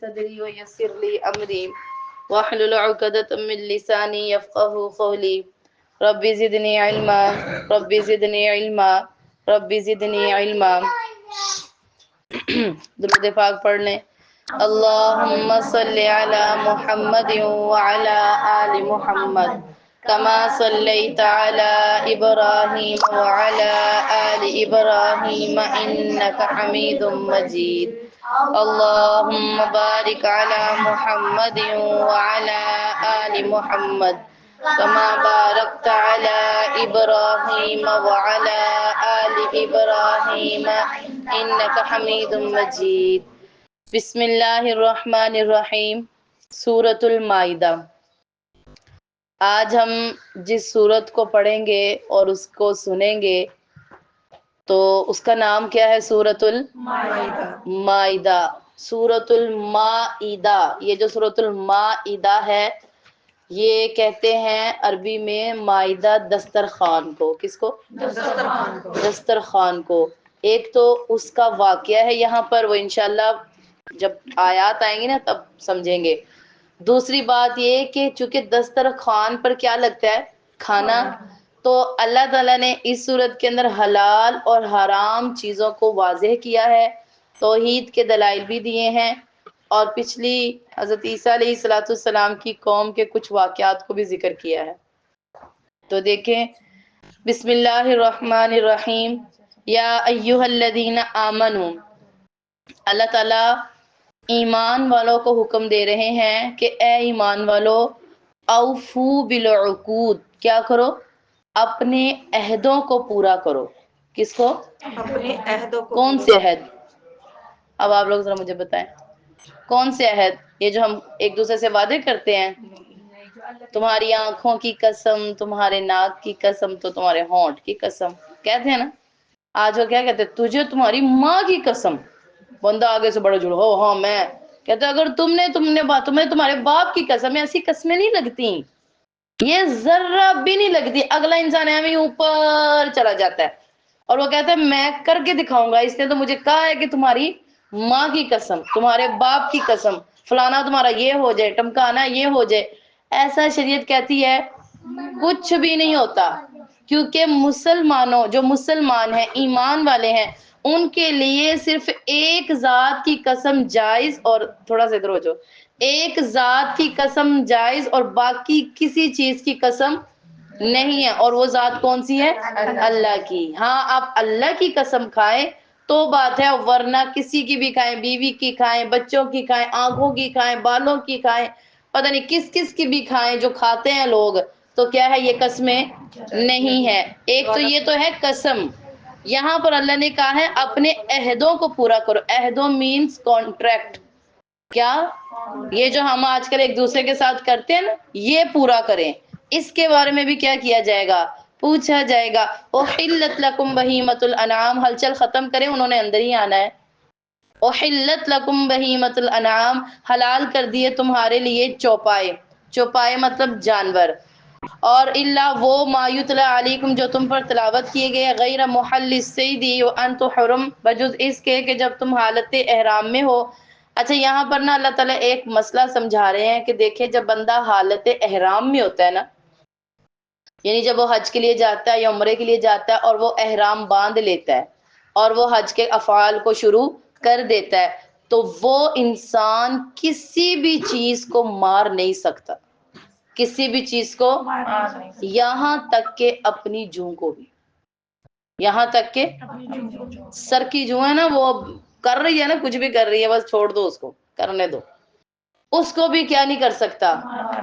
صدری ویسر لی امری واحلل عقدۃ من لسانی یفقهوا قولی رب زدنی علما رب زدنی علما رب زدنی علما۔ درود پاک پڑھ لیں۔ اللہم صلی علی محمد وعلی آل محمد کما صلیت علی ابراہیم وعلی آل ابراہیم انک حمید مجید۔ اللہم بارک علی محمد وعلی آل محمد کما بارکت علی ابراہیم وعلی آل ابراہیم انک حمید مجید۔ بسم اللہ الرحمن الرحیم۔ سورۃ المائدہ۔ آج ہم جس سورت کو پڑھیں گے اور اس کو سنیں گے تو اس کا نام کیا ہے؟ سورۃ المائدہ۔ سورۃ المائدہ، یہ جو سورۃ المائدہ ہے یہ کہتے ہیں عربی میں مائدہ دسترخوان کو۔ کس کو؟ دسترخوان کو۔ ایک تو اس کا واقعہ ہے یہاں پر، وہ انشاءاللہ جب آیات آئیں گی نا تب سمجھیں گے۔ دوسری بات یہ کہ چونکہ دسترخوان پر کیا لگتا ہے؟ کھانا۔ تو اللہ تعالیٰ نے اس صورت کے اندر حلال اور حرام چیزوں کو واضح کیا ہے، توحید کے دلائل بھی دیے ہیں، اور پچھلی حضرت عیسیٰ علیہ السلام کی قوم کے کچھ واقعات کو بھی ذکر کیا ہے۔ تو دیکھیں، بسم اللہ الرحمن الرحیم۔ یا ایہا الذین آمنوا، اللہ تعالیٰ ایمان والوں کو حکم دے رہے ہیں کہ اے ایمان والو، اوفو بالعقود، کیا کرو؟ اپنے عہدوں کو پورا کرو۔ کس کو؟ اپنے عہدوں کو۔ کون سے عہد؟ اب آپ لوگ ذرا مجھے بتائیں کون سے عہد؟ یہ جو ہم ایک دوسرے سے وعدے کرتے ہیں، تمہاری آنکھوں کی قسم، تمہارے ناک کی قسم، تو تمہارے ہونٹ کی قسم، کہتے ہیں نا۔ آج وہ کیا کہتے ہیں؟ تجھے تمہاری ماں کی قسم۔ بندہ آگے سے بڑا جڑو، ہو ہاں میں کہتے ہیں اگر تمہیں تمہارے باپ کی قسم، ایسی قسمیں نہیں لگتی، یہ ذرہ بھی نہیں لگتی۔ اگلا انسان ایویں اوپر چلا جاتا ہے اور وہ کہتا ہے میں کر کے دکھاؤں گا، اس نے تو مجھے کہا ہے کہ تمہاری ماں کی قسم، تمہارے باپ کی قسم، فلانا تمہارا یہ ہو جائے، ٹمکانا یہ ہو جائے۔ ایسا شریعت کہتی ہے کچھ بھی نہیں ہوتا، کیونکہ مسلمانوں، جو مسلمان ہیں، ایمان والے ہیں، ان کے لیے صرف ایک ذات کی قسم جائز، اور تھوڑا سا ادھر ہو جاؤ، ایک ذات کی قسم جائز اور باقی کسی چیز کی قسم نہیں ہے، اور وہ ذات کون سی ہے؟ اللہ کی۔ ہاں آپ اللہ کی قسم کھائیں تو بات ہے، ورنہ کسی کی بھی کھائیں، بیوی کی کھائیں، بچوں کی کھائیں، آنکھوں کی کھائیں، بالوں کی کھائیں، پتہ نہیں کس کس کی بھی کھائیں، جو کھاتے ہیں لوگ، تو کیا ہے؟ یہ قسمیں نہیں ہے۔ ایک تو یہ تو ہے قسم، یہاں پر اللہ نے کہا ہے اپنے عہدوں کو پورا کرو۔ عہدوں مینز کانٹریکٹ۔ کیا؟ یہ جو ہم آج کل ایک دوسرے کے ساتھ کرتے ہیں نا، یہ پورا کریں۔ اس کے بارے میں بھی کیا کیا جائے گا؟ پوچھا جائے گا۔ احلت لکم بہیمۃ الانعام، ہلچل ختم کریں، انہوں نے اندر ہی آنا ہے۔ احلت لکم بہیمۃ الانعام، حلال کر دیے تمہارے لیے چوپائے۔ چوپائے مطلب جانور۔ اور الا وہ ما یتلی علیکم، جو تم پر تلاوت کیے گئے، غیر محل الصید وانتم حرم، بجز اس کے کہ جب تم حالت احرام میں ہو۔ اچھا یہاں پر نا اللہ تعالیٰ ایک مسئلہ سمجھا رہے ہیں کہ دیکھیں جب بندہ حالت احرام میں ہوتا ہے نا، یعنی جب وہ حج کے لیے جاتا ہے یا عمرے کے لیے جاتا ہے اور وہ احرام باندھ لیتا ہے اور وہ حج کے افعال کو شروع کر دیتا ہے، تو وہ انسان کسی بھی چیز کو مار نہیں سکتا، کسی بھی چیز کو، یہاں تک کہ اپنی جوں کو بھی، یہاں تک کہ سر کی جو ہے نا، وہ کر رہی ہے نا، کچھ بھی کر رہی ہے، بس چھوڑ دو اس کو، کرنے دو، اس کو بھی کیا نہیں کر سکتا؟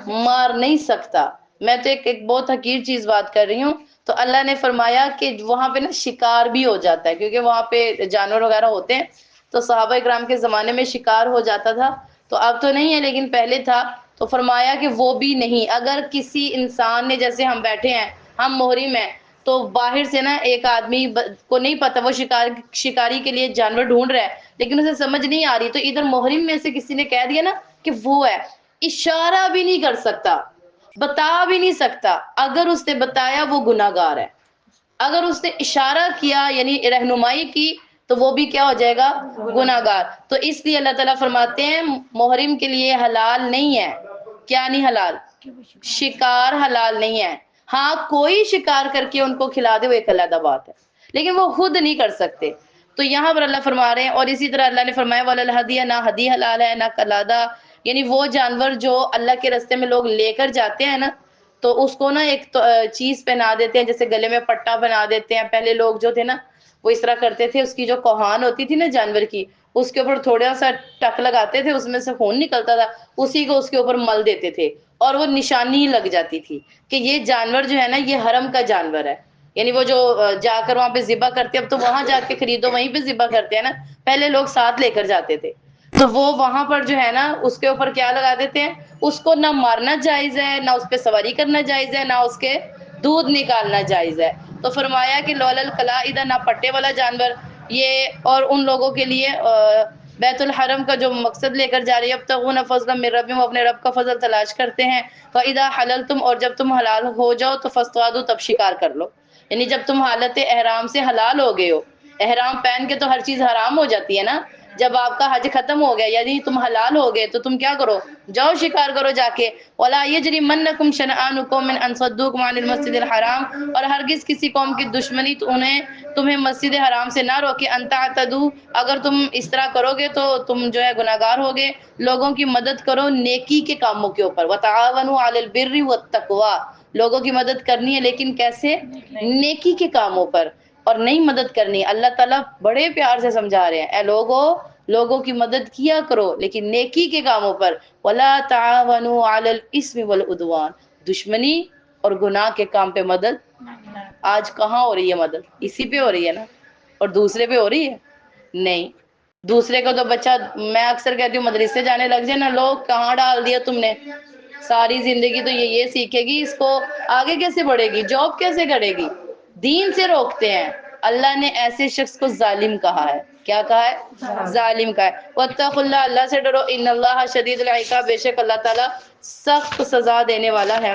مار نہیں سکتا۔ میں تو ایک بہت حقیر چیز بات کر رہی ہوں۔ تو اللہ نے فرمایا کہ وہاں پہ نا شکار بھی ہو جاتا ہے، کیونکہ وہاں پہ جانور وغیرہ ہوتے ہیں، تو صحابہ کرام کے زمانے میں شکار ہو جاتا تھا، تو اب تو نہیں ہے لیکن پہلے تھا۔ تو فرمایا کہ وہ بھی نہیں، اگر کسی انسان نے، جیسے ہم بیٹھے ہیں، ہم محرم ہیں، تو باہر سے نا ایک آدمی کو نہیں پتا، وہ شکاری کے لیے جانور ڈھونڈ رہا ہے لیکن اسے سمجھ نہیں آ رہی، تو ادھر محرم میں سے کسی نے کہہ دیا نا کہ وہ ہے، اشارہ بھی نہیں کر سکتا، بتا بھی نہیں سکتا، اگر اس نے بتایا وہ گناہگار ہے، اگر اس نے اشارہ کیا یعنی رہنمائی کی تو وہ بھی کیا ہو جائے گا؟ گناہگار. تو اس لیے اللہ تعالیٰ فرماتے ہیں محرم کے لیے حلال نہیں ہے. کیا نہیں حلال؟ شکار حلال نہیں ہے. ہاں کوئی شکار کر کے ان کو کھلا دے وہ ایک علیحدہ بات ہے، لیکن وہ خود نہیں کر سکتے. تو یہاں پر اللہ فرما رہے ہیں، اور اسی طرح اللہ نے فرمایا وَلَلْهَدِيَ، نہ ہدی حلال ہے نہ قلادہ، یعنی وہ جانور جو اللہ کے راستے میں لوگ لے کر جاتے ہیں نا، تو اس کو نا ایک چیز پہنا دیتے ہیں، جیسے گلے میں پٹا بنا دیتے ہیں. پہلے لوگ جو تھے نا وہ اس طرح کرتے تھے، اس کی جو کوہان ہوتی تھی نا جانور کی، اس کے اوپر تھوڑا سا ٹک لگاتے تھے، اس میں سے خون نکلتا تھا، اسی کو اس کے اوپر مل دیتے تھے، اور وہ نشانی لگ جاتی تھی کہ یہ جانور جو ہے نا یہ حرم کا جانور ہے. یعنی وہ جو جا کر وہاں پہ ذبح کرتے، اب تو وہاں جا کے خریدو وہیں پہ ذبح کرتے ہیں نا، پہلے لوگ ساتھ لے کر جاتے تھے. تو وہ وہاں پر جو ہے نا اس کے اوپر کیا لگا دیتے ہیں، اس کو نہ مارنا جائز ہے، نہ اس پہ سواری کرنا جائز ہے، نہ اس کے دودھ نکالنا جائز ہے. تو فرمایا کہ لول القلائد، نہ پٹے والا جانور یہ، اور ان لوگوں کے لیے بیت الحرم کا جو مقصد لے کر جا رہی ہے، ابتغون فضلا من ربہم، وہ اپنے رب کا فضل تلاش کرتے ہیں. فاذا حللتم، اور جب تم حلال ہو جاؤ تو فاصطادوا، تب شکار کر لو. یعنی جب تم حالت احرام سے حلال ہو گئے ہو، احرام پہن کے تو ہر چیز حرام ہو جاتی ہے نا، جب آپ کا حج ختم ہو گیا یعنی تم حلال ہو گئے، تو تم کیا کرو؟ جاؤ شکار کرو جا کے. وَلَا يَجْرِمَنَّكُمْ شَنَآنُ قَوْمٍ أَن صَدُّوكُمْ عَنِ الْمَسْجِدِ الْحَرَامِ، اور ہرگز کسی قوم کی دشمنی تو تمہیں مسجد حرام سے نہ روکے. أَن تَعْتَدُوا، اگر تم اس طرح کرو گے تو تم جو ہے گناہگار ہوگے. لوگوں کی مدد کرو نیکی کے کاموں کے اوپر. وَتَعَاوَنُوا عَلَى الْبِرِّ وَالتَّقْوَىٰ، لوگوں کی مدد کرنی ہے لیکن کیسے؟ نیکی کے کاموں پر، اور نہیں مدد کرنی. اللہ تعالیٰ بڑے پیار سے سمجھا رہے ہیں، اے لوگوں کی مدد کیا کرو لیکن نیکی کے کاموں پر. وَلَا تَعَاوَنُوا عَلَى الْإِثْمِ وَالْعُدْوَانِ، دشمنی اور گناہ کے کام پہ مدد. آج کہاں ہو رہی ہے مدد؟ اسی پہ ہو رہی ہے نا، اور دوسرے پہ ہو رہی ہے؟ نہیں. دوسرے کو تو بچہ، میں اکثر کہتی ہوں مدرسے جانے لگ جائے نا، لوگ کہاں ڈال دیا تم نے، ساری زندگی تو یہ سیکھے گی، اس کو آگے کیسے بڑھے گی، جاب کیسے کرے گی. دین سے روکتے ہیں. اللہ نے ایسے شخص کو ظالم کہا ہے. کیا کہا ہے؟ ظالم کہا ہے. وَاتَّقُوا اللَّهَ، اللہ سے ڈرو. ان اللہ شدید العقاب، بے شک اللہ تعالیٰ سخت سزا دینے والا ہے.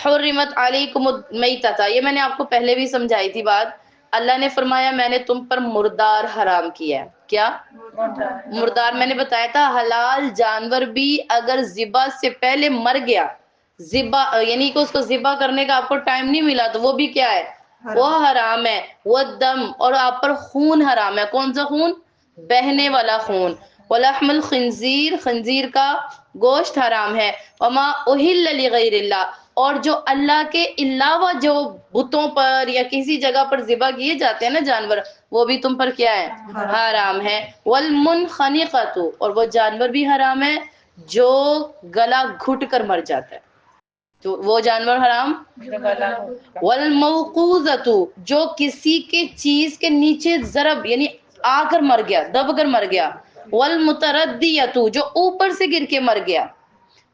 حرمت علیکم المیتۃ، یہ میں نے آپ کو پہلے بھی سمجھائی تھی بات. اللہ نے فرمایا میں نے تم پر مردار حرام کیا ہے. کیا؟ مردار. میں نے بتایا تھا حلال جانور بھی اگر ذبح سے پہلے مر گیا، ذبح یعنی کہ اس کو ذبح کرنے کا آپ کو ٹائم نہیں ملا، تو وہ بھی کیا ہے؟ وہ حرام ہے. وہ دم، اور آپ پر خون حرام ہے. کون سا خون؟ بہنے والا خون. ولحم الخنزیر، خنزیر کا گوشت حرام ہے. وما اہل لغیر اللہ، اور جو اللہ کے علاوہ جو بتوں پر یا کسی جگہ پر ذبح کیے جاتے ہیں نا جانور، وہ بھی تم پر کیا ہے؟ حرام ہے. والمنخنقۃ، اور وہ جانور بھی حرام ہے جو گلا گھٹ کر مر جاتا ہے، تو وہ جانور حرام. والموقوذۃ، جو کسی کے چیز کے نیچے ضرب یعنی آ کر مر گیا، دب کر مر گیا. والمتردیۃ، جو اوپر سے گر کے مر گیا.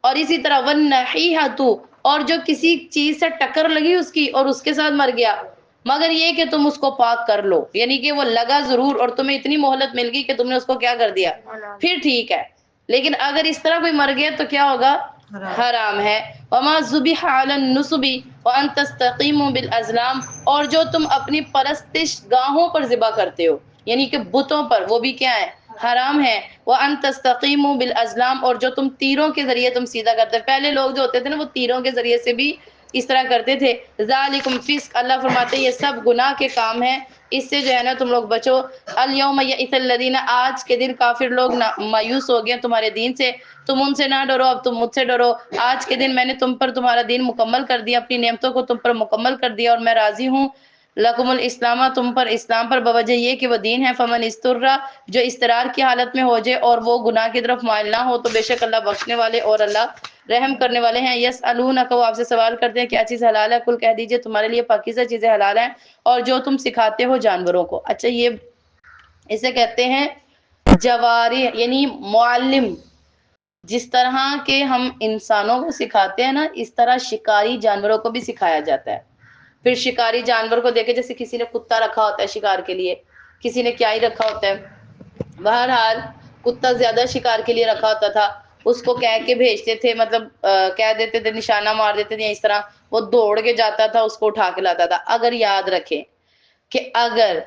اور اسی طرح والنحیحۃ، اور جو کسی چیز سے ٹکر لگی اس کی اور اس کے ساتھ مر گیا، مگر یہ کہ تم اس کو پاک کر لو، یعنی کہ وہ لگا ضرور اور تمہیں اتنی مہلت مل گئی کہ تم نے اس کو کیا کر دیا، پھر ٹھیک ہے. لیکن اگر اس طرح کوئی مر گیا تو کیا ہوگا؟ حرام ہے. وما ذبح علی النصب وان تستقیموا بالازلام، اور جو تم اپنی پرستش گاہوں پر ذبح کرتے ہو یعنی کہ بتوں پر، وہ بھی کیا ہے؟ حرام ہے. وان تستقیموا بالازلام، اور جو تم تیروں کے ذریعے تم سیدھا کرتے. پہلے لوگ جو ہوتے تھے نا وہ تیروں کے ذریعے سے بھی اس طرح کرتے تھے. ذالکم فسق، اللہ فرماتے ہیں یہ سب گناہ کے کام ہیں، اس سے جو ہے نا تم لوگ بچو. الیوم یئس الذین، آج کے دن کافر لوگ مایوس ہو گئے تمہارے دین سے. تم ان سے نہ ڈرو، اب تم مجھ سے ڈرو. آج کے دن میں نے تم پر تمہارا دین مکمل کر دیا، اپنی نعمتوں کو تم پر مکمل کر دیا، اور میں راضی ہوں. لکم الاسلام، تم پر اسلام پر، بوجہ یہ کہ وہ دین ہے. فمن استرا، جو استرار کی حالت میں ہو جائے اور وہ گناہ کی طرف مائل نہ ہو، تو بے شک اللہ بخشنے والے اور اللہ رحم کرنے والے ہیں. یسألونک، وہ آپ سے سوال کرتے ہیں کیا چیز حلال ہے، کل کہہ دیجئے تمہارے لیے پاکیزہ چیزیں حلال ہیں اور جو تم سکھاتے ہو جانوروں کو. اچھا، یہ اسے کہتے ہیں جواری، یعنی معلم. جس طرح کہ ہم انسانوں کو سکھاتے ہیں نا، اس طرح شکاری جانوروں کو بھی سکھایا جاتا ہے. پھر شکاری جانور کو دیکھے، جیسے کسی نے کتا رکھا ہوتا ہے شکار کے لیے، کسی نے کیا ہی رکھا ہوتا ہے. بہرحال کتا زیادہ شکار کے لیے رکھا ہوتا تھا، اس کو کہہ کے بھیجتے تھے، مطلب کہہ دیتے تھے، نشانہ مار دیتے تھے، اس طرح وہ دوڑ کے جاتا تھا، اس کو اٹھا کے لاتا تھا. اگر یاد رکھیں کہ اگر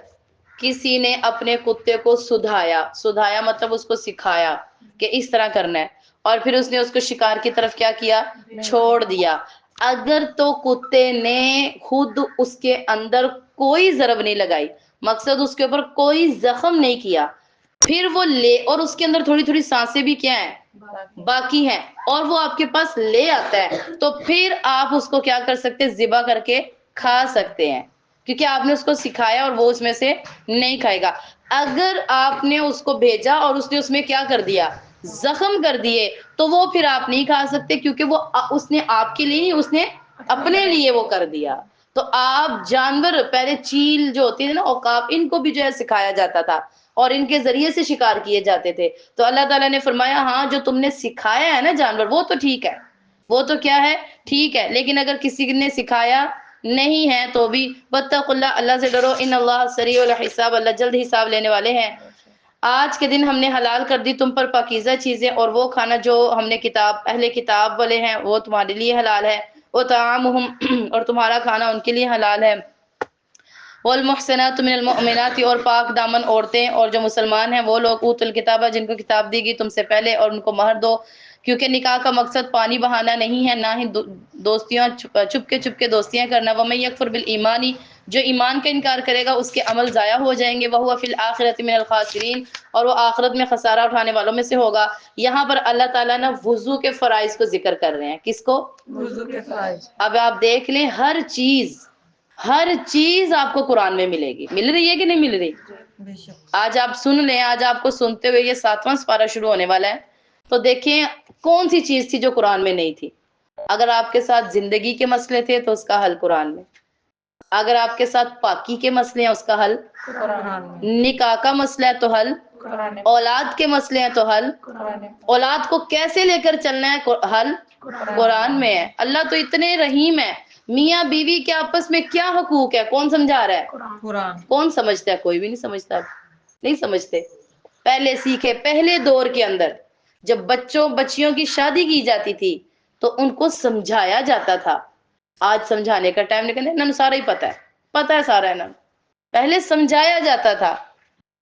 کسی نے اپنے کتے کو سدھایا مطلب اس کو سکھایا کہ اس طرح کرنا ہے، اور پھر اس نے اس کو شکار کی طرف کیا کیا، چھوڑ دیا، اگر تو کتے نے خود اس کے اندر کوئی ضرب نہیں لگائی، مقصد اس کے اوپر کوئی زخم نہیں کیا، پھر وہ لے، اور اس کے اندر تھوڑی تھوڑی سانسیں بھی کیا ہیں، باقی ہیں، اور وہ آپ کے پاس لے آتا ہے، تو پھر آپ اس کو کیا کر سکتے، ذبح کر کے کھا سکتے ہیں، کیونکہ آپ نے اس کو سکھایا اور وہ اس میں سے نہیں کھائے گا۔ اگر آپ نے اس کو بھیجا اور اس نے اس میں کیا کر دیا، زخم کر دیے، تو وہ پھر آپ نہیں کھا سکتے، کیونکہ وہ اس نے آپ کے لیے نہیں، اس نے اپنے لیے وہ کر دیا۔ تو آپ جانور پہلے چیل جو ہوتی ہے نا، عقاب، ان کو بھی جو ہے سکھایا جاتا تھا اور ان کے ذریعے سے شکار کیے جاتے تھے، تو اللہ تعالیٰ نے فرمایا ہاں جو تم نے سکھایا ہے نا جانور، وہ تو ٹھیک ہے، وہ تو کیا ہے، ٹھیک ہے، لیکن اگر کسی نے سکھایا نہیں ہے تو بھی واتقوا اللہ، اللہ سے ڈرو، ان اللہ سریع الحساب، اللہ جلد حساب لینے والے ہیں۔ آج کے دن ہم نے حلال کر دی تم پر پاکیزہ چیزیں، اور وہ کھانا جو ہم نے اہل کتاب والے ہیں وہ تمہارے لیے حلال ہے، وہ طعامہم، اور تمہارا کھانا ان کے لیے حلال ہے، والمحسنات من المؤمنات، اور پاک دامن عورتیں اور جو مسلمان ہیں وہ لوگ، اوت الکتابہ، جن کو کتاب دی گئی تم سے پہلے، اور ان کو مہر دو، کیونکہ نکاح کا مقصد پانی بہانا نہیں ہے، نہ ہی دوستیاں چپ کے دوستیاں کرنا، ومن یکفر بالایمان، جو ایمان کا انکار کرے گا اس کے عمل ضائع ہو جائیں گے، وہو فی الآخرۃ من الخاسرین، اور وہ آخرت میں خسارہ اٹھانے والوں میں سے ہوگا۔ یہاں پر اللہ تعالیٰ نے وضو کے فرائض کو ذکر کر رہے ہیں، کس کو، وضو کے فرائض۔ اب آپ دیکھ لیں، ہر چیز آپ کو قرآن میں ملے گی، مل رہی ہے کہ نہیں مل رہی؟ بے شک۔ آج آپ سن لیں، آج آپ کو سنتے ہوئے یہ 7واں سپارہ شروع ہونے والا ہے، تو دیکھیں کون سی چیز تھی جو قرآن میں نہیں تھی۔ اگر آپ کے ساتھ زندگی کے مسئلے تھے تو اس کا حل قرآن میں، اگر آپ کے ساتھ پاکی کے مسئلے ہیں اس کا حل قرآن میں۔ نکاح کا مسئلہ ہے تو حل قرآن میں۔ اولاد کے مسئلے ہیں تو حل قرآن میں۔ اولاد کو کیسے لے کر چلنا ہے حل قرآن میں ہے۔ اللہ تو اتنے رحیم ہے، میاں بیوی کے آپس میں کیا حقوق ہے کون سمجھا رہا ہے؟ قرآن۔ کون سمجھتا ہے؟ کوئی بھی نہیں سمجھتا، نہیں سمجھتے۔ پہلے سیکھے، پہلے دور کے اندر جب بچیوں کی شادی کی جاتی تھی تو ان کو سمجھایا جاتا تھا، آج سمجھانے کا ٹائم نہیں، انہوں سارا ہی پتہ ہے سارا انہوں، پہلے سمجھایا جاتا تھا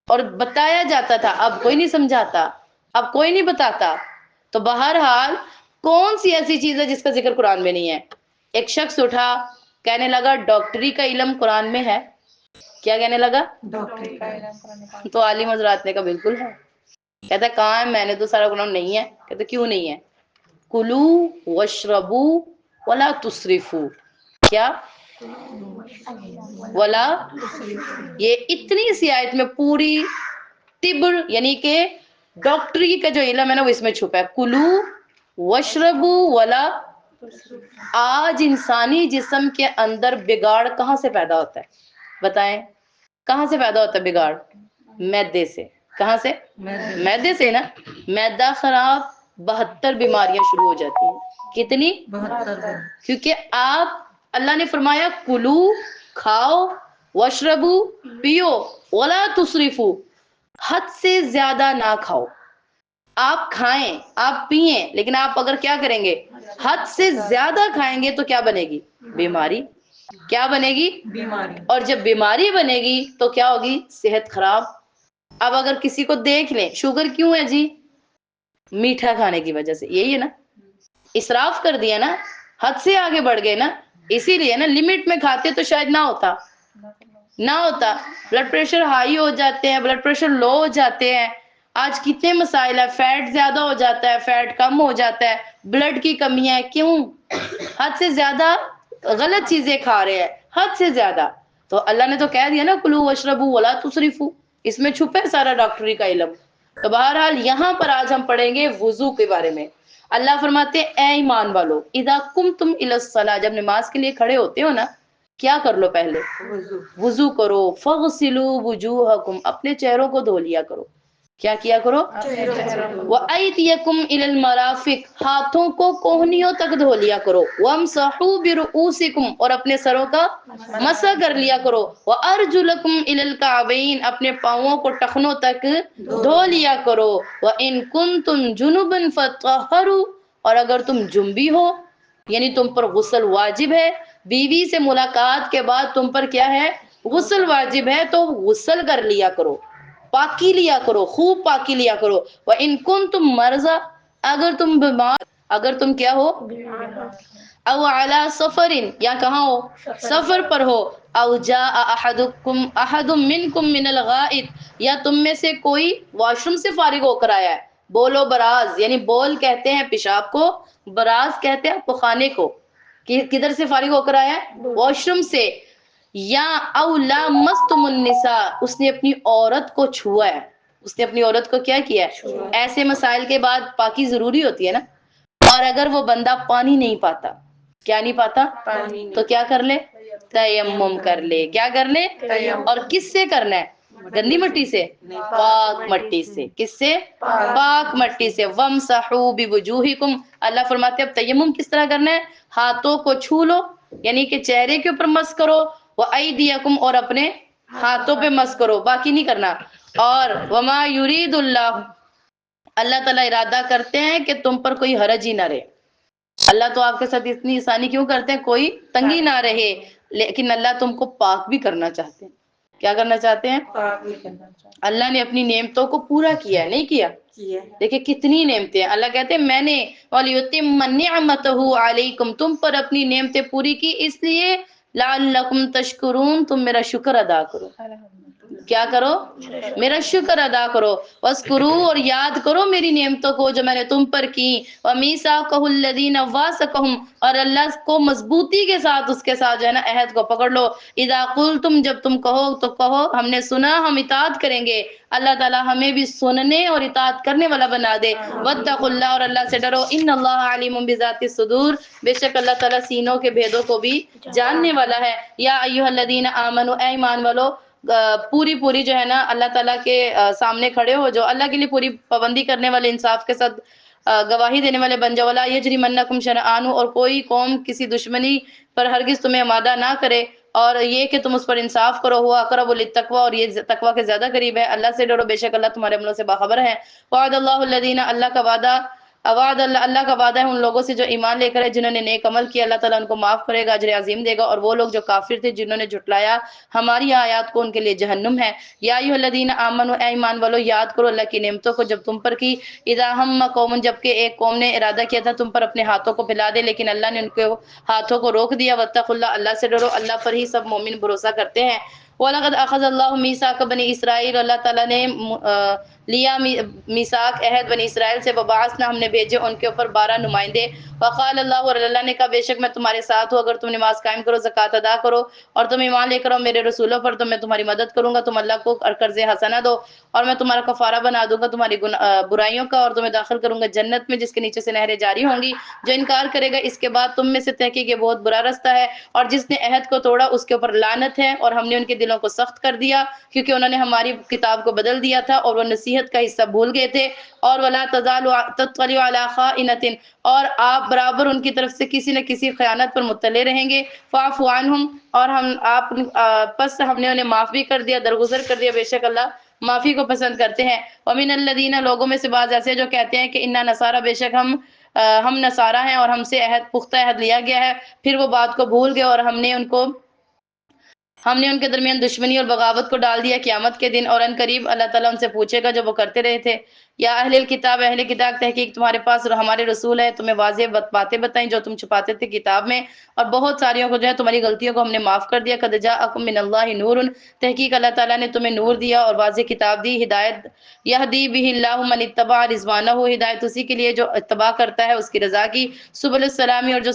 اور بتایا جاتا تھا، اب کوئی نہیں سمجھاتا، اب کوئی نہیں بتاتا۔ تو بہرحال کون سی ایسی چیز ہے جس کا ذکر قرآن میں نہیں ہے؟ ایک شخص اٹھا کہنے لگا ڈاکٹری کا علم قرآن میں ہے، کیا کہنے لگا؟ ڈاکٹری کا علم۔ تو عالم حضرات نے کہا بالکل ہے، کہتا ہے کہاں ہے؟ میں نے تو سارا قرآن نہیں ہے، کہتے کیوں نہیں ہے؟ کلو واشربو ولا تسرفو، کیا ولا، یہ اتنی سی آیت میں پوری طب یعنی کہ ڈاکٹری کا جو علم ہے نا وہ اس میں چھپا ہے، کلو واشربو ولا۔ آج انسانی جسم کے اندر بگاڑ کہاں سے پیدا ہوتا ہے بتائیں؟ کہاں سے پیدا ہوتا ہے بگاڑ؟ میدے سے۔ کہاں سے؟ میدے سے نا۔ میدہ خراب 72 بیماریاں شروع ہو جاتی ہیں، کتنی؟ 72۔ کیونکہ آپ، اللہ نے فرمایا کلو، کھاؤ، واشربو، پیو، ولا تسرفو، حد سے زیادہ نہ کھاؤ۔ آپ کھائیں، آپ پئیں، لیکن آپ اگر کیا کریں گے، حد سے زیادہ کھائیں گے تو کیا بنے گی؟ بیماری۔ کیا بنے گی؟ بیماری۔ اور جب بیماری بنے گی تو کیا ہوگی؟ صحت خراب۔ اب اگر کسی کو دیکھ لیں، شوگر کیوں ہے جی؟ میٹھا کھانے کی وجہ سے، یہی ہے نا، اسراف کر دیا نا، حد سے آگے بڑھ گئے نا، اسی لیے نا، لمٹ میں کھاتے تو شاید نہ ہوتا۔ بلڈ پریشر ہائی ہو جاتے ہیں، بلڈ پریشر لو ہو جاتے ہیں، آج کتنے مسائل ہے، فیٹ زیادہ ہو جاتا ہے، فیٹ کم ہو جاتا ہے، بلڈ کی کمی ہے، کیوں؟ حد سے زیادہ غلط چیزیں کھا رہے ہیں، حد سے زیادہ۔ تو اللہ نے تو کہہ دیا نا کلو واشربو ولا تسرفو، اس میں چھپا ہے سارا ڈاکٹری کا علم۔ تو بہرحال یہاں پر آج ہم پڑھیں گے وضو کے بارے میں۔ اللہ فرماتے ہیں اے ایمان والو، اذا قمتم الی الصلاۃ، جب نماز کے لیے کھڑے ہوتے ہو نا، کیا کر لو؟ پہلے وضو کرو، فغسلوا وجوہکم، اپنے چہروں کو دھو لیا کرو، کیا کیا کرو؟ وَأَيْدِيَكُمْ إِلَى الْمَرَافِقِ، ہاتھوں کو کوہنیوں تک دھو لیا کرو، وَامْسَحُوا بِرُؤُوسِكُمْ، اور اپنے سروں کا مسح کر لیا کرو، وَأَرْجُلَكُمْ إِلَى الْكَعْبَيْنِ، اپنے پاؤں کو ٹخنوں تک دھو لیا کرو، وَإِن كُنتُمْ جُنُبًا فَطَهَّرُوا، اور اگر تم جنبی ہو یعنی تم پر غسل واجب ہے، بیوی سے ملاقات کے بعد تم پر کیا ہے؟ غسل واجب ہے تو غسل کر لیا کرو، پاکی لیا کرو، خوب پاکی لیا کرو۔ وَإِن كُنتُم مَرْضَىٰ، اگر تم بیمار، اگر تم کیا ہو، او علی سفر، یا کہاں ہو، سفر پر ہو، او جاء احد منکم من الغائط، یا تم میں سے کوئی واش روم سے فارغ ہو کر آیا ہے۔ بولو براز، یعنی بول کہتے ہیں پیشاب کو، براز کہتے ہیں پخانے کو۔ کدھر سے فارغ ہو کر آیا ہے؟ واش روم سے۔ یا او لامستم النساء، اس نے اپنی عورت کو چھوا ہے، اس نے اپنی عورت کو کیا کیا ہے؟ ایسے مسائل کے بعد پاکی ضروری ہوتی ہے نا۔ اور اگر وہ بندہ پانی نہیں پاتا، کیا نہیں پاتا، تو کیا کر لے، تیمم کر لے۔ کیا کر لے، اور کس سے کرنا ہے، گندی مٹی سے، پاک مٹی سے۔ کس سے، پاک مٹی سے۔ وَامْسَحُوا بِوُجُوهِكُمْ، اللہ فرماتے ہیں اب تیمم کس طرح کرنا ہے، ہاتھوں کو چھو لو، یعنی کہ چہرے کے اوپر مس کرو، وَأَيْدِيَكُمْ، اور اپنے ہاتھوں پہ مس کرو، باقی نہیں کرنا۔ اور وَمَا يُرِيدُ اللَّهُ، اللہ تعالیٰ ارادہ کرتے ہیں کہ تم پر کوئی حرج ہی نہ رہے۔ اللہ تو آپ کے ساتھ اتنی آسانی کیوں کرتے ہیں، کوئی تنگی نہ رہے، لیکن اللہ تم کو پاک بھی کرنا چاہتے ہیں۔ کیا کرنا چاہتے ہیں، اللہ نے اپنی نعمتوں کو پورا کیا ہے، نہیں کیا؟ دیکھیں کتنی نعمتیں ہیں، اللہ کہتے ہیں میں نے وَلِيُتِمَّ نِعْمَتَهُ عَلَيْكُمْ، تم پر اپنی نعمتیں پوری کی اس لیے لَعَلَّكُمْ تَشْكُرُونَ، تم میرا شکر ادا کرو۔ کیا کرو، میرا شکر ادا کرو۔ وَاذْكُرُوا، اور یاد کرو میری نعمتوں کو جو میں نے تم پر کی۔ وَمِيثَاقَهُ الَّذِينَ وَاثَقَهُمْ، اور اللہ کو مضبوطی کے ساتھ اس کے ساتھ جو ہے نا عہد کو پکڑ لو۔ اذا قلتم، جب تم کہو تو کہو ہم نے سنا، ہم اطاعت کریں گے۔ اللہ تعالیٰ ہمیں بھی سننے اور اطاعت کرنے والا بنا دے۔ واتقوا اللہ، اور اللہ سے ڈرو۔ ان اللہ علیم بذات الصدور، بے شک اللہ تعالیٰ سینوں کے بھیدوں کو بھی جاننے والا ہے۔ یا ایھا الذین آمنوا، اے ایمان والو، پوری پوری جو ہے نا اللہ تعالیٰ کے سامنے کھڑے ہو، جو اللہ کے لیے پوری پابندی کرنے والے، انصاف کے ساتھ گواہی دینے والے بن جاؤ۔ ولا یجرمنکم شنآن، اور کوئی قوم کسی دشمنی پر ہرگز تمہیں آمادہ نہ کرے، اور یہ کہ تم اس پر انصاف کرو۔ ہوا اقرب للتقوی، اور یہ تقوی کے زیادہ قریب ہے۔ اللہ سے ڈرو، بے شک اللہ تمہارے عملوں سے باخبر ہے۔ وعد اللہ الذین، اللہ کا وعدہ، اللہ کا وعدہ ہے ان لوگوں سے جو ایمان لے کر ہے، جنہوں نے نیک عمل کیا، اللہ تعالیٰ ان کو معاف کرے گا، اجر عظیم دے گا۔ اور وہ لوگ جو کافر تھے، جنہوں نے جھٹلایا ہماری آیات کو، ان کے لیے جہنم ہے۔ یا ایھا الذین آمنوا، اے ایمان والو، یاد کرو اللہ کی نعمتوں کو جب تم پر کی۔ اذا ہم قوم، جبکہ ایک قوم نے ارادہ کیا تھا تم پر اپنے ہاتھوں کو پھیلا دے، لیکن اللہ نے ان کے ہاتھوں کو روک دیا۔ واتقوا اللہ، اللہ سے ڈرو، اللہ پر ہی سب مومن بھروسہ کرتے ہیں۔ وَلَقَدْ أَخَذَ اللَّهُ مِيثَاقَ بَنِي إِسْرَائِيلَ، اللہ تعالیٰ نے لیا میثاق، عہد بنی اسرائیل سے۔ وبعثنا، ہم نے بھیجے ان کے اوپر 12 نمائندے۔ وقال اللہ، اور اللہ نے کہا بے شک میں تمہارے ساتھ ہوں، اگر تم نماز قائم کرو، زکوٰۃ ادا کرو، اور تم ایمان لے کر آؤ میرے رسولوں پر، تو میں تمہاری مدد کروں گا۔ تم اللہ کو قرض حسنہ دو، اور میں تمہارا کفارہ بنا دوں گا تمہاری برائیوں کا، اور تمہیں داخل کروں گا جنت میں جس کے نیچے سے نہریں جاری ہوں گی۔ جو انکار کرے گا اس کے بعد تم میں سے، تحقیق یہ بہت برا رستہ ہے۔ اور جس نے عہد کو توڑا اس کے اوپر لعنت ہے، اور ہم نے ان کے دلوں کو سخت کر دیا کیونکہ انہوں نے ہماری کتاب کو بدل دیا تھا، اور وہ نصیحت کا حصہ بھول گئے تھے۔ اور ولا تزال تطلع علی خائنۃ، اور آپ برابر ان کی طرف سے کسی نہ کسی خیانت پر مطلع رہیں گے۔ فاعف عنہم، اور پس ہم نے انہیں معاف بھی کر دیا، درگزر کر دیا، بے شک اللہ معافی کو پسند کرتے ہیں۔ ومن الذین، لوگوں میں سے بعض ایسے جو کہتے ہیں کہ انا نصارا، بے شک ہم نصارا ہیں اور ہم سے پختہ عہد لیا گیا ہے، پھر وہ بات کو بھول گئے اور ہم نے ان کے درمیان دشمنی اور بغاوت کو ڈال دیا قیامت کے دن۔ اور ان قریب اللہ تعالیٰ ان سے پوچھے گا جو وہ کرتے رہے تھے۔ یا اہل الکتاب، اہل کتاب، تحقیق تمہارے پاس ہمارے رسول ہیں، تمہیں واضح باتیں بتائیں جو تم چھپاتے تھے کتاب میں، اور بہت ساریوں کو جو ہے تمہاری غلطیوں کو ہم نے معاف کر دیا۔ قد جاءکم من اللہ نور، تحقیق اللہ تعالیٰ نے تمہیں نور دیا اور واضح کتاب دی، ہدایت۔ یہدی بہ اللہ من اتبع رضوانہ، ہدایت اسی کے لیے جو اتباع کرتا ہے اس کی رضا کی۔ سبل السلامی، اور جو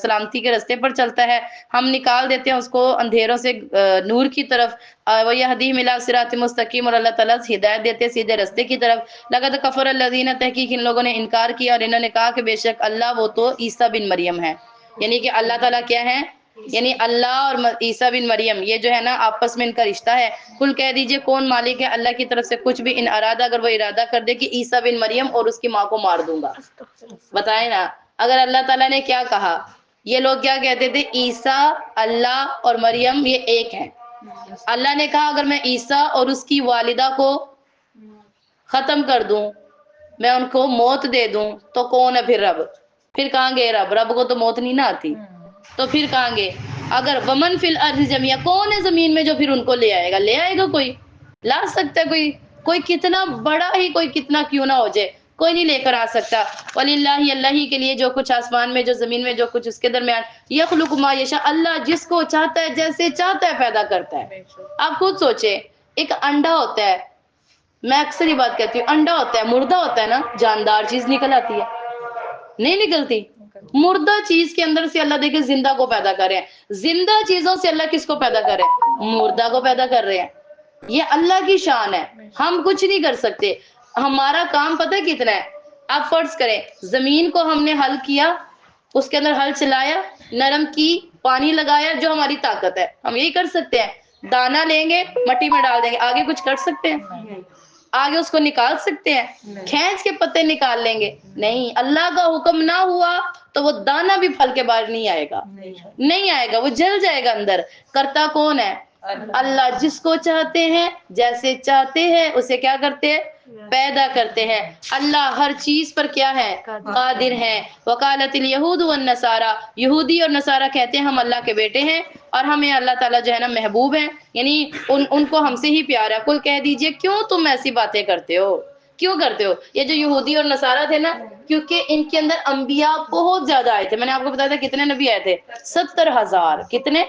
سلامتی کے رستے پر چلتا ہے، ہم نکال دیتے ہیں اس کو اندھیروں سے نور کی طرف۔ وَيَهْدِيهِمْ إِلَىٰ صِرَاطٍ مُسْتَقِيمٍ، اور اللہ تعالیٰ ہدایت دیتے ہیں سیدھے رستے کی طرف۔ لَقَدْ كَفَرَ الَّذِينَ، تحقیق ان لوگوں نے انکار کیا اور انہوں نے کہا کہ بے شک اللہ وہ تو عیسیٰ بن مریم ہے، یعنی کہ اللہ تعالیٰ کیا ہے، یعنی اللہ اور عیسیٰ بن مریم یہ جو ہے نا آپس میں ان کا رشتہ ہے۔ کل کہہ دیجئے کون مالک ہے اللہ کی طرف سے کچھ بھی، ان ارادہ، اگر وہ ارادہ کر دے کہ عیسیٰ بن مریم اور اس کی ماں کو مار دوں گا، بتائیں نا، اگر اللہ تعالیٰ نے کیا کہا؟ یہ لوگ کیا کہتے تھے، عیسیٰ، اللہ اور مریم یہ ایک ہیں۔ اللہ نے کہا اگر میں عیسیٰ اور اس کی والدہ کو ختم کر دوں، میں ان کو موت دے دوں، تو کون ہے پھر رب؟ پھر کہاں گے رب کو تو موت نہیں نہ آتی، تو پھر کہاں گے؟ اگر ومن فی الارض جميعا، کون ہے زمین میں جو پھر ان کو لے آئے گا؟ لے آئے گا کوئی، لا سکتا ہے کوئی، کوئی کتنا بڑا ہی کوئی کتنا کیوں نہ ہو جائے، کوئی نہیں لے کر آ سکتا. وَلِلَّهِ، اللہ ہی کے لیے جو کچھ آسمان میں جو زمین میں جو کچھ اس کے درمیان، یخلق ما یشاء، اللہ جس کو چاہتا ہے جیسے چاہتا ہے پیدا کرتا ہے. آپ خود سوچیں، ایک انڈا ہوتا ہے، میں اکثر یہ بات کہتی ہوں، انڈا ہوتا ہے، مردہ ہوتا ہے نا، جاندار چیز نکل آتی ہے؟ نہیں نکلتی. مردہ چیز کے اندر سے اللہ دیکھیں زندہ کو پیدا کر رہے ہیں، زندہ چیزوں سے اللہ کس کو پیدا کر رہے ہیں؟ مردہ کو پیدا کر رہے ہیں. یہ اللہ کی شان ہے، ہم کچھ نہیں کر سکتے. ہمارا کام پتہ ہے کتنا ہے؟ آپ فرض کریں زمین کو ہم نے حل کیا، اس کے اندر ہل چلایا، نرم کی، پانی لگایا، جو ہماری طاقت ہے ہم یہی کر سکتے ہیں. دانا لیں گے مٹی میں ڈال دیں گے، آگے کچھ کر سکتے ہیں؟ آگے اس کو نکال سکتے ہیں؟ کھینچ کے پتے نکال لیں گے؟ نہیں. اللہ کا حکم نہ ہوا تو وہ دانا بھی پھل کے باہر نہیں آئے گا، نہیں آئے گا، وہ جل جائے گا اندر. کرتا کون ہے؟ اللہ. جس کو چاہتے ہیں جیسے چاہتے ہیں اسے کیا کرتے ہیں؟ پیدا کرتے ہیں. اللہ ہر چیز پر کیا ہے؟ قادر ہے. وقالت الیہود والنصارى، یہودی اور نصارہ کہتے ہیں ہم اللہ کے بیٹے ہیں اور ہمیں اللہ تعالیٰ جو ہے نا محبوب ہیں، یعنی ان کو ہم سے ہی پیار ہے. کل کہہ دیجئے کیوں تم ایسی باتیں کرتے ہو؟ کیوں کرتے ہو؟ یہ جو یہودی اور نصارہ تھے نا، کیونکہ ان کے اندر انبیاء بہت زیادہ آئے تھے. میں نے آپ کو بتایا تھا کتنے نبی آئے تھے؟ 70,000. کتنے؟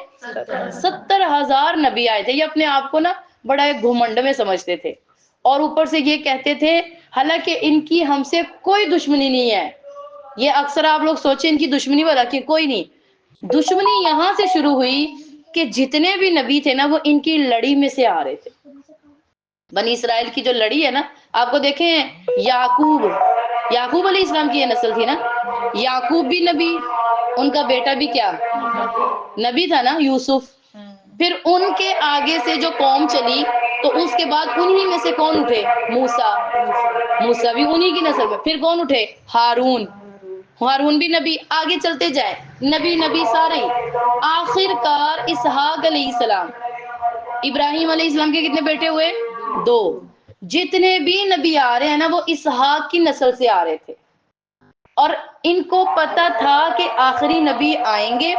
70,000 نبی آئے تھے. یہ اپنے آپ کو نا بڑا ایک گھمنڈ میں سمجھتے تھے، اور اوپر سے یہ کہتے تھے حالانکہ ان کی ہم سے کوئی دشمنی نہیں ہے. یہ اکثر آپ لوگ سوچیں ان کی دشمنی والا کہ کوئی نہیں. دشمنی یہاں سے شروع ہوئی کہ جتنے بھی نبی تھے نا وہ ان کی لڑی میں سے آ رہے تھے. بنی اسرائیل کی جو لڑی ہے نا، آپ کو دیکھیں یعقوب علیہ السلام کی یہ نسل تھی نا. یعقوب بھی نبی، ان کا بیٹا بھی کیا نبی تھا نا، یوسف. پھر ان کے آگے سے جو قوم چلی تو اس کے بعد انہی میں سے کون اٹھے؟ موسیٰ بھی انہی کی نسل میں. پھر کون اٹھے؟ ہارون بھی نبی. آگے چلتے جائیں، نبی سارے ہی. آخر کار اسحاق علیہ السلام، ابراہیم علیہ السلام کے کتنے بیٹے ہوئے؟ 2. جتنے بھی نبی آ رہے ہیں نا وہ اسحاق کی نسل سے آ رہے تھے، اور ان کو پتا تھا کہ آخری نبی آئیں گے.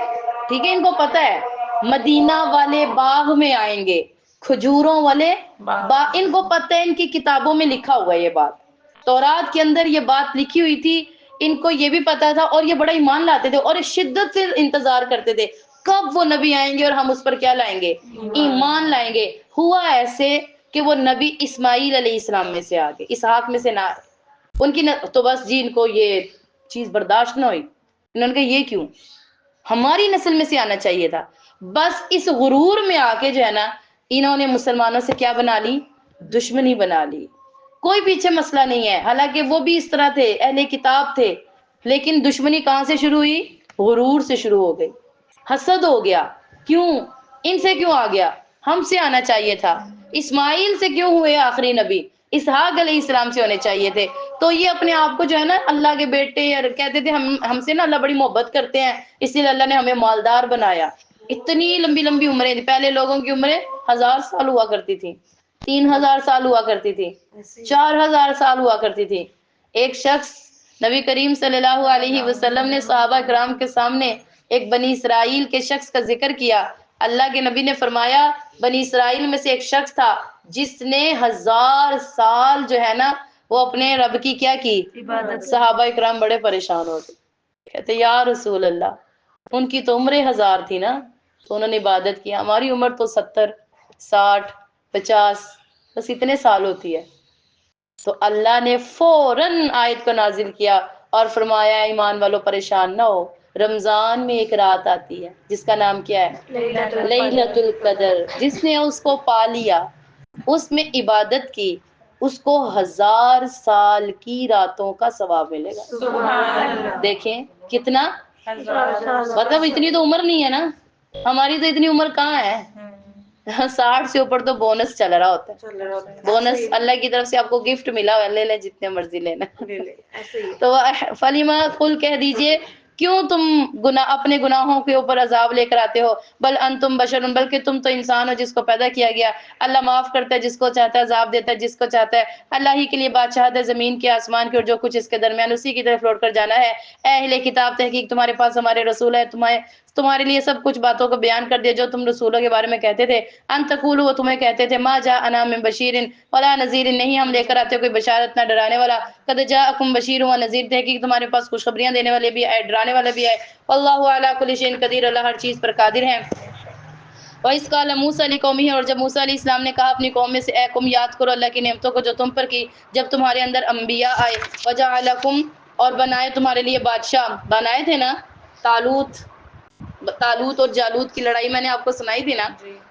ٹھیک ہے، ان کو پتا ہے مدینہ والے باغ میں آئیں گے، کھجوروں والے باغ. ان کو پتہ ہے، ان کی کتابوں میں لکھا ہوا ہے یہ بات، تورات کے اندر یہ بات لکھی ہوئی تھی. ان کو یہ بھی پتا تھا اور یہ بڑا ایمان لاتے تھے اور شدت سے انتظار کرتے تھے کب وہ نبی آئیں گے اور ہم اس پر کیا لائیں گے؟ ایمان لائیں گے. ہوا ایسے کہ وہ نبی اسماعیل علیہ السلام میں سے آگے، اسحاق میں سے نہ آئے. ان کی تو بس جی ان کو یہ چیز برداشت نہ ہوئی. انہوں نے کہا یہ کیوں؟ ہماری نسل میں سے آنا چاہیے تھا. بس اس غرور میں آ کے جو ہے نا انہوں نے مسلمانوں سے کیا بنا لی؟ دشمنی بنا لی. کوئی پیچھے مسئلہ نہیں ہے، حالانکہ وہ بھی اس طرح تھے، اہل کتاب تھے، لیکن دشمنی کہاں سے شروع ہوئی؟ غرور سے شروع ہو گئی. حسد ہو گیا. کیوں؟ ان سے کیوں آ گیا؟ ہم سے آنا چاہیے تھا. اسماعیل سے کیوں ہوئے آخری نبی؟ اسحاق علیہ السلام سے ہونے چاہیے تھے. تو یہ اپنے آپ کو جو ہے نا اللہ کے بیٹے اور کہتے تھے ہم سے نا اللہ بڑی محبت کرتے ہیں، اس لیے اللہ نے ہمیں مالدار بنایا. اتنی لمبی لمبی عمریں، پہلے لوگوں کی عمریں 1000 سال ہوا کرتی تھی، 3000 سال ہوا کرتی تھی، 4000 سال ہوا کرتی تھی. ایک شخص نبی کریم صلی اللہ علیہ وسلم نے صحابہ کرام کے سامنے ایک بنی اسرائیل کے شخص کا ذکر کیا. اللہ کے نبی نے فرمایا بنی اسرائیل میں سے ایک شخص تھا جس نے 1000 سال جو ہے نا وہ اپنے رب کی کیا کی؟ صحابہ کرام بڑے پریشان ہو گئے. کہتے یا رسول اللہ ان کی تو عمریں 1000 تھی نا، تو انہوں نے عبادت کی. ہماری عمر تو 70 60 50 بس اتنے سال ہوتی ہے. تو اللہ نے فوراً آیت کو نازل کیا اور فرمایا ایمان والو پریشان نہ ہو، رمضان میں ایک رات آتی ہے جس کا نام کیا ہے؟ لیلۃ القدر. جس نے اس کو پا لیا، اس میں عبادت کی، اس کو 1000 سال کی راتوں کا ثواب ملے گا. سبحان اللہ. دیکھیں کتنا، مطلب اتنی تو عمر نہیں ہے نا، ہماری تو اتنی عمر کہاں ہے. 60 سے اوپر تو بونس چل رہا ہوتا ہے. بونس اللہ کی طرف سے آپ کو گفٹ ملا ہوا ہے، لے لیں جتنے مرضی لینا. تو فلیما قل کہہ دیجئے کیوں تم اپنے گناہوں کے اوپر عذاب لے کر آتے ہو؟ بل انتم بشر، بلکہ تم تو انسان ہو جس کو پیدا کیا گیا۔ اللہ معاف کرتا ہے جس کو چاہتا ہے، عذاب دیتا ہے جس کو چاہتا ہے۔ اللہ ہی کے لیے بادشاہت ہے زمین کے، آسمان کے اور جو کچھ اس کے درمیان، اسی کی طرف لوٹ کر جانا ہے۔ اے اہل کتاب، تحقیق تمہارے پاس ہمارے رسول ہے، تمہارے لیے سب کچھ باتوں کو بیان کر دیا جو تم رسولوں کے بارے میں کہتے تھے۔ ان تقولوا، وہ تمہیں کہتے تھے، ما جاءنا من بشیر ولا نذیر، نہیں ہم لے کر آتے کوئی بشارت نہ ڈرانے والا۔ قد جاءکم بشیر و نذیر، تحقیق تمہارے پاس خوشخبریاں دینے والے بھی آئے، ڈرانے والا بھی آئے۔ واللہ علی کل شیء قدیر، اللہ ہر چیز پر قادر ہے۔ وَإِذْ قَالَ مُوسَىٰ لِقَوْمِهِ، اور جب موسیٰ علیہ السلام نے کہا اپنی قوم میں سے، اے قوم یاد کرو اللہ کی نعمتوں کو جو تم پر کی جب تمہارے اندر انبیاء آئے، وَجَعَلَكُمْ، اور بنائے تمہارے لیے بادشاہ، بنائے تھے نا طالوت اور جالوت کی لڑائی میں نے آپ کو سنائی تھی نا،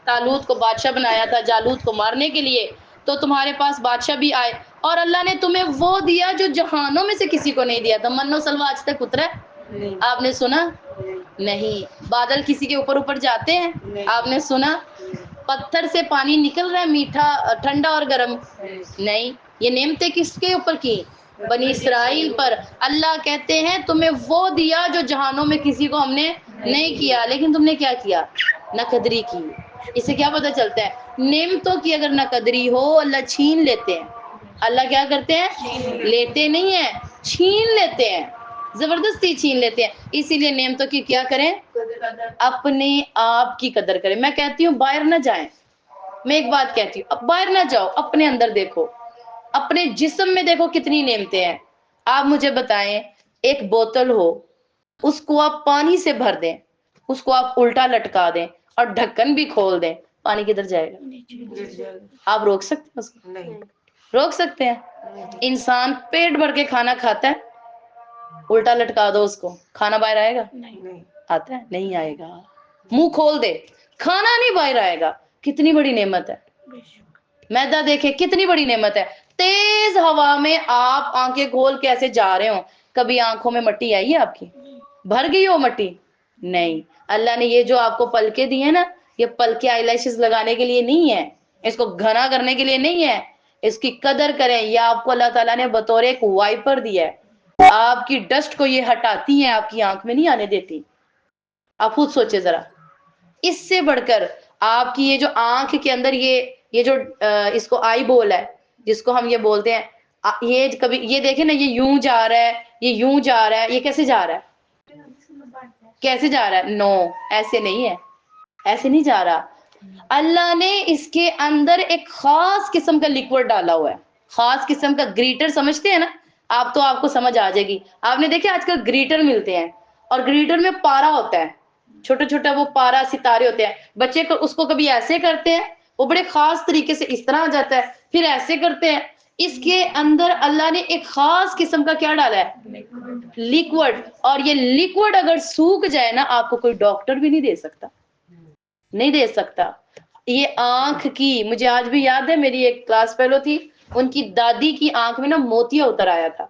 طالوت کو بادشاہ بنایا تھا جالوت کو مارنے کے لیے، تو تمہارے پاس بادشاہ بھی آئے، اور اللہ نے تمہیں وہ دیا جو جہانوں میں سے کسی کو نہیں دیا تھا۔ من و سلوہ آج تک اترا ہے؟ آپ نے سنا؟ نہیں۔ بادل کسی کے اوپر جاتے ہیں؟ آپ نے سنا؟ پتھر سے پانی نکل رہا ہے، میٹھا، ٹھنڈا اور گرم؟ نہیں۔ یہ نعمتیں کس کے اوپر کی؟ بنی اسرائیل پر۔ اللہ کہتے ہیں تمہیں وہ دیا جو جہانوں میں کسی کو ہم نے نہیں کیا، لیکن تم نے کیا کیا؟ نہ قدری کی۔ اس سے کیا پتہ چلتا ہے؟ نعمتوں کی اگر نہ قدری ہو، اللہ چھین لیتے ہیں۔ اللہ کیا کرتے ہیں؟ لیتے نہیں ہیں، چھین لیتے ہیں، زبردستی چھین لیتے ہیں۔ اسی لیے نعمتوں کی کیا کریں؟ اپنے آپ کی قدر کریں۔ میں کہتی ہوں باہر نہ جائیں، میں ایک بات کہتی ہوں، اب باہر نہ جاؤ، اپنے اندر دیکھو، اپنے جسم میں دیکھو کتنی نعمتیں ہیں۔ آپ مجھے بتائیں، ایک بوتل ہو، اس کو آپ پانی سے بھر دیں، اس کو آپ الٹا لٹکا دیں اور ڈھکن بھی کھول دیں، پانی کدھر جائے گا؟ آپ روک سکتے ہیں اس کو؟ نہیں۔ روک سکتے ہیں؟ انسان پیٹ بھر کے کھانا کھاتا ہے، الٹا لٹکا دو اس کو، کھانا باہر آئے گا؟ نہیں۔ آتا ہے؟ نہیں آئے گا۔ منہ کھول دے، کھانا نہیں باہر آئے گا۔ کتنی بڑی نعمت ہے۔ میدا دیکھیں کتنی بڑی نعمت ہے۔ تیز ہوا میں آپ آنکھیں کھول کے ایسے جا رہے ہوں، کبھی آنکھوں میں مٹی آئی ہے آپ کی؟ بھر گئی ہو مٹی؟ نہیں۔ اللہ نے یہ جو آپ کو پلکیں دی ہیں نا، یہ پلکیں آئی لیشز لگانے کے لیے نہیں ہے، اس کو گھنا کرنے کے لیے نہیں ہے، اس کی قدر کریں۔ یہ آپ کو اللہ تعالیٰ نے بطور ایک وائپر دیا ہے، آپ کی ڈسٹ کو یہ ہٹاتی ہیں، آپ کی آنکھ میں نہیں آنے دیتی۔ آپ خود سوچے ذرا، اس سے بڑھ کر آپ کی یہ جو آنکھ کے اندر یہ جو اس کو آئی بول ہے، جس کو ہم یہ بولتے ہیں، یہ کبھی یہ دیکھیں نا، یہ یوں جا رہا ہے، یہ یوں جا رہا ہے، یہ کیسے جا رہا ہے؟ کیسے جا رہا ہے؟ نو، ایسے نہیں ہے، ایسے نہیں جا رہا۔ اللہ نے اس کے اندر ایک خاص قسم کا لیکوڈ ڈالا ہوا ہے، خاص قسم کا گریٹر، سمجھتے ہیں نا آپ؟ تو آپ کو سمجھ آ جائے گی۔ آپ نے دیکھا آج کل گریٹر ملتے ہیں، اور گریٹر میں پارا ہوتا ہے، چھوٹا چھوٹا وہ پارا ستارے ہوتے ہیں، بچے کو اس کو کبھی ایسے کرتے ہیں، وہ بڑے خاص طریقے سے اس طرح آ جاتا ہے، پھر ایسے کرتے ہیں۔ اس کے اندر اللہ نے ایک خاص قسم کا کیا ڈالا ہے؟ لیکوڈ۔ اور یہ لیکوڈ اگر سوکھ جائے نا، آپ کو کوئی ڈاکٹر بھی نہیں دے سکتا، نہیں دے سکتا۔ یہ آنکھ کی، مجھے آج بھی یاد ہے، میری ایک کلاس فیلو تھی، ان کی دادی کی آنکھ میں نا موتیا اتر آیا تھا،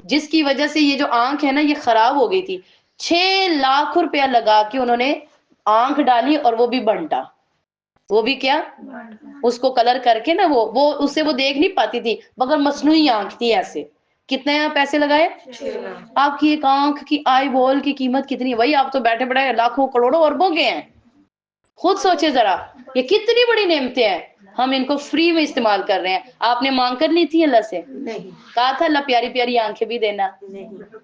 جس کی وجہ سے یہ جو آنکھ ہے نا یہ خراب ہو گئی تھی۔ 6 لاکھ روپیہ لگا کے انہوں نے آنکھ ڈالی، اور وہ بھی بنٹا، وہ بھی کیا، اس کو کلر کر کے نا، وہ اس سے وہ دیکھ نہیں پاتی تھی، مگر مصنوعی آنکھ تھی ایسے۔ کتنے پیسے لگائے؟ آپ کی ایک آنکھ کی آئی بال کی قیمت کتنی ہے؟ وہی آپ تو بیٹھے بیٹھے لاکھوں کروڑوں اربوں کے ہیں۔ خود سوچے ذرا، یہ کتنی بڑی نعمتیں ہیں، ہم ان کو فری میں استعمال کر رہے ہیں۔ آپ نے مانگ کر لی تھی اللہ سے؟ نہیں۔ کہا تھا اللہ پیاری پیاری آنکھیں بھی دینا؟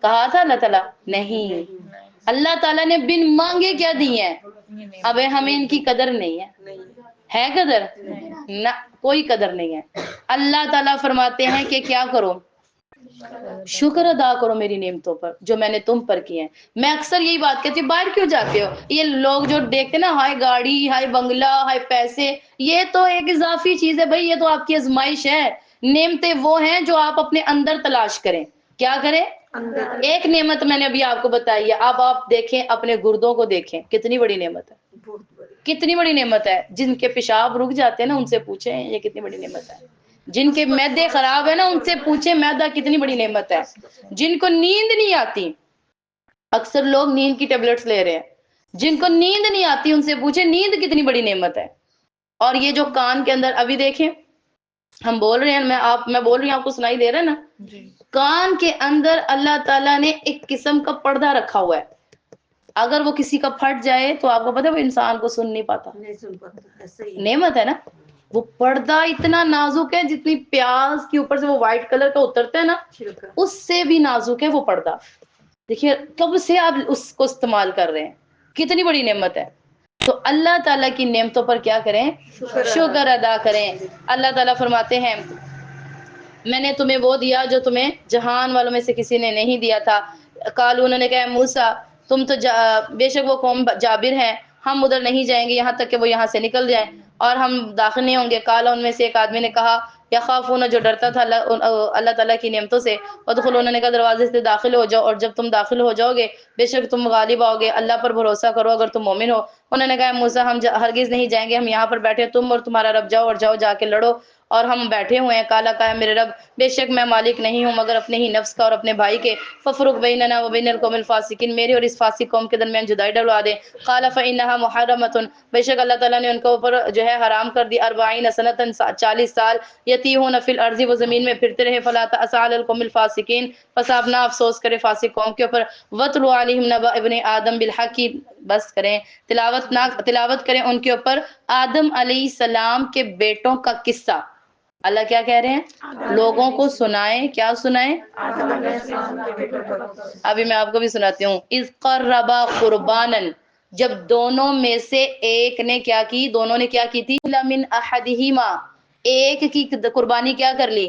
کہا تھا اللہ تعالیٰ؟ نہیں۔ اللہ تعالیٰ نے بن مانگے کیا دی ہیں؟ اب ہمیں ان کی قدر نہیں ہے۔ ہے قدر؟ نہ، کوئی قدر نہیں ہے۔ اللہ تعالیٰ فرماتے ہیں کہ کیا کرو؟ شکر ادا کرو میری نعمتوں پر جو میں نے تم پر کی ہیں۔ میں اکثر یہی بات کہتی ہوں، باہر کیوں جاتے ہو؟ یہ لوگ جو دیکھتے نا، ہائی گاڑی، ہائی بنگلہ، ہائی پیسے، یہ تو ایک اضافی چیز ہے بھائی، یہ تو آپ کی آزمائش ہے۔ نعمتیں وہ ہیں جو آپ اپنے اندر تلاش کریں۔ کیا کریں؟ ایک نعمت میں نے ابھی آپ کو بتائی ہے، اب آپ دیکھیں اپنے گردوں کو، دیکھیں کتنی بڑی نعمت ہے، کتنی بڑی نعمت ہے۔ جن کے پیشاب رک جاتے ہیں نا، ان سے پوچھیں یہ کتنی بڑی نعمت ہے۔ جن کے معدے خراب ہے نا، ان سے پوچھیں معدہ کتنی بڑی نعمت ہے۔ جن کو نیند نہیں آتی، اکثر لوگ نیند کی ٹیبلٹس لے رہے ہیں، جن کو نیند نہیں آتی ان سے پوچھیں نیند کتنی بڑی نعمت ہے۔ اور یہ جو کان کے اندر، ابھی دیکھیں ہم بول رہے ہیں، میں بول رہی ہوں، آپ کو سنائی دے رہا ہے نا؟ کان کے اندر اللہ تعالیٰ نے ایک قسم کا پردہ رکھا ہوا ہے، اگر وہ کسی کا پھٹ جائے تو آپ کو پتہ ہے وہ انسان کو سن نہیں پاتا. نہیں سن پاتا ایسے ہی نعمت ہے نا. وہ پردہ اتنا نازک ہے جتنی پیاز کے اوپر سے وہ وائٹ کلر کا اترتا ہے نا چھلکا اس سے بھی نازک ہے وہ پردہ. دیکھیے کب سے آپ اس کو استعمال کر رہے ہیں, کتنی بڑی نعمت ہے. تو اللہ تعالیٰ کی نعمتوں پر کیا کریں, شکر ادا کریں. اللہ تعالیٰ فرماتے ہیں میں نے تمہیں وہ دیا جو تمہیں جہان والوں میں سے کسی نے نہیں دیا تھا. قالوا انہوں نے کہا موسیٰ تم تو بے شک وہ قوم جابر ہیں, ہم ادھر نہیں جائیں گے یہاں تک کہ وہ یہاں سے نکل جائیں اور ہم داخل نہیں ہوں گے. قال ان میں سے ایک آدمی نے کہا یخافون جو ڈرتا تھا اللہ تعالیٰ کی نعمتوں سے, ادخلوا انہوں نے کہا دروازے سے داخل ہو جاؤ اور جب تم داخل ہو جاؤ گے بے شک تم غالب آؤ گے, اللہ پر بھروسہ کرو اگر تم مومن ہو. انہوں نے کہا موسیٰ ہم ہرگز نہیں جائیں گے, ہم یہاں پر بیٹھے, تم اور تمہارا رب جاؤ اور جاؤ جا کے لڑو اور ہم بیٹھے ہوئے ہیں. کالا کہا میرے رب بے شک میں مالک نہیں ہوں مگر اپنے ہی نفس کا اور اپنے بھائی کے. ففرق بیننا و بین القوم الفاسقین, میرے اور اس فاسق قوم کے درمیان جدائی ڈلوا دے. قال فإنها محرمۃ, بے شک اللہ تعالیٰ نے ان کے اوپر جو ہے حرام کر دی 40 سنۃ 40 سال, یتیہون فی الارض وہ زمین میں پھرتے رہے, فلا تأس علی القوم الفاسقین, پس آپ نہ افسوس کرے فاسق قوم کے اوپر. وَاتْلُ عَلَيْهِمْ نَبَأَ ابْنِ آدم بالحق, بس کریں تلاوت کریں ان کے اوپر آدم علیہ السلام کے بیٹوں کا قصہ. اللہ کیا کہہ رہے ہیں, لوگوں کو سنائیں. کیا سنائیں؟ آدم علیہ السلام کے بیٹوں کا ابھی میں آپ کو بھی سناتی ہوں. اذ قربا قربانا, جب دونوں میں سے ایک نے کیا کی, دونوں نے کیا کی تھی, لمن احدہما, ایک کی قربانی کیا کر لی,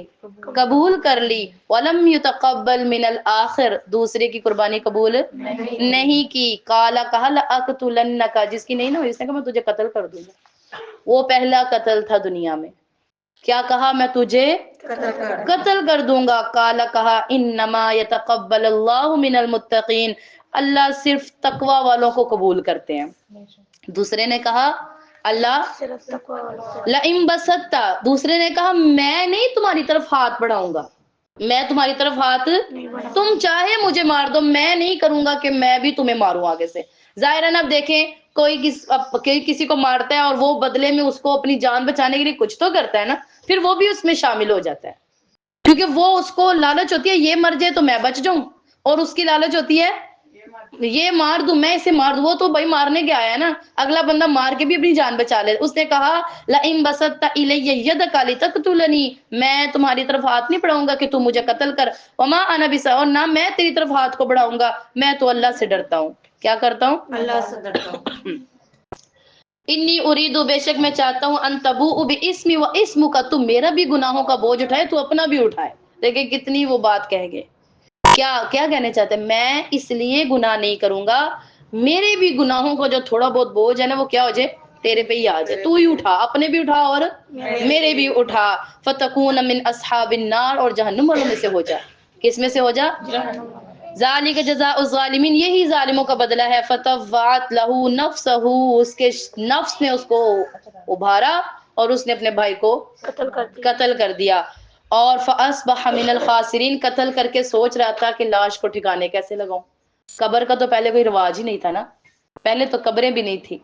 قبول کر لی. ولم یتقبل من الآخر, دوسرے کی قربانی قبول نہیں کی. قال کہا لأقتلنک, جس کی نہیں نا اس نے کہا میں تجھے قتل کر دوں گا. وہ پہلا قتل تھا دنیا میں. کیا کہا, میں تجھے قتل کر دوں گا. قال کہا انما یتقبل اللہ من المتقین, اللہ صرف تقوی والوں کو قبول کرتے ہیں. دوسرے نے کہا اللہ لئن بسطت, دوسرے نے کہا میں نہیں تمہاری طرف ہاتھ بڑھاؤں گا, میں تمہاری طرف ہاتھ, تم چاہے مجھے مار دو, میں نہیں کروں گا کہ میں بھی تمہیں ماروں آگے سے. ظاہراً اب دیکھیں کوئی کسی کو مارتا ہے اور وہ بدلے میں اس کو اپنی جان بچانے کے لیے کچھ تو کرتا ہے نا, پھر وہ بھی اس میں شامل ہو جاتا ہے, کیونکہ وہ اس کو لالچ ہوتی ہے یہ مر جائے تو میں بچ جاؤں, اور اس کی لالچ ہوتی ہے یہ مار دوں, میں اسے مار دوں. وہ تو بھائی مارنے کے آیا ہے نا, اگلا بندہ مار کے بھی اپنی جان بچا لے. اس نے کہا لئن بسطت الی یدک لتقتلنی, میں تمہاری طرف ہاتھ نہیں بڑھاؤں گا کہ تم مجھے قتل کر. وما انا اور نہ میں تیری طرف ہاتھ کو بڑھاؤں گا, میں تو اللہ سے ڈرتا ہوں. کیا کرتا ہوں, اللہ سے ڈرتا ہوں. انی اریدو, بے شک میں چاہتا ہوں, ان تبوء باسمی و اسمک, تم میرا بھی گناہوں کا بوجھ اٹھائے تو اپنا بھی اٹھائے. دیکھیں کتنی وہ بات کہیں گے, کیا کہنے چاہتے ہیں, میں اس لیے گناہ نہیں کروں گا, میرے بھی گناہوں کو جو تھوڑا بہت بوجھ ہے نا وہ کیا ہو جائے, تیرے پہ ہی آ جائے, تو ہی اٹھا, اپنے بھی اٹھا اور میرے بھی اٹھا. فتکون من اصحاب النار, اور جہنم والوں میں سے ہو جا. کس میں سے ہو جا, ذالک جزاء الظالمین, یہی ظالموں کا بدلہ ہے. فتوعت لہ نفسہ, اس کے نفس نے اس کو ابھارا اور اس نے اپنے بھائی کو قتل کر دیا. اور فاصبح من الخاسرین, قتل کر کے سوچ رہا تھا کہ لاش کو ٹھکانے کیسے لگاؤں. قبر کا تو پہلے کوئی رواج ہی نہیں تھا نا, پہلے تو قبریں بھی نہیں تھی.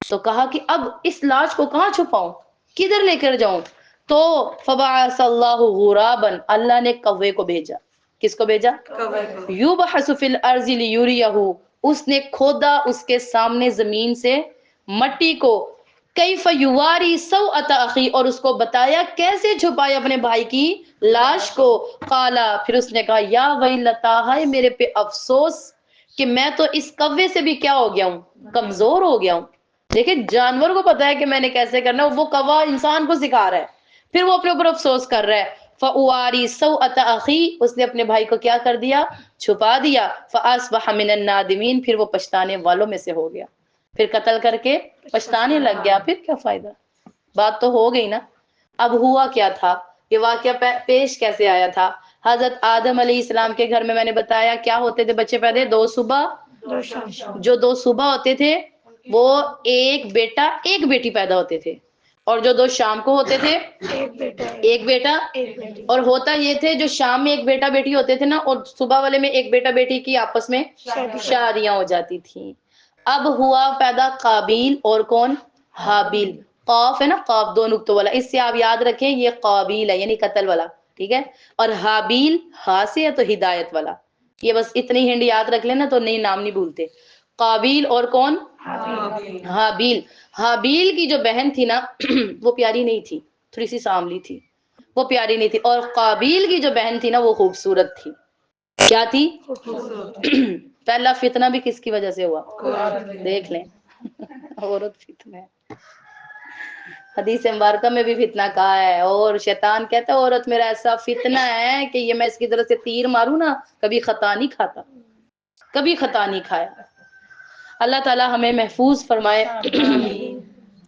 تو کہا کہ اب اس لاش کو کہاں چھپاؤں, کدھر لے کر جاؤں. تو فبعث اللہ غرابا, اللہ نے کوے کو بھیجا. کس کو بھیجا, یبحث فی الارض لیریہ, اس نے کھودا اس کے سامنے زمین سے مٹی کو, کیف یواری سوءۃ اخی, اور اس کو بتایا کیسے چھپائے اپنے بھائی کی لاش کو. قالا, پھر اس نے کہا یا ویلتا, ہائے میرے پہ افسوس کہ میں تو اس کوے سے بھی کیا ہو گیا ہوں, کمزور ہو گیا ہوں. دیکھیں جانور کو پتا ہے کہ میں نے کیسے کرنا, وہ کوا انسان کو سکھا رہا ہے, پھر وہ اپنے اوپر افسوس کر رہا ہے. فَأُوَارِي سَوْءَةَ أَخِي, اس نے اپنے بھائی کو کیا کر دیا, چھپا دیا. فَأَصْبَحَ مِنَ النَّادِمِينَ, پھر وہ پچھتانے والوں میں سے ہو گیا, پھر قتل کر کے پچھتانے لگ گیا. پھر کیا فائدہ, بات تو ہو گئی نا. اب ہوا کیا تھا, یہ واقعہ پیش کیسے آیا تھا. حضرت آدم علیہ السلام کے گھر میں نے بتایا کیا ہوتے تھے بچے پیدا, 2 صبح, جو 2 صبح ہوتے تھے وہ ایک بیٹا ایک بیٹی پیدا ہوتے تھے, اور جو 2 شام کو ہوتے تھے ایک بیٹا. اور ہوتا یہ تھے جو شام میں ایک بیٹا بیٹی ہوتے تھے نا, اور صبح والے میں ایک بیٹا بیٹی کی آپس میں شادیاں ہو جاتی تھیں. اب ہوا پیدا قابیل اور کون, حابیل. قاف ہے نا, قاف 2 نقطوں والا, اس سے آپ یاد رکھیں یہ قابیل ہے یعنی قتل والا, ٹھیک ہے. اور حابیل ہا سے ہے تو ہدایت والا. یہ بس اتنی ہنڈ یاد رکھ لینا تو نئی نام نہیں بھولتے. قابیل اور کون؟ حابیل۔ حابیل۔ حابیل کی جو بہن تھی نا وہ پیاری نہیں تھی، تھوڑی سی سانولی تھی، وہ پیاری نہیں تھی، اور قابیل کی جو بہن تھی نا وہ خوبصورت تھی۔ کیا تھی؟ خوبصورت۔ پہلا فتنہ بھی کس کی وجہ سے ہوا؟ عورت۔ دیکھ لیں، عورت فتنہ ہے۔ حدیث مبارکہ میں بھی فتنہ کہا ہے، اور شیطان کہتا ہے عورت میرا ایسا فتنہ ہے کہ یہ میں اس کی طرف سے تیر ماروں نا کبھی خطا نہیں کھاتا، کبھی خطا نہیں کھایا۔ اللہ تعالی ہمیں محفوظ فرمائے۔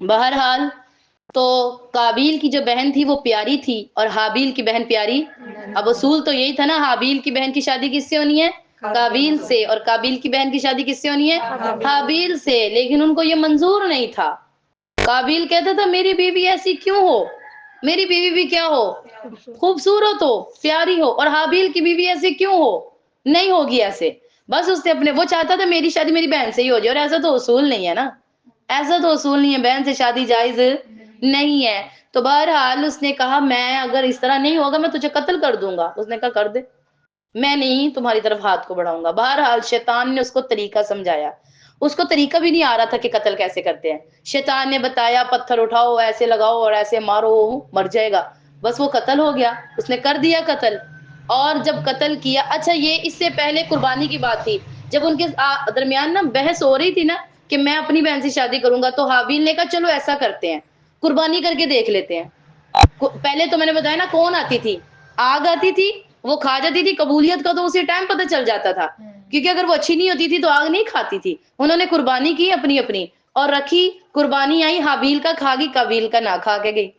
بہرحال تو قابیل کی جو بہن تھی وہ پیاری تھی اور حابیل کی بہن پیاری۔ اب اصول تو یہی تھا نا، حابیل کی بہن کی شادی کس سے ہونی ہے؟ قابیل سے، اور قابیل کی بہن کی شادی کس سے ہونی ہے؟ حابیل سے۔ لیکن ان کو یہ منظور نہیں تھا۔ قابیل کہتا تھا میری بیوی ایسی کیوں ہو، میری بیوی بھی کیا ہو؟ خوبصورت ہو، پیاری ہو، اور حابیل کی بیوی ایسے کیوں ہو؟ نہیں ہوگی ایسے۔ بس اس نے اپنے، وہ چاہتا تھا میری شادی میری بہن سے ہی ہو جائے، اور ایسا تو اصول نہیں ہے نا، ایسا تو اصول نہیں ہے، بہن سے شادی جائز نہیں ہے۔ تو بہرحال اس نے کہا میں اگر اس طرح نہیں ہوگا میں تجھے قتل کر دوں گا۔ اس نے کہا کر دے، میں نہیں تمہاری طرف ہاتھ کو بڑھاؤں گا۔ بہرحال شیطان نے اس کو طریقہ سمجھایا، اس کو طریقہ بھی نہیں آ رہا تھا کہ قتل کیسے کرتے ہیں۔ شیطان نے بتایا پتھر اٹھاؤ، ایسے لگاؤ اور ایسے مارو، مر جائے گا۔ بس وہ قتل ہو گیا، اس نے کر دیا قتل۔ اور جب قتل کیا، اچھا یہ اس سے پہلے قربانی کی بات تھی، جب ان کے درمیان نا بحث ہو رہی تھی نا کہ میں اپنی بہن سے شادی کروں گا، تو حابیل نے کہا چلو ایسا کرتے ہیں، قربانی کر کے دیکھ لیتے ہیں۔ پہلے تو میں نے بتایا نا کون آتی تھی، آگ آتی تھی، وہ کھا جاتی تھی۔ قبولیت کا تو اسی ٹائم پتہ چل جاتا تھا، کیونکہ اگر وہ اچھی نہیں ہوتی تھی تو آگ نہیں کھاتی تھی۔ انہوں نے قربانی کی اپنی اپنی اور رکھی، قربانی آئی، حابیل کا کھا گئی، قابیل کا نہ کھا کے گئی۔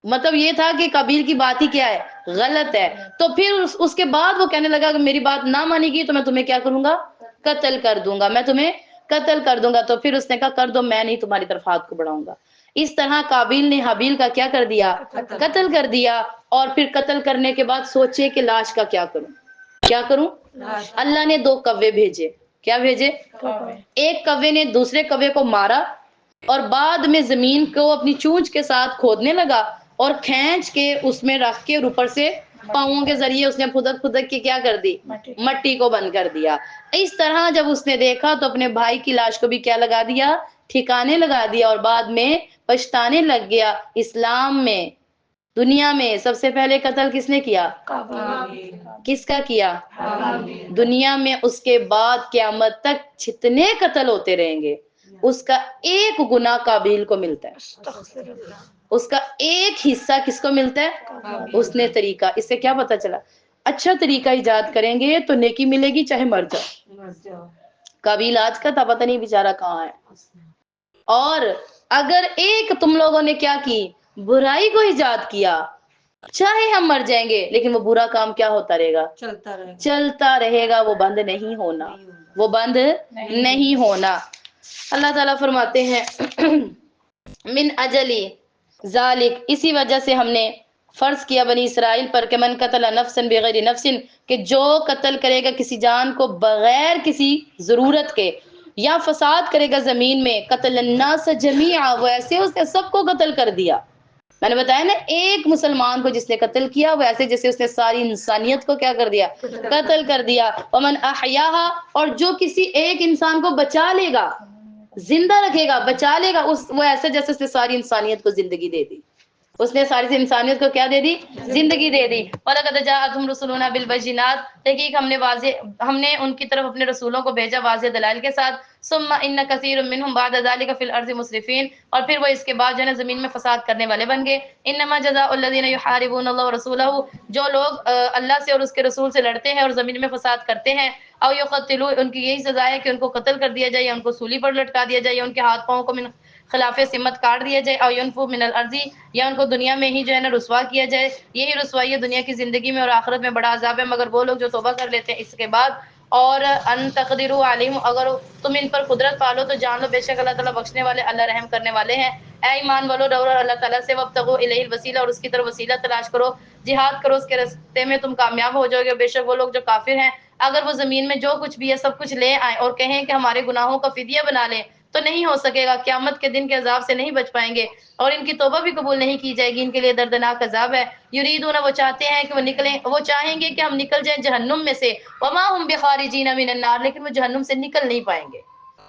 مطلب یہ تھا کہ قابیل کی بات ہی کیا ہے؟ غلط ہے۔ تو پھر اس کے بعد وہ کہنے لگا کہ میری بات نہ مانے گی تو میں تمہیں کیا کروں گا؟ قتل کر دوں گا، میں تمہیں قتل کر دوں گا۔ تو پھر اس نے کہا کر دو، میں نہیں تمہاری طرف ہاتھ کو بڑھاؤں گا۔ اس طرح قابیل نے حابیل کا کیا کر دیا؟ قتل کر دیا۔ اور پھر قتل کرنے کے بعد سوچے کہ لاش کا کیا کروں، کیا کروں؟ اللہ نے 2 کوے بھیجے۔ کیا بھیجے؟ ایک کوے نے دوسرے کوے کو مارا، اور بعد میں زمین کو اپنی چونچ کے ساتھ کھودنے لگا اور کھینچ کے اس میں رکھ کے اوپر سے پاؤں کے ذریعے اس نے پھدک پھدک کے کیا کر دی؟ مٹی کو بند کر دیا۔ اس طرح جب اس نے دیکھا تو اپنے بھائی کی لاش کو بھی کیا لگا دیا؟ ٹھکانے لگا دیا، اور بعد میں پچھتانے لگ گیا۔ اسلام میں، دنیا میں سب سے پہلے قتل کس نے کیا؟ کس کا کیا؟ دنیا میں۔ اس کے بعد قیامت تک جتنے قتل ہوتے رہیں گے اس کا ایک گناہ قابیل کو ملتا ہے، اس کا ایک حصہ کس کو ملتا ہے؟ اس نے طریقہ۔ اس سے کیا پتا چلا؟ اچھا طریقہ ایجاد کریں گے تو نیکی ملے گی چاہے مر جاؤ۔ قابیل آج کا تھا، پتہ نہیں بیچارہ کہاں ہے۔ اور اگر ایک تم لوگوں نے کیا کی؟ برائی کو ایجاد کیا، چاہے ہم مر جائیں گے لیکن وہ برا کام کیا ہوتا رہے گا؟ چلتا رہے گا، وہ بند نہیں ہونا، وہ بند نہیں ہونا۔ اللہ تعالیٰ فرماتے ہیں من اجلی ذالک، اسی وجہ سے ہم نے فرض کیا بنی اسرائیل پر کہ من قتل نفسا بغیر نفس، کہ جو قتل کرے گا کسی جان کو بغیر کسی ضرورت کے، یا فساد کرے گا زمین میں، قتل الناس جمیعا، وہ ایسے اس نے سب کو قتل کر دیا۔ میں نے بتایا نا ایک مسلمان کو جس نے قتل کیا وہ ایسے جیسے اس نے ساری انسانیت کو کیا کر دیا؟ قتل کر دیا۔ ومن احیاہا، اور جو کسی ایک انسان کو بچا لے گا، زندہ رکھے گا، بچا لے گا، وہ ایسے جیسے اس نے ساری انسانیت کو زندگی دے دی، اس نے ساری انسانیت کو کیا دے دی؟ زندگی دے دی۔ وَلَقَدْ جَاءَتْهُمْ رُسُلُنَا بِالْبَيِّنَاتِ، تحقیق ہم نے ان کی طرف اپنے رسولوں کو بھیجا واضح دلائل کے ساتھ۔ ثُمَّ إِنَّ كَثِيرٌ مِّنْهُمْ بَعْدَ ذَلِكَ فِي الْأَرْضِ مُسْرِفِينَ، اور پھر وہ اس کے بعد جو ہے نا زمین میں فساد کرنے والے بن گئے۔ إِنَّمَا جَزَاءُ الَّذِينَ يُحَارِبُونَ اللَّهَ وَرَسُولَهُ، جو لوگ اللہ سے اور اس کے رسول سے لڑتے ہیں اور زمین میں فساد کرتے ہیں، او یقتلوا، ان کی یہی سزا ہے کہ ان کو قتل کر دیا جائے، یا ان کو سولی پر لٹکا دیا جائے، یا ان کے ہاتھ پاؤں کو من خلاف سمت کاٹ دیا جائے، او ينفوا من الارض، یا ان کو دنیا میں ہی جو ہے نا رسوا کیا جائے۔ یہی رسوائی ہے دنیا کی زندگی میں، اور آخرت میں بڑا عذاب ہے مگر وہ لوگ جو توبہ کر لیتے ہیں اس کے بعد۔ اور ان تقدروا علیہم، اگر تم ان پر قدرت پالو تو جان لو بے شک اللہ تعالیٰ بخشنے والے، اللہ رحم کرنے والے ہیں۔ اے ایمان والو، ڈرو اللہ تعالیٰ سے، وابتغوا الیہ الوسیلہ، اور اس کی طرف وسیلہ تلاش کرو، جہاد کرو اس کے راستے میں، تم کامیاب ہو جاؤ گے۔ بے شک وہ لوگ جو کافر ہیں اگر وہ زمین میں جو کچھ بھی ہے سب کچھ لے آئیں اور کہیں کہ ہمارے گناہوں کا فدیہ بنا لیں تو نہیں ہو سکے گا، قیامت کے دن کے عذاب سے نہیں بچ پائیں گے، اور ان کی توبہ بھی قبول نہیں کی جائے گی، ان کے لیے دردناک عذاب ہے۔ یریدون، وہ چاہتے ہیں کہ وہ نکلیں، وہ چاہیں گے کہ ہم نکل جائیں جہنم میں سے، وما ہم بخارجین من النار، لیکن وہ جہنم سے نکل نہیں پائیں گے۔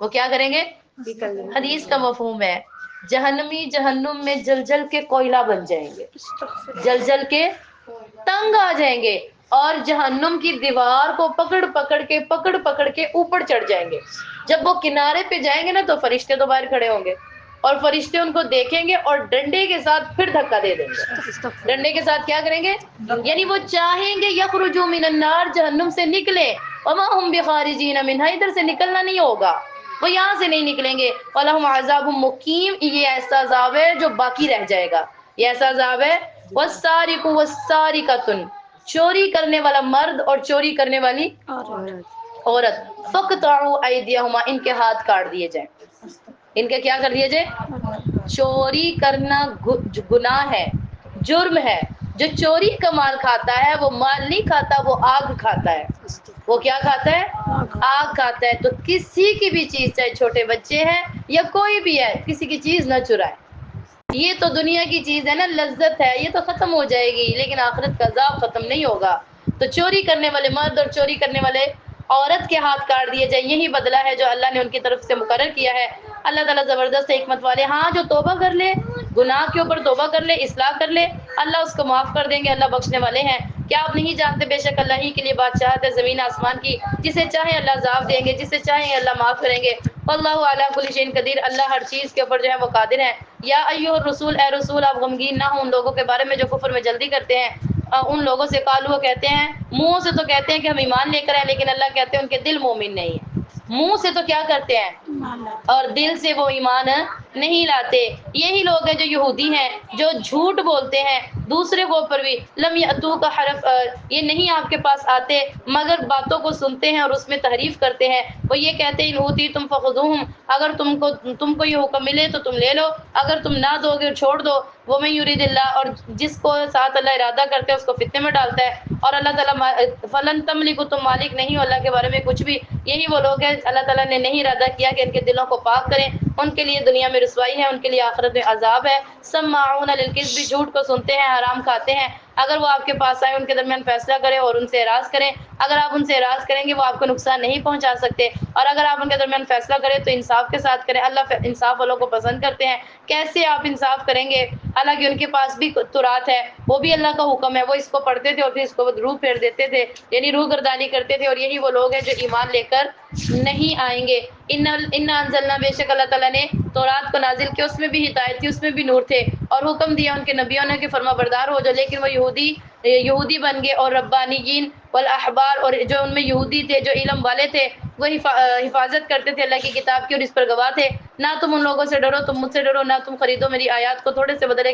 وہ کیا کریں گے؟ حدیث کا مفہوم ہے جہنمی جہنم میں جل جل کے کوئلہ بن جائیں گے، جل جل کے تنگ آ جائیں گے، اور جہنم کی دیوار کو پکڑ پکڑ کے اوپر چڑھ جائیں گے۔ جب وہ کنارے پہ جائیں گے نا تو فرشتے تو باہر کھڑے ہوں گے، اور فرشتے ان کو دیکھیں گے اور ڈنڈے کے ساتھ پھر دھکا دے دیں گے۔ ڈنڈے کے ساتھ کیا کریں گے؟ یعنی وہ چاہیں گے یخرجوا من النار، جہنم سے نکلے، وما هم بخارجین منها، ادھر سے نکلنا نہیں ہوگا، وہ یہاں سے نہیں نکلیں گے۔ وَلَهُمْ عَذَابٌ مُقِيمٌ، یہ ایسا عذاب ہے جو باقی رہ جائے گا، یہ ایسا عذاب ہے۔ وَالسَّارِقُ وَالسَّارِقَةُ، چوری کرنے والا مرد اور چوری کرنے والی عورت، فَقْطَعُوا أَيْدِيَهُمَا، ان کے ہاتھ کاٹ دیے جائیں، ان کے کیا کر دیے جائے؟ چوری کرنا گناہ ہے، جرم ہے۔ جو چوری کا مال کھاتا ہے وہ مال نہیں کھاتا، وہ آگ کھاتا ہے۔ وہ کیا کھاتا ہے؟ آگ کھاتا ہے۔ تو کسی کی بھی چیز، چاہے چھوٹے بچے ہیں یا کوئی بھی ہے، کسی کی چیز نہ چرائے۔ یہ تو دنیا کی چیز ہے نا، لذت ہے، یہ تو ختم ہو جائے گی، لیکن آخرت کا عذاب ختم نہیں ہوگا۔ تو چوری کرنے والے مرد اور چوری کرنے والے عورت کے ہاتھ کاٹ دیے جائیں، یہی بدلہ ہے جو اللہ نے ان کی طرف سے مقرر کیا ہے۔ اللہ تعالیٰ زبردست حکمت والے۔ ہاں جو توبہ کر لے، گناہ کے اوپر توبہ کر لے، اصلاح کر لے، اللہ اس کو معاف کر دیں گے، اللہ بخشنے والے ہیں۔ کیا آپ نہیں جانتے بے شک اللہ ہی کے لیے بادشاہت ہے زمین آسمان کی، جسے چاہیں اللہ عذاب دیں گے، جسے چاہیں اللہ معاف کریں گے۔ واللہ علی کل شیء قدیر، اللہ ہر چیز کے اوپر جو ہے وہ قادر ہے۔ یا ایھا الرسول، اے رسول آپ غمگین نہ ہوں ان لوگوں کے بارے میں جو کفر میں جلدی کرتے ہیں، ان لوگوں سے قالوا، وہ کہتے ہیں، منہ سے تو کہتے ہیں کہ ہم ایمان لے کر ہیں، لیکن اللہ کہتے ہیں ان کے دل مومن نہیں ہیں۔ منہ سے تو کیا کرتے ہیں اور دل سے وہ ایمان نہیں لاتے۔ یہی لوگ ہیں جو یہودی ہیں، جو جھوٹ بولتے ہیں دوسرے کے اوپر بھی۔ لم یاتوک حرف، یہ نہیں آپ کے پاس آتے مگر باتوں کو سنتے ہیں اور اس میں تحریف کرتے ہیں۔ وہ یہ کہتے ہیں ان اوتیتم فخذوہم، اگر تم کو یہ حکم ملے تو تم لے لو، اگر تم نہ دو گے چھوڑ دو۔ ومن یرید اللہ، اور جس کو ساتھ اللہ ارادہ کرتے ہیں اس کو فتنے میں ڈالتا ہے، اور اللہ تعالیٰ فلن تملکوا، تم مالک نہیں ہو اللہ کے بارے میں کچھ بھی۔ یہی وہ لوگ ہیں اللہ تعالیٰ نے نہیں ارادہ کیا کہ ان کے دلوں کو پاک کریں، ان کے لیے دنیا میں رسوائی ہے، ان کے لیے آخرت میں عذاب ہے۔ سماعون للکذب، جھوٹ کو سنتے ہیں، حرام کھاتے ہیں۔ اگر وہ آپ کے پاس آئے ان کے درمیان فیصلہ کریں اور ان سے اعراض کریں، اگر آپ ان سے اعراض کریں گے وہ آپ کو نقصان نہیں پہنچا سکتے، اور اگر آپ ان کے درمیان فیصلہ کریں تو انصاف کے ساتھ کریں، اللہ انصاف والوں کو پسند کرتے ہیں۔ کیسے آپ انصاف کریں گے؟ حالانکہ ان کے پاس بھی تورات ہے، وہ بھی اللہ کا حکم ہے، وہ اس کو پڑھتے تھے اور پھر اس کو روح پھیر دیتے تھے، یعنی روح گردانی کرتے تھے، اور یہی وہ لوگ ہیں جو ایمان لے کر نہیں آئیں گے۔ ان انزلنا، بے شک اللہ تعالیٰ نے تورات کو نازل کیا، اس میں بھی ہدایت تھی، اس میں بھی نور تھے، اور حکم دیا ان کے نبیوں نے کہ فرما بردار ہو جاؤ، لیکن وہ یہودی بن گئے، اور ربانیین والاحبار، اور جو ان میں یہودی تھے جو علم والے تھے وہ حفاظت کرتے تھے اللہ کی کتاب کی اور اس پر گواہ تھے۔ نہ تم ان لوگوں سے ڈرو، تم مجھ سے ڈرو، نہ تم خریدو میری آیات کو تھوڑے سے بدلے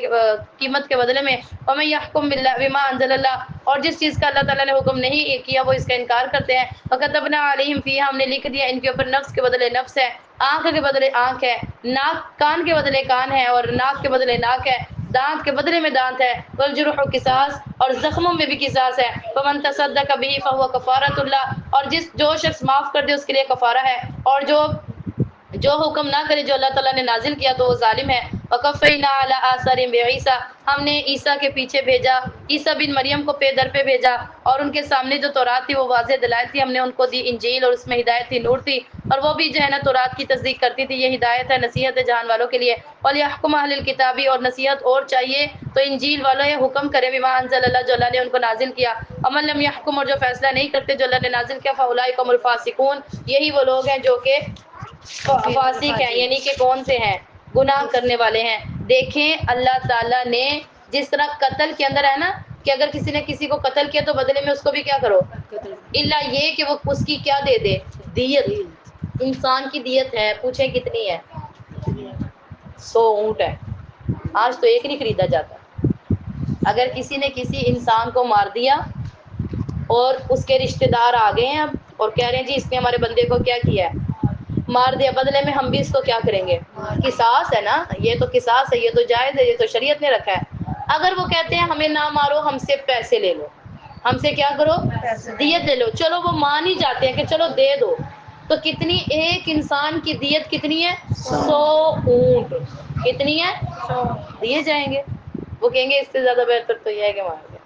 قیمت کے بدلے میں۔ ومن یحکم بما انزل اللہ، اور جس چیز کا اللہ تعالیٰ نے حکم نہیں کیا وہ اس کا انکار کرتے ہیں۔ وکتبنا علیہم فیہا، ہم نے لکھ دیا ان کے اوپر، نفس کے بدلے نفس ہے، آنکھ کے بدلے آنکھ ہے، ناک کان کے بدلے کان ہے، اور ناک کے بدلے ناک ہے، دانت کے بدلے میں دانت ہے، والجروح قصاص، اور زخموں میں بھی قصاص ہے۔ فمن تصدق به فهو کفارۃ اللہ، اور جو شخص معاف کر دے اس کے لیے کفارہ ہے، اور جو حکم نہ کرے جو اللہ تعالیٰ نے نازل کیا تو وہ ظالم ہے۔ وقفینا علی آثارہم بعیسیٰ، ہم نے عیسیٰ کے پیچھے بھیجا، عیسیٰ بن مریم کو پے در پہ بھیجا، اور ان کے سامنے جو تورات تھی وہ واضح دلائل تھی، ہم نے ان کو دی انجیل، اور اس میں ہدایت تھی، نور تھی، اور وہ بھی جو ہے نا تورات کی تصدیق کرتی تھی۔ یہ ہدایت ہے، نصیحت ہے جہان والوں کے لیے۔ ولیحکم اہل الکتابی، اور نصیحت اور چاہیے تو انجیل والوں یہ حکم کرے بما انزل اللہ، جو اللہ نے ان کو نازل کیا۔ ومن لم یحکم، اور جو فیصلہ نہیں کرتے جو اللہ نے نازل کیا، فاولئک هم الفاسقون، یہی وہ لوگ ہیں جو کہ فاسق ہیں، یعنی کہ کون سے ہیں؟ گناہ کرنے والے ہیں۔ دیکھیں اللہ تعالیٰ نے جس طرح قتل کے اندر ہے نا کہ اگر کسی نے کسی کو قتل کیا تو بدلے میں اس کو بھی کیا کرو، الا یہ کہ وہ اس کی کیا دے دے، دیت۔ انسان کی دیت ہے، پوچھیں کتنی ہے؟ 100 اونٹ ہے، آج تو ایک نہیں خریدا جاتا۔ اگر کسی نے کسی انسان کو مار دیا اور اس کے رشتہ دار آ گئے ہیں اب اور کہہ رہے ہیں جی اس نے ہمارے بندے کو کیا کیا ہے، مار دیا، بدلے میں ہم بھی اس کو کیا کریں گے، قصاص ہے نا، یہ تو قصاص ہے، یہ تو جائز ہے، یہ تو شریعت نے رکھا ہے۔ اگر وہ کہتے ہیں ہمیں نہ مارو، ہم سے پیسے لے لو، ہم سے کیا کرو، دیت لے لو، چلو وہ مان ہی جاتے ہیں کہ چلو دے دو، تو کتنی ایک انسان کی دیت کتنی ہے؟ 100 اونٹ، کتنی ہے؟ دیے جائیں گے۔ وہ کہیں گے اس سے زیادہ بہتر تو یہ ہے کہ مار دیں۔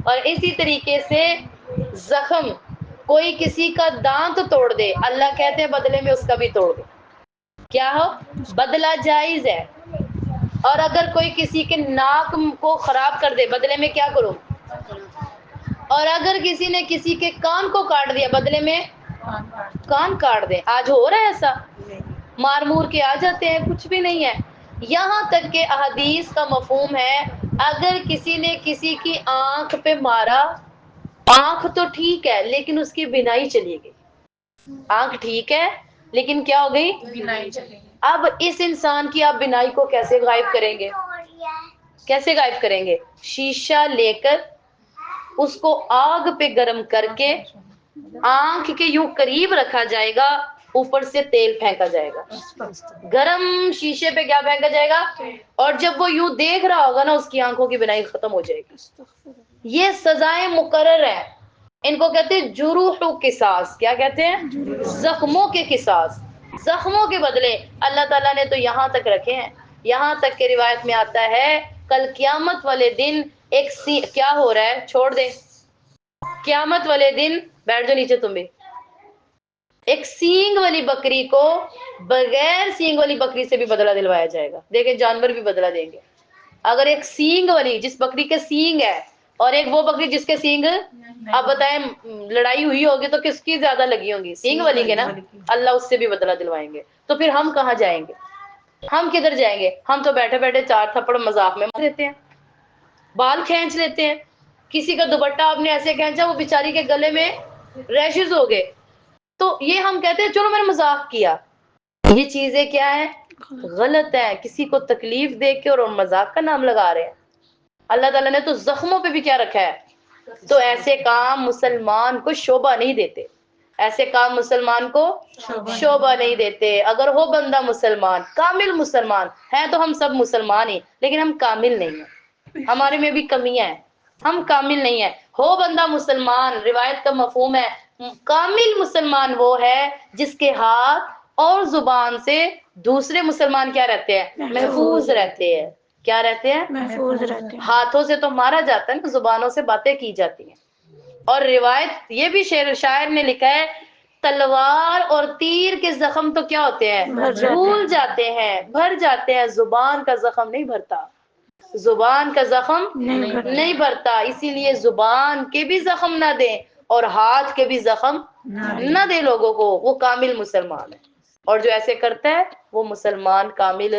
اور اسی طریقے سے زخم کوئی کسی کا دانت توڑ دے، اللہ کہتے ہیں بدلے میں اس کا بھی توڑ دے، کیا ہو بدلہ جائز ہے. اور اگر کوئی کسی کے ناک کو خراب کر دے بدلے میں کیا کرو. اور اگر کسی نے کسی کے کان کو کاٹ دیا بدلے میں کان کاٹ دے. آج ہو رہا ہے ایسا؟ مار مور کے آ جاتے ہیں، کچھ بھی نہیں ہے. یہاں تک کہ احادیث کا مفہوم ہے اگر کسی نے کسی کی آنکھ پہ مارا، آنکھ تو ٹھیک ہے لیکن اس کی بینائی چلی گئی. آنکھ ٹھیک ہے لیکن کیا ہو گئی؟ اب اس انسان کی آپ بینائی کو کیسے غائب کریں گے؟ کیسے غائب کریں گے؟ شیشہ لے کر اس کو آگ پہ گرم کر کے آنکھ کے یوں قریب رکھا جائے گا، اوپر سے تیل پھینکا جائے گا، گرم شیشے پہ کیا پھینکا جائے گا، اور جب وہ یوں دیکھ رہا ہوگا نا اس کی آنکھوں کی بینائی ختم ہو جائے گی. یہ سزائیں مقرر ہیں، ان کو کہتے ہیں جروح قصاص. کیا کہتے ہیں؟ زخموں کے قصاص، زخموں کے بدلے. اللہ تعالیٰ نے تو یہاں تک رکھے ہیں، یہاں تک کہ روایت میں آتا ہے کل قیامت والے دن کیا ہو رہا ہے، چھوڑ دے. قیامت والے دن بیٹھ جاؤ نیچے تم بھی. ایک سینگ والی بکری کو بغیر سینگ والی بکری سے بھی بدلہ دلوایا جائے گا. دیکھیں جانور بھی بدلہ دیں گے. اگر ایک سینگ والی جس بکری کے سینگ ہے اور ایک وہ بکری جس کے سینگ، آپ بتائیں لڑائی ہوئی ہوگی تو کس کی زیادہ لگی ہوں گی؟ سینگ والی کے نا. اللہ اس سے بھی بدلہ دلوائیں گے. تو پھر ہم کہاں جائیں گے؟ ہم کدھر جائیں گے؟ ہم تو بیٹھے بیٹھے 4 تھپڑ مذاق میں مار دیتے ہیں، بال کھینچ لیتے ہیں. کسی کا دوپٹہ آپ نے ایسے کھینچا وہ بیچاری کے گلے میں ریشز ہو گئے، تو یہ ہم کہتے ہیں چلو میں نے مذاق کیا. یہ چیزیں کیا ہے؟ غلط ہے. کسی کو تکلیف دے کے اور مذاق کا نام لگا رہے ہیں. اللہ تعالیٰ نے تو زخموں پہ بھی کیا رکھا ہے. تو ایسے کام مسلمان کو شوبہ نہیں دیتے، ایسے کام مسلمان کو شوبہ نہیں دیتے. اگر ہو بندہ مسلمان، کامل مسلمان ہے، تو ہم سب مسلمان ہی، لیکن ہم کامل نہیں ہیں، ہمارے میں بھی کمیاں ہیں، ہم کامل نہیں ہیں. ہو بندہ مسلمان، روایت کا مفہوم ہے کامل مسلمان وہ ہے جس کے ہاتھ اور زبان سے دوسرے مسلمان کیا رہتے ہیں؟ محفوظ رہتے ہیں. کیا رہتے ہیں؟ محفوظ رہتے ہیں. ہاتھوں سے تو مارا جاتا ہے نا، زبانوں سے باتیں کی جاتی ہیں. اور روایت یہ بھی شاعر نے لکھا ہے تلوار اور تیر کے زخم تو کیا ہوتے ہیں؟ بھول جاتے ہیں، بھر جاتے ہیں. زبان کا زخم نہیں بھرتا، زبان کا زخم نہیں بھرتا. اسی لیے زبان کے بھی زخم نہ دیں اور ہاتھ کے بھی زخم نہ دے لوگوں کو. وہ کامل مسلمان ہے، اور جو ایسے کرتا ہے وہ مسلمان کامل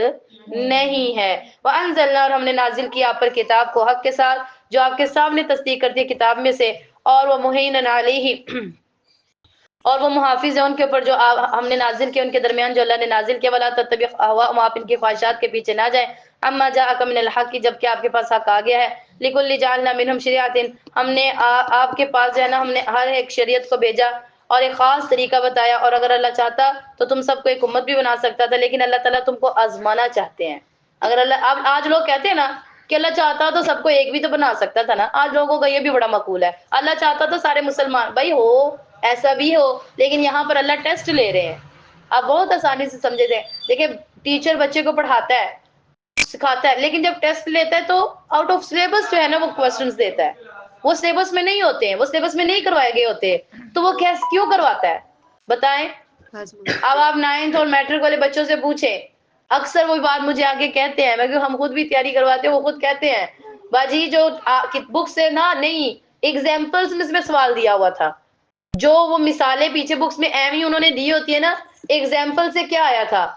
نہیں ہے. وَأَنزَلْنَا، اور ہم نے نازل کیا آپ پر کتاب کو حق کے ساتھ جو آپ کے سامنے تصدیق کرتی ہے کتاب میں سے، اور وہ مُحِينًا عَلَيْهِ، اور وہ محافظ ہیں ان کے اوپر جو ہم نے نازل کیا ان کے درمیان جو اللہ نے نازل کیا. وَلَا تَتَّبِعْ أَهْوَاءَهُمْ، آپ ان کی خواہشات کے پیچھے نہ جائیں. اما جاءک من الحق، جب کہ آپ کے پاس حق آ گیا ہے. لِكُلِّ جَعَلْنَا مِنْهُمْ شِرْعَةً، ہم نے آپ کے پاس جو ہے نا ہم نے ہر ایک شریعت کو بھیجا اور ایک خاص طریقہ بتایا. اور اگر اللہ چاہتا تو تم سب کو ایک امت بھی بنا سکتا تھا، لیکن اللہ تعالیٰ تم کو آزمانا چاہتے ہیں. اگر اللہ، اب آج لوگ کہتے ہیں نا کہ اللہ چاہتا تو سب کو ایک بھی تو بنا سکتا تھا نا. آج لوگوں کا یہ بھی بڑا مقول ہے، اللہ چاہتا تو سارے مسلمان. بھائی ہو ایسا بھی ہو، لیکن یہاں پر اللہ ٹیسٹ لے رہے ہیں. آپ بہت آسانی سے سمجھے تھے. دیکھیں ٹیچر بچے کو پڑھاتا ہے، سکھاتا ہے، لیکن جب ٹیسٹ لیتا ہے تو آؤٹ آف سلیبس جو ہے نا وہ کوسچنز دیتا ہے. وہ سلیبس میں نہیں ہوتے ہیں، وہ سلیبس میں نہیں کروائے گئے ہوتے، تو وہ کیوں کرواتا ہے بتائیں. اب آپ 9th اور میٹرک والے بچوں سے پوچھیں، اکثر وہی بات مجھے آگے کہتے ہیں، میں کہ ہم خود بھی تیاری کرواتے ہیں، وہ خود کہتے ہیں باجی جو بک سے نا نہیں ایگزامپلس میں سوال دیا ہوا تھا، جو وہ مثالیں پیچھے بکس میں ایم ہی انہوں نے دی ہوتی ہے نا، ایگزامپل سے کیا آیا تھا؟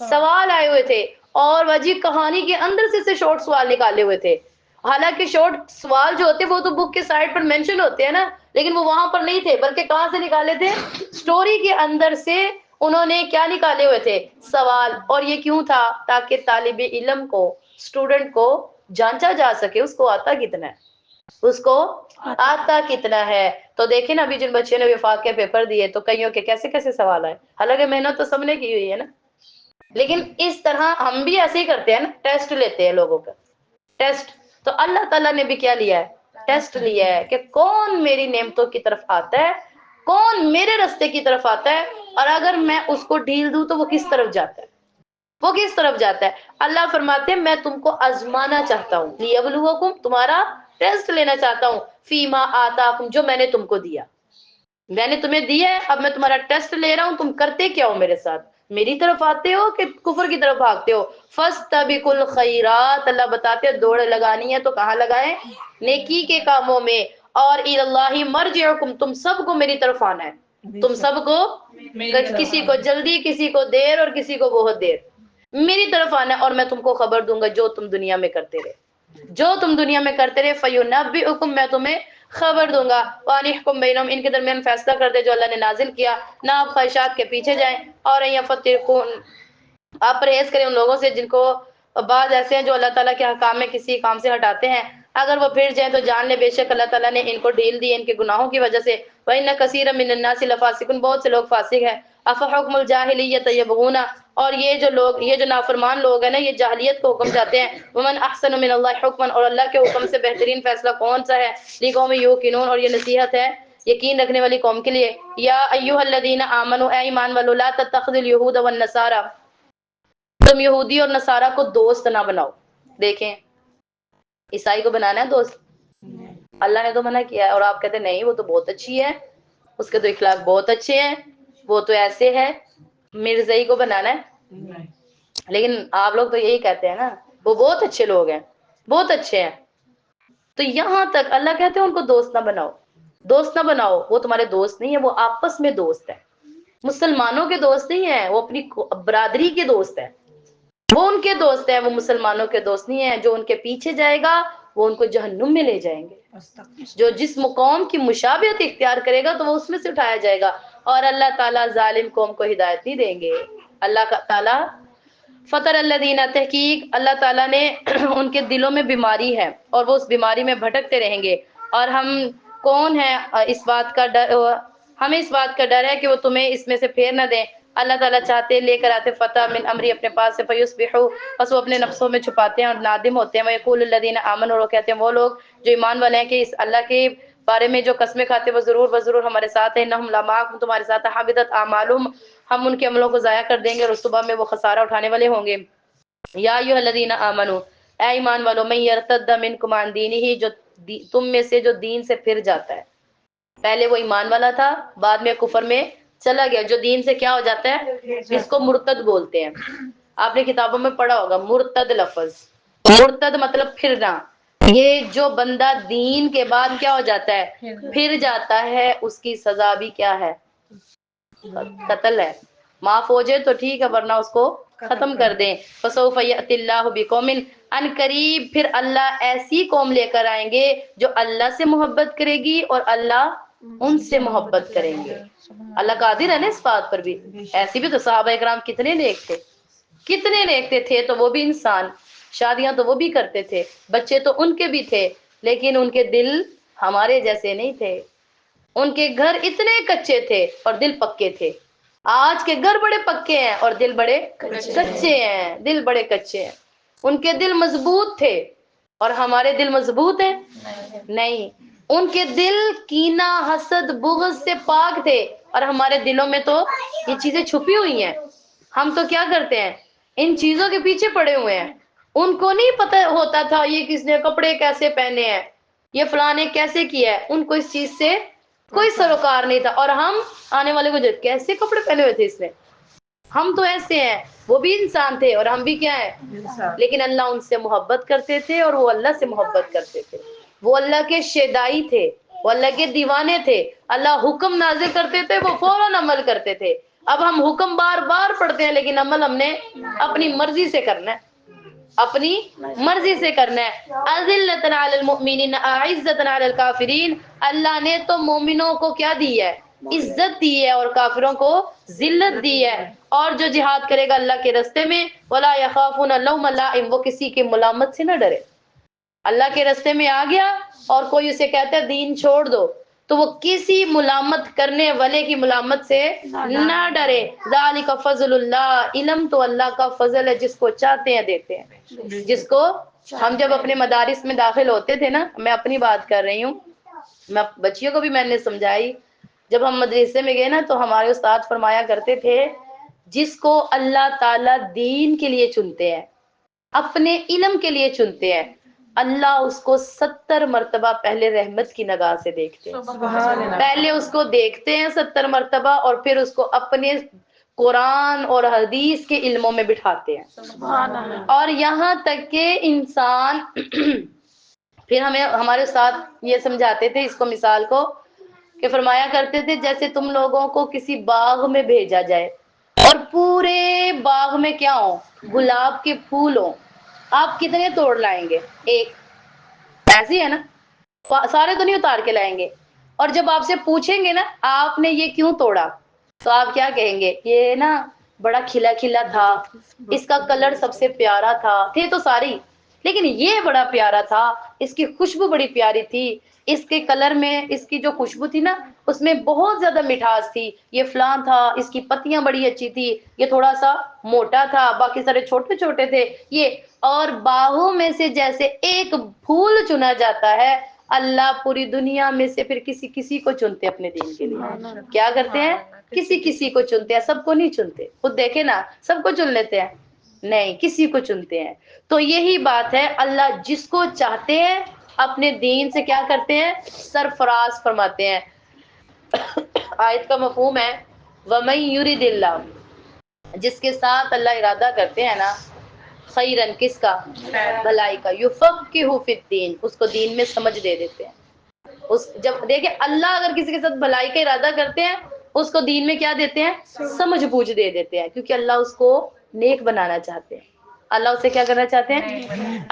سوال آئے ہوئے تھے. اور وجہ کہانی کے اندر سے شارٹ سوال نکالے ہوئے تھے. حالانکہ شارٹ سوال جو ہوتے وہ تو بک کے سائڈ پر مینشن ہوتے ہیں نا، لیکن وہ وہاں پر نہیں تھے، بلکہ کہاں سے نکالے تھے؟ سٹوری کے اندر سے انہوں نے کیا نکالے ہوئے تھے؟ سوال. اور یہ کیوں تھا؟ تاکہ طالب علم کو، اسٹوڈنٹ کو جانچا جا سکے اس کو آتا کتنا ہے، اس کو آتا کتنا ہے. تو دیکھیں نا ابھی جن بچوں نے وفاق کے پیپر دیے تو کئیوں کے کیسے کیسے سوال آئے، حالانکہ محنت تو سب نے کی ہوئی ہے نا. لیکن اس طرح ہم بھی ایسے ہی کرتے ہیں نا، ٹیسٹ لیتے ہیں لوگوں کا ٹیسٹ. تو اللہ تعالیٰ نے بھی کیا لیا ہے؟ ٹیسٹ لیا ہے کہ کون میری نعمتوں کی طرف آتا ہے، کون میرے رستے کی طرف آتا ہے، اور اگر میں اس کو ڈھیل دوں تو وہ کس طرف جاتا ہے، وہ کس طرف جاتا ہے. اللہ فرماتے ہیں میں تم کو آزمانا چاہتا ہوں، لیبلوکم، تمہارا ٹیسٹ لینا چاہتا ہوں، فیما آتاکم، جو میں نے تم کو دیا. میں نے تمہیں دیا ہے، اب میں تمہارا ٹیسٹ لے رہا ہوں، تم کرتے کیا ہو میرے ساتھ؟ میری طرف آتے ہو کہ کفر کی طرف بھاگتے ہو؟ فاستبقوا الخیرات، اللہ بتاتے ہیں دوڑ لگانی ہے تو کہاں لگائیں؟ نیکی کے کاموں میں۔ اور الی اللہ مرجعکم، تم سب کو میری طرف آنا ہے، تم سب کو، کسی کو جلدی، کسی کو دیر، اور کسی کو بہت دیر، میری طرف آنا ہے، اور میں تم کو خبر دوں گا جو تم دنیا میں کرتے رہے، جو تم دنیا میں کرتے رہے، فَيُنَبِّئُكُم، میں تمہیں خبر دوں گا، وَأَنِحْكُم بَيْنَهُمْ، ان کے درمیان فیصلہ کر دے جو اللہ نے نازل کیا، نہ آپ خواہشات کے پیچھے جائیں، اور يَفَتِّقُونَ، آپ پرہیز کریں ان لوگوں سے جن کو بعض ایسے ہیں جو اللہ تعالیٰ کے حکام میں کسی کام سے ہٹاتے ہیں، اگر وہ پھر جائیں تو جان لے بے شک اللہ تعالیٰ نے ان کو ڈھیل دی ان کے گناہوں کی وجہ سے، وَإِنَّ كَثِيرًا مِّنَ النَّاسِ لَفَاسِقُونَ، بہت سے لوگ فاسق ہیں، أَفَحُكْمُ الْجَاهِلِيَّةِ يَبْغُونَ، اور یہ جو لوگ، یہ جو نافرمان لوگ ہیں نا، یہ جاہلیت کو حکم چاہتے ہیں، وَمَنْ أَحْسَنُ مِنَ اللَّهِ حُكْمًا، اور اللہ کے حکم سے بہترین فیصلہ کون سا ہے، لِقَوْمٍ يُوقِنُونَ، اور یہ نصیحت ہے یقین رکھنے والی قوم کے لیے، یا ایھا الذین آمنوا، اے ایمان والو، لا تتخذوا اليہود والنصارى، تم یہودی اور نصارہ کو دوست نہ بناؤ۔ دیکھیں، عیسائی کو بنانا ہے دوست، اللہ نے تو منع کیا ہے، اور آپ کہتے ہیں نہیں وہ تو بہت اچھی ہے، اس کے تو اخلاق بہت اچھے ہیں، وہ تو ایسے ہے، مرزائی کو بنانا ہے، لیکن آپ لوگ تو یہی کہتے ہیں نا، وہ بہت اچھے لوگ ہیں، بہت اچھے ہیں، تو یہاں تک اللہ کہتے ہیں ان کو دوست نہ بناؤ، دوست نہ بناؤ، وہ تمہارے دوست نہیں ہے، وہ آپس میں دوست ہے، مسلمانوں کے دوست نہیں ہیں، وہ اپنی برادری کے دوست ہیں، وہ ان کے دوست ہیں، وہ مسلمانوں کے دوست نہیں ہیں، جو ان کے پیچھے جائے گا وہ ان کو جہنم میں لے جائیں گے، جو جس قوم کی مشابہت اختیار کرے گا تو وہ اس میں سے اٹھایا جائے گا، اور اللہ تعالیٰ ظالم قوم کو ہدایت نہیں دیں گے۔ اللہ تعالیٰ فطر الذین، تحقیق اللہ تعالیٰ نے ان کے دلوں میں بیماری ہے اور وہ اس بیماری میں بھٹکتے رہیں گے، اور ہم کون ہیں اس بات کا ڈر، ہمیں اس بات کا ڈر ہے کہ وہ تمہیں اس میں سے پھیر نہ دیں، اللہ تعالیٰ چاہتے لے کر آتے فتح من امری اپنے پاس سے، فیصبحوا، بس وہ اپنے نفسوں میں چھپاتے ہیں اور نادم ہوتے ہیں، ویقول الذین آمنوا، اور وہ کہتے ہیں وہ لوگ جو ایمان والے ہیں کہ اس اللہ کے بارے میں جو قسمیں کھاتے وہ ضرور ہمارے ساتھ ہیں، انہم لمعکم، تمہارے ساتھ، حبطت اعمالہم، ہم ان کے عملوں کو ضائع کر دیں گے اور صبح میں وہ خسارہ اٹھانے والے ہوں گے۔ یا ایھا الذین آمنوا، اے ایمان والو، من یرتد منکم عن دینہ، جو تم میں سے جو دین سے پھر جاتا ہے، پہلے وہ ایمان والا تھا بعد میں کفر میں چلا گیا، جو دین سے کیا ہو جاتا ہے، اس کو مرتد بولتے ہیں، آپ نے کتابوں میں پڑھا ہوگا مرتد لفظ، مرتد مطلب پھرنا، یہ جو بندہ دین کے بعد کیا ہو جاتا ہے، پھر جاتا ہے، اس کی سزا بھی کیا ہے، قتل ہے، معاف ہو جائے تو ٹھیک ہے ورنہ اس کو ختم کر دیں۔ فسوف یأتی اللہ بقوم، ان قریب پھر اللہ ایسی قوم لے کر آئیں گے جو اللہ سے محبت کرے گی اور اللہ ان سے محبت کریں گے۔ اللہ قادر ہے نا اس بات پر بھی، ایسی بھی تو صحابہ اکرام کتنے نیک تھے، کتنے نیک تھے، تو وہ بھی انسان، شادیاں تو وہ بھی کرتے تھے، بچے تو ان کے بھی تھے، لیکن ان کے دل ہمارے جیسے نہیں تھے، ان کے گھر اتنے کچے تھے اور دل پکے تھے، آج کے گھر بڑے پکے ہیں اور دل بڑے کچے ہیں، دل بڑے کچے ہیں، ان کے دل مضبوط تھے اور ہمارے دل مضبوط ہیں نہیں، ان کے دل کینہ، حسد، بغض سے پاک تھے اور ہمارے دلوں میں تو یہ چیزیں چھپی ہوئی ہیں، ہم تو کیا کرتے ہیں، ان چیزوں کے پیچھے پڑے ہوئے ہیں، ان کو نہیں پتہ ہوتا تھا یہ کس نے کپڑے کیسے پہنے ہیں، یہ فلاں نے کیسے کیا ہے، ان کو اس چیز سے کوئی سروکار نہیں تھا، اور ہم آنے والے کو جو کیسے کپڑے پہنے ہوئے تھے اس نے، ہم تو ایسے ہیں، وہ بھی انسان تھے اور ہم بھی کیا ہیں، لیکن اللہ ان سے محبت کرتے تھے اور وہ اللہ سے محبت کرتے تھے، وہ اللہ کے شیدائی تھے، وہ اللہ کے دیوانے تھے، اللہ حکم نازل کرتے تھے وہ فوراً عمل کرتے تھے، اب ہم حکم بار بار پڑھتے ہیں لیکن عمل ہم نے اپنی مرضی سے کرنا ہے، اپنی مرضی سے کرنا ہے۔ اذلۃ علی المؤمنین اعزۃ علی الکافرین، اللہ نے تو مومنوں کو کیا دی ہے، عزت دی ہے اور کافروں کو ذلت دی ہے، اور جو جہاد کرے گا اللہ کے راستے میں، ولا یخافون لوم لائم، وہ کسی کے ملامت سے نہ ڈرے، اللہ کے راستے میں آ گیا اور کوئی اسے کہتا ہے دین چھوڑ دو تو وہ کسی ملامت کرنے والے کی ملامت سے نہ ڈرے، ذالک فضل اللہ، علم تو اللہ کا فضل ہے، جس کو چاہتے ہیں دیتے ہیں، جس کو، ہم جب اپنے مدارس میں داخل ہوتے تھے نا، میں اپنی بات کر رہی ہوں، میں بچیوں کو بھی میں نے سمجھائی، جب ہم مدرسے میں گئے نا تو ہمارے استاد فرمایا کرتے تھے جس کو اللہ تعالی دین کے لیے چنتے ہیں، اپنے علم کے لیے چنتے ہیں، اللہ اس کو 70 مرتبہ پہلے رحمت کی نگاہ سے دیکھتے ہیں. سبحان اللہ. پہلے اس کو دیکھتے ہیں 70 مرتبہ اور پھر اس کو اپنے قرآن اور حدیث کے علموں میں بٹھاتے ہیں. سبحان اللہ. اور یہاں تک کہ انسان پھر ہمیں ہمارے ساتھ یہ سمجھاتے تھے اس کو مثال کو کہ فرمایا کرتے تھے جیسے تم لوگوں کو کسی باغ میں بھیجا جائے اور پورے باغ میں کیا ہو، گلاب کے پھول ہو، آپ کتنے توڑ لائیں گے؟ ایک. ایسی ہے نا، سارے تو نہیں اتار کے لائیں گے. اور جب آپ سے پوچھیں گے نا آپ نے یہ کیوں توڑا، تو آپ کیا کہیں گے؟ یہ نا بڑا کھلا کھلا تھا، اس کا کلر سب سے پیارا تھا، تھے تو ساری لیکن یہ بڑا پیارا تھا، اس کی خوشبو بڑی پیاری تھی، اس کے کلر میں اس کی جو خوشبو تھی نا اس میں بہت زیادہ مٹھاس تھی، یہ فلاں تھا، اس کی پتیاں بڑی اچھی تھی، یہ تھوڑا سا موٹا تھا، باقی سارے چھوٹے چھوٹے تھے یہ. اور باغوں میں سے جیسے ایک پھول چنا جاتا ہے، اللہ پوری دنیا میں سے پھر کسی کسی کو چنتے اپنے دین کے لیے. کیا کرتے ہیں؟ کسی کسی کو چنتے ہیں، سب کو نہیں چنتے. خود دیکھیں نا، سب کو چن لیتے ہیں؟ نہیں، کسی کو چنتے ہیں. تو یہی بات ہے، اللہ جس کو چاہتے ہیں اپنے دین سے کیا کرتے ہیں؟ سرفراز فرماتے ہیں. آیت کا مفہوم ہے وَمَن يُرِدِ اللَّهُ، جس کے ساتھ اللہ ارادہ کرتے ہیں نا، خیرن، کس کا؟ بھلائی کا، یفقہہ فی الدین، اس کو دین میں سمجھ دے دیتے ہیں. جب دیکھیں اللہ اگر کسی کے ساتھ بھلائی کا ارادہ کرتے ہیں اس کو دین میں کیا دیتے ہیں؟ سمجھ بوجھ دے دیتے ہیں، کیونکہ اللہ اس کو نیک بنانا چاہتے ہیں. اللہ اسے کیا کرنا چاہتے ہیں؟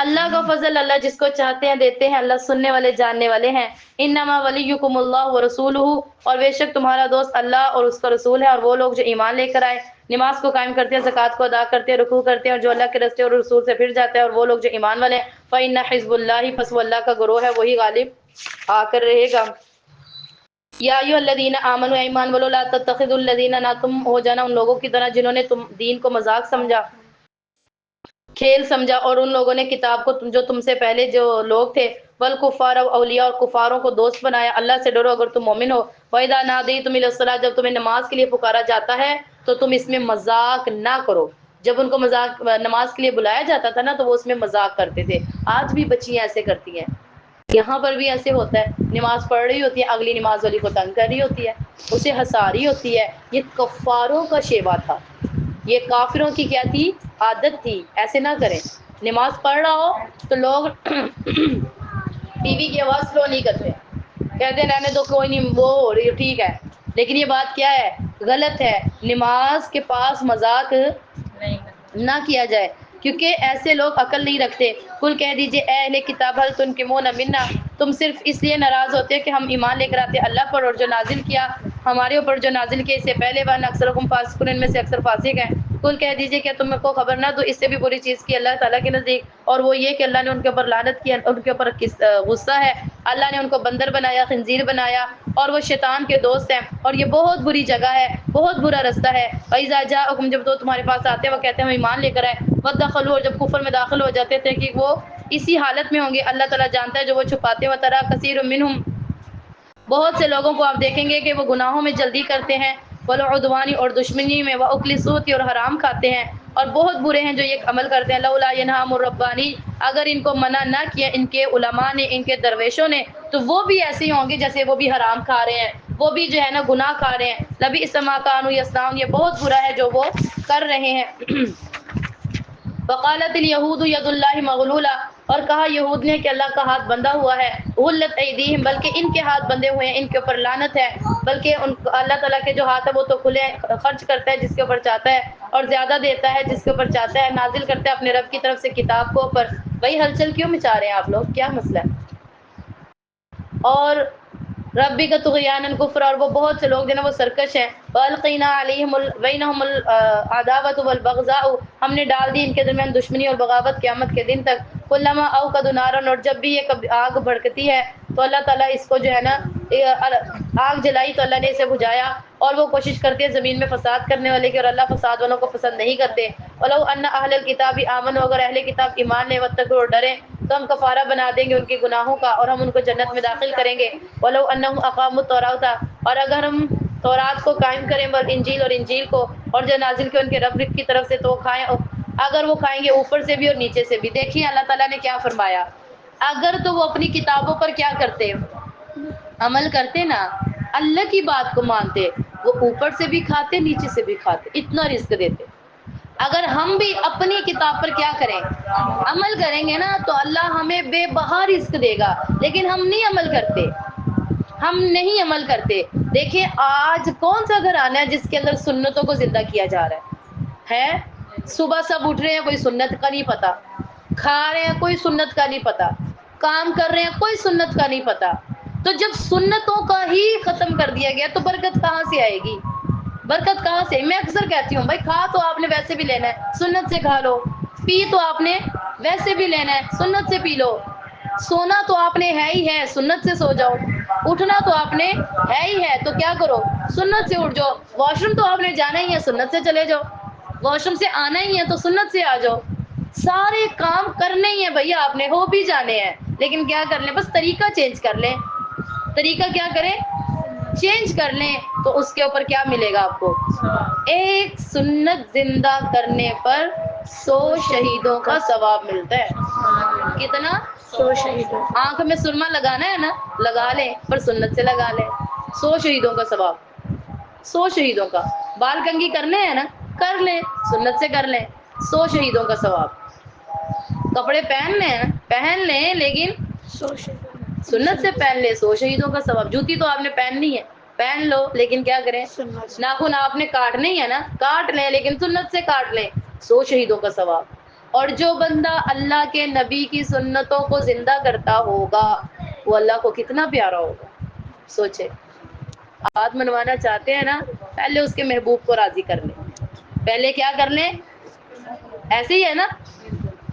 اللہ کا فضل اللہ جس کو چاہتے ہیں دیتے ہیں. اللہ سننے والے جاننے والے ہیں. انما ولیکم اللہ ورسولہ، اور بے شک تمہارا دوست اللہ اور اس کا رسول ہے، اور وہ لوگ جو ایمان لے کر آئے، نماز کو قائم کرتے ہیں، زکوٰۃ کو ادا کرتے ہیں، رکوع کرتے ہیں، اور جو اللہ کے رستے اور رسول سے پھر جاتا ہے، اور وہ لوگ جو ایمان والے ہیں. فإن حزب اللہ، پس وہ اللہ کا گروہ ہے، وہی غالب آ کر رہے گا. یا ایھا الذین آمنوا، ایمان والو، لا تتخذوا الذین، نہ تم ہو جانا ان لوگوں کی طرح جنہوں نے تم دین کو مذاق سمجھا، کھیل سمجھا، اور ان لوگوں نے کتاب کو جو تم سے پہلے جو لوگ تھے، والکفار اولیاء، اور کفاروں کو دوست بنایا. اللہ سے ڈرو اگر تم مومن ہو. وَإِذَا نَادَيْتُمْ إِلَى الصَّلَاةِ، جب تمہیں نماز کے لیے پکارا جاتا ہے تو تم اس میں مذاق نہ کرو. جب ان کو مذاق نماز کے لیے بلایا جاتا تھا نا تو وہ اس میں مذاق کرتے تھے. آج بھی بچیاں ایسے کرتی ہیں، یہاں پر بھی ایسے ہوتا ہے. نماز پڑھ رہی ہوتی ہے، اگلی نماز والی کو تنگ کر رہی ہوتی ہے، اسے ہنسا رہی ہوتی ہے. یہ کفاروں کا شیوا تھا، یہ کافروں کی کیا تھی؟ عادت تھی. ایسے نہ کریں. نماز پڑھ رہا ہو تو لوگ ٹی وی کی آواز سلو نہیں کرتے، کہتے ہیں رہنے دو کوئی نہیں، وہ ہو رہی ہے ٹھیک ہے. لیکن یہ بات کیا ہے؟ غلط ہے. نماز کے پاس مذاق نہ کیا جائے، کیونکہ ایسے لوگ عقل نہیں رکھتے. قل کہہ دیجئے اے اہل کتاب، ہل تنکمون منا، تم صرف اس لیے ناراض ہوتے ہو کہ ہم ایمان لے کر آتے اللہ پر، اور جو نازل کیا ہمارے اوپر، جو نازل کیا اس سے پہلے. وان اکثرکم فاسقون، ان میں سے اکثر فاسق ہیں. قل کہہ دیجئے کیا تم کو خبر نہ دو اس سے بھی بری چیز کی اللہ تعالیٰ کے نزدیک، اور وہ یہ کہ اللہ نے ان کے اوپر لعنت کیا، ان کے اوپر غصہ ہے. اللہ نے ان کو بندر بنایا، خنزیر بنایا، اور وہ شیطان کے دوست ہیں، اور یہ بہت بری جگہ ہے، بہت برا رستہ ہے. وَإِذَا جَاءُكُمْ، جب تو تمہارے پاس آتے ہیں وہ کہتے ہیں ہم ایمان لے کر آئے. وَدَخَلُوا، اور جب کفر میں داخل ہو جاتے تھے کہ وہ اسی حالت میں ہوں گے. اللہ تعالیٰ جانتا ہے جو وہ چھپاتے ہیں. وَتَرَىٰ كَثِيرٌ مِّنْهُمْ، بہت سے لوگوں کو آپ دیکھیں گے کہ وہ گناہوں میں جلدی کرتے ہیں. وَالْعُدْوَانِ، اور دشمنی میں. وَأَكْلِ السُّحْتِ، اور حرام کھاتے ہیں، اور بہت برے ہیں جو یہ عمل کرتے ہیں. لولا ينهاهم الربانی، اگر ان کو منع نہ کیا ان کے علماء نے، ان کے درویشوں نے، تو وہ بھی ایسے ہی ہوں گے جیسے وہ بھی حرام کھا رہے ہیں، وہ بھی جو ہے نا گناہ کھا رہے ہیں. لبئس ما كانوا يصنعون، یہ بہت برا ہے جو وہ کر رہے ہیں. وقالت الیہود ید اللہ مغلولہ، اور کہا یہود نے کہ اللہ کا ہاتھ بندھا ہوا ہے. غلت ایدیہم، بلکہ ان کے ہاتھ بندھے ہوئے ہیں، ان کے اوپر لعنت ہے. بلکہ اللہ تعالیٰ کے جو ہاتھ ہے وہ تو کھلے ہیں، خرچ کرتا ہے جس کے اوپر چاہتا ہے، اور زیادہ دیتا ہے جس کے اوپر چاہتا ہے. نازل کرتا ہے اپنے رب کی طرف سے کتاب کو اوپر. وہی ہلچل کیوں مچا رہے ہیں آپ لوگ؟ کیا مسئلہ ہے؟ اور ربی کا طغیان کفر، اور وہ بہت سے لوگ جو نا وہ سرکش ہیں. والقینا علیہم بینہم العداوۃ والبغضاء، ہم نے ڈال دی ان کے درمیان دشمنی اور بغاوت قیامت کے دن تک. کلما اوقدوا نارا، اور جب بھی یہ آگ بھڑکتی ہے تو اللہ تعالیٰ اس کو جو ہے نا آگ جلائی تو اللہ نے اسے بجھایا. اور وہ کوشش کرتے ہیں زمین میں فساد کرنے والے کی، اور اللہ فساد والوں کو پسند نہیں کرتے. ولو ان اہل الکتاب آمنوا، اگر اہل کتاب ایمان لے، واتقوا، اور ڈرے، تو ہم کفارہ بنا دیں گے ان کے گناہوں کا، اور ہم ان کو جنت میں داخل کریں گے. ولو انہم اقاموا التوراۃ، اور اگر ہم تورات کو قائم کریں، والانجیل، اور انجیل کو، اور جو نازل کیا ان کے رب کی طرف سے، تو کھائیں، اگر وہ کھائیں گے اوپر سے بھی اور نیچے سے بھی. دیکھیے اللہ تعالیٰ نے کیا فرمایا، اگر تو وہ اپنی کتابوں پر کیا کرتے، عمل کرتے نا، اللہ کی بات کو مانتے، وہ اوپر سے بھی کھاتے نیچے سے بھی کھاتے، اتنا رزق دیتے۔ اگر ہم بھی اپنی کتاب پر کیا کریں، عمل کریں گے نا، تو اللہ ہمیں بے بہا رزق دے گا، لیکن ہم نہیں عمل کرتے، ہم نہیں عمل کرتے۔ دیکھیں آج کون سا گھر آنا ہے جس کے اندر سنتوں کو زندہ کیا جا رہا ہے؟ صبح سب اٹھ رہے ہیں، کوئی سنت کا نہیں پتا، کھا رہے ہیں کوئی سنت کا نہیں پتا، کام کر رہے ہیں کوئی سنت کا نہیں پتا۔ تو جب سنتوں کا ہی ختم کر دیا گیا تو برکت کہاں سے آئے گی؟ برکت کہاں سے؟ میں اکثر کہتی ہوں بھائی کھا تو آپ نے ویسے بھی لینا ہے، سنت سے کھا لو، پی تو آپ نے ویسے بھی لینا ہے، سنت سے پی لو، سونا تو آپ نے ہے ہی ہے، سنت سے سو جاؤ، اٹھنا تو آپ نے ہے ہی ہے، تو کیا کرو، سنت سے اٹھ جاؤ، واش روم تو آپ نے جانا ہی ہے، سنت سے چلے جاؤ، واش روم سے آنا ہی ہے تو سنت سے آ جاؤ، سارے کام کرنے ہی ہیں بھیا، آپ نے ہو بھی جانے ہیں، لیکن کیا کر لیں، بس طریقہ چینج کر لیں، طریقہ کیا کریں، چینج کر لیں، تو اس کے اوپر کیا ملے گا آپ کو، ایک سنت زندہ کرنے پر 100 شہیدوں کا ثواب ملتا ہے۔ کتنا؟ 100 شہیدوں۔ آنکھ میں سرما لگانا ہے نا، لگا لیں، پر سنت سے لگا لیں، 100 شہیدوں کا ثواب، 100 شہیدوں کا۔ بال کنگھی کرنے ہیں نا، کر لیں، سنت سے کر لیں، 100 شہیدوں کا ثواب۔ کپڑے پہن لیں نا، پہن لیں، لیکن 100 شہیدوں۔ سنت سے پہن لیں، 100 شہیدوں کا ثواب۔ جوتی تو آپ نے پہننی ہے، پہن لو، لیکن کیا کریں، سنت۔ ناخن آپ نے کاٹنے ہی ہے نا، کاٹ لیں، لیکن سنت سے کاٹ لیں، 100 شہیدوں کا ثواب۔ اور جو بندہ اللہ کے نبی کی سنتوں کو زندہ کرتا ہوگا وہ اللہ کو کتنا پیارا ہوگا، سوچے۔ ہاتھ منوانا چاہتے ہیں نا، پہلے اس کے محبوب کو راضی کر لیں، پہلے کیا کر لیں، ایسے ہی ہے نا،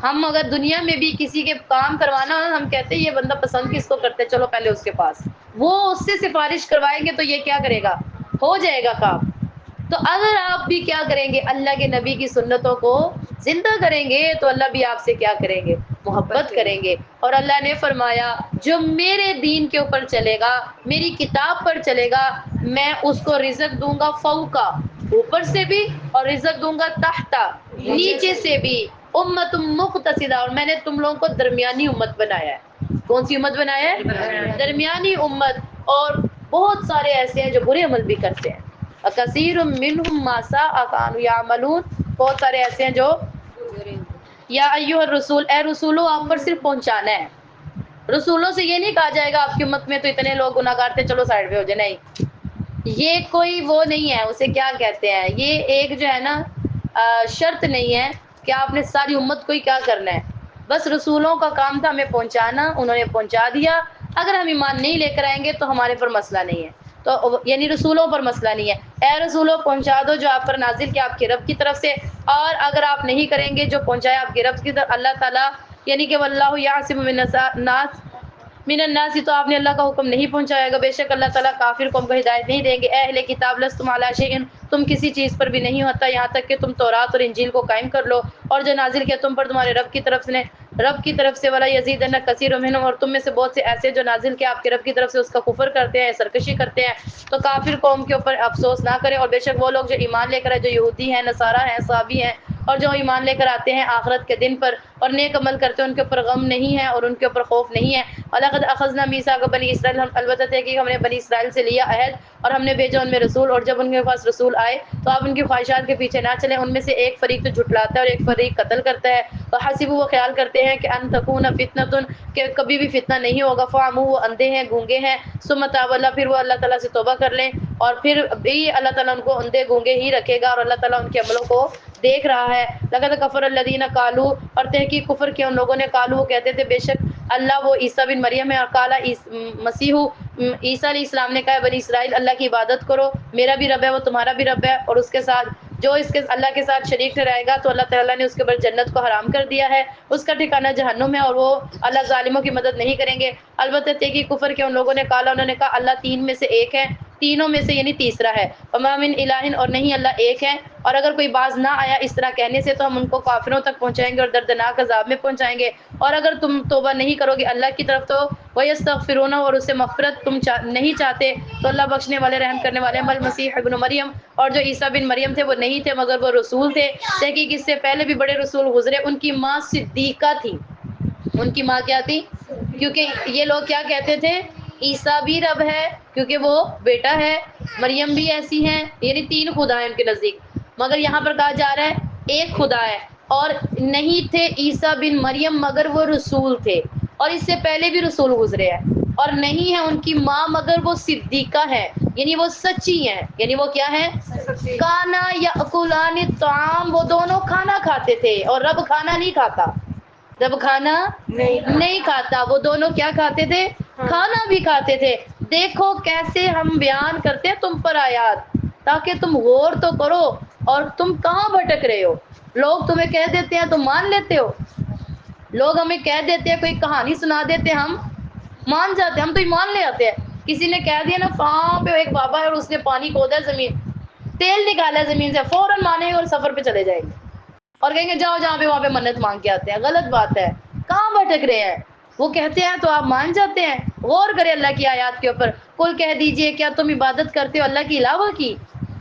ہم اگر دنیا میں بھی کسی کے کام کروانا ہو، ہم کہتے ہیں یہ بندہ پسند کس کو کرتے، چلو پہلے اس کے پاس، وہ اس سے سفارش کروائیں گے تو یہ کیا کرے گا، ہو جائے گا کام۔ تو اگر آپ بھی کیا کریں گے، اللہ کے نبی کی سنتوں کو زندہ کریں گے تو اللہ بھی آپ سے کیا کریں گے، محبت کریں گے۔ اور اللہ نے فرمایا جو میرے دین کے اوپر چلے گا، میری کتاب پر چلے گا، میں اس کو رزق دوں گا فوقا، اوپر سے بھی، اور رزق دوں گا تحتا، نیچے سے بھی، امت مقتصدہ، اور میں نے تم لوگوں کو درمیانی امت بنایا ہے۔ کون سی امت بنایا ہے؟ درمیانی امت۔ اور بہت سارے ایسے ہیں جو برے عمل بھی کرتے ہیں، کثیر منہم ما ساء کانوا یعملون، بہت سارے ایسے ہیں جو، یا ایھا الرسول، اے رسولو آپ پر صرف پہنچانا ہے، رسولوں سے یہ نہیں کہا جائے گا آپ کی امت میں تو اتنے لوگ گناہ گار تھے چلو سائڈ پہ ہو جائے، نہیں، یہ کوئی وہ نہیں ہے، اسے کیا کہتے ہیں، یہ ایک جو ہے نا شرط نہیں ہے کہ آپ نے ساری امت کو ہی کیا کرنا ہے، بس رسولوں کا کام تھا ہمیں پہنچانا، انہوں نے پہنچا دیا، اگر ہم ایمان نہیں لے کر آئیں گے تو ہمارے پر مسئلہ نہیں ہے، تو یعنی رسولوں پر مسئلہ نہیں ہے، اے رسولوں پہنچا دو جو آپ پر نازل کیا آپ کے رب کی طرف سے، اور اگر آپ نہیں کریں گے جو پہنچایا آپ کے رب کی طرف، اللہ تعالیٰ یعنی کہ واللہ یعصم من الناس من الناس، تو آپ نے اللہ کا حکم نہیں پہنچائے گا، بے شک اللہ تعالیٰ کافر قوم کو ہدایت نہیں دیں گے۔ اے اہل کتاب لستم علی شیء، تم کسی چیز پر بھی نہیں ہوتا یہاں تک کہ تم تورات اور انجیل کو قائم کر لو، اور جو نازل کیا تم پر تمہارے رب کی طرف سے، ولا یزیدن کثیر منہم، اور تم میں سے بہت سے ایسے جو نازل کیا آپ کے رب کی طرف سے اس کا کفر کرتے ہیں، سرکشی کرتے ہیں، تو کافر قوم کے اوپر افسوس نہ کریں، اور بے شک وہ لوگ جو ایمان لے کر آئے، جو یہودی ہیں، نصارہ ہیں، صابی ہیں، اور جو ایمان لے کر آتے ہیں آخرت کے دن پر اور نیک عمل کرتے ہیں، ان کے اوپر غم نہیں ہے اور ان کے اوپر خوف نہیں ہے۔ وَلَقَدْ أَخَذْنَا مِيثَاقَ بَنِي اسرائیل، البتہ ہے کہ ہم نے بنی اسرائیل سے لیا عہد، اور ہم نے بھیجا ان میں رسول، اور جب ان کے پاس رسول آئے تو آپ ان کی خواہشات کے پیچھے نہ چلیں، ان میں سے ایک فریق تو جھٹلاتا ہے اور ایک فریق قتل کرتا ہے، وَحَسِبُوا، وہ خیال کرتے ہیں کہ أَن تَكُونَ فِتْنَةٌ، کہ کبھی بھی فتنہ نہیں ہوگا، فَعَمُوا، وہ اندھے ہیں، گونگے ہیں، ثُمَّ تَابَ اللَّهُ، پھر وہ اللہ تعالیٰ سے توبہ کر لیں، اور پھر بھی اللہ تعالیٰ ان کو اندھے گونگے ہی رکھے گا، اور اللہ تعالیٰ ان کے عملوں کو دیکھ رہا ہے۔ لَقَدْ كَفَرَ الَّذِينَ قَالُوا، اور تحقیق کفر کیا ان لوگوں نے، قالوا، وہ کہتے تھے، بے شک اللہ وہ عیسیٰ بن مریم ہے، اور قال مسیح، عیسیٰ علیہ السلام نے کہا بنی اسرائیل اللہ کی عبادت کرو، میرا بھی رب ہے وہ تمہارا بھی رب ہے، اور اس کے ساتھ جو اس کے اللہ کے ساتھ شریک ٹھہرائے گا تو اللہ تعالیٰ نے اس کے اوپر جنت کو حرام کر دیا ہے، اس کا ٹھکانہ جہنم ہے، اور وہ اللہ ظالموں کی مدد نہیں کریں گے۔ البتہ کہ کفر کیا ان لوگوں نے، کہا انہوں نے کہا اللہ تین میں سے ایک ہے، تینوں میں سے یعنی تیسرا ہے، وما من الہ، اور نہیں اللہ ایک ہے، اور اگر کوئی باز نہ آیا اس طرح کہنے سے تو ہم ان کو کافروں تک پہنچائیں گے اور دردناک عذاب میں پہنچائیں گے، اور اگر تم توبہ نہیں کرو گے اللہ کی طرف تو وَيَسْتَغْفِرُونَ، اور اسے مغفرت تم نہیں چاہتے تو اللہ بخشنے والے رحم کرنے والے ہیں۔ المسیح ابن مریم، اور جو عیسیٰ بن مریم تھے وہ نہیں تھے مگر وہ رسول تھے، تحقیق اس سے پہلے بھی بڑے رسول گزرے، ان کی ماں صدیقہ تھی، ان کی ماں کیا تھی؟ کیونکہ یہ لوگ کیا کہتے تھے؟ عیسیٰ بھی رب ہے کیونکہ وہ بیٹا ہے، مریم بھی ایسی ہیں، یعنی 3 خدا ہیں ان کے نزدیک۔ مگر یہاں پر کہا جا رہا ہے ایک خدا ہے، اور نہیں تھے عیسیٰ بن مریم مگر وہ رسول تھے، اور اس سے پہلے بھی رسول گزرے ہیں، اور نہیں ہے ان کی ماں مگر وہ صدیقہ ہے، یعنی وہ سچی ہیں، یعنی وہ کیا ہے؟ کانا یاکلان الطعام، وہ دونوں کھانا کھاتے تھے، اور رب کھانا نہیں کھاتا، رب کھانا نہیں کھاتا، وہ دونوں کیا کھاتے تھے؟ کھانا بھی کھاتے تھے۔ دیکھو کیسے ہم بیان کرتے ہیں تم پر آیات، تاکہ تم غور تو کرو، اور تم کہاں بھٹک رہے ہو؟ لوگ تمہیں کہہ دیتے ہیں تم مان لیتے ہو، لوگ ہمیں کہہ دیتے ہیں، کوئی کہانی سنا دیتے ہیں ہم مان جاتے ہیں، ہم تو ایمان لے آتے ہیں۔ کسی نے کہہ دیا نا وہاں پہ ایک بابا ہے اور اس نے پانی کھودا ہے، زمین تیل نکالا ہے زمین سے، فوراً مانیں گے اور سفر پہ چلے جائیں گے اور کہیں گے جاؤ جہاں پہ وہاں پہ منت مانگ کے آتے ہیں۔ غلط بات ہے، کہاں بھٹک رہے ہیں؟ وہ کہتے ہیں تو آپ مان جاتے ہیں۔ غور کریں اللہ کی آیات کے اوپر۔ کل کہہ دیجئے کیا تم عبادت کرتے ہو اللہ کے علاوہ کی؟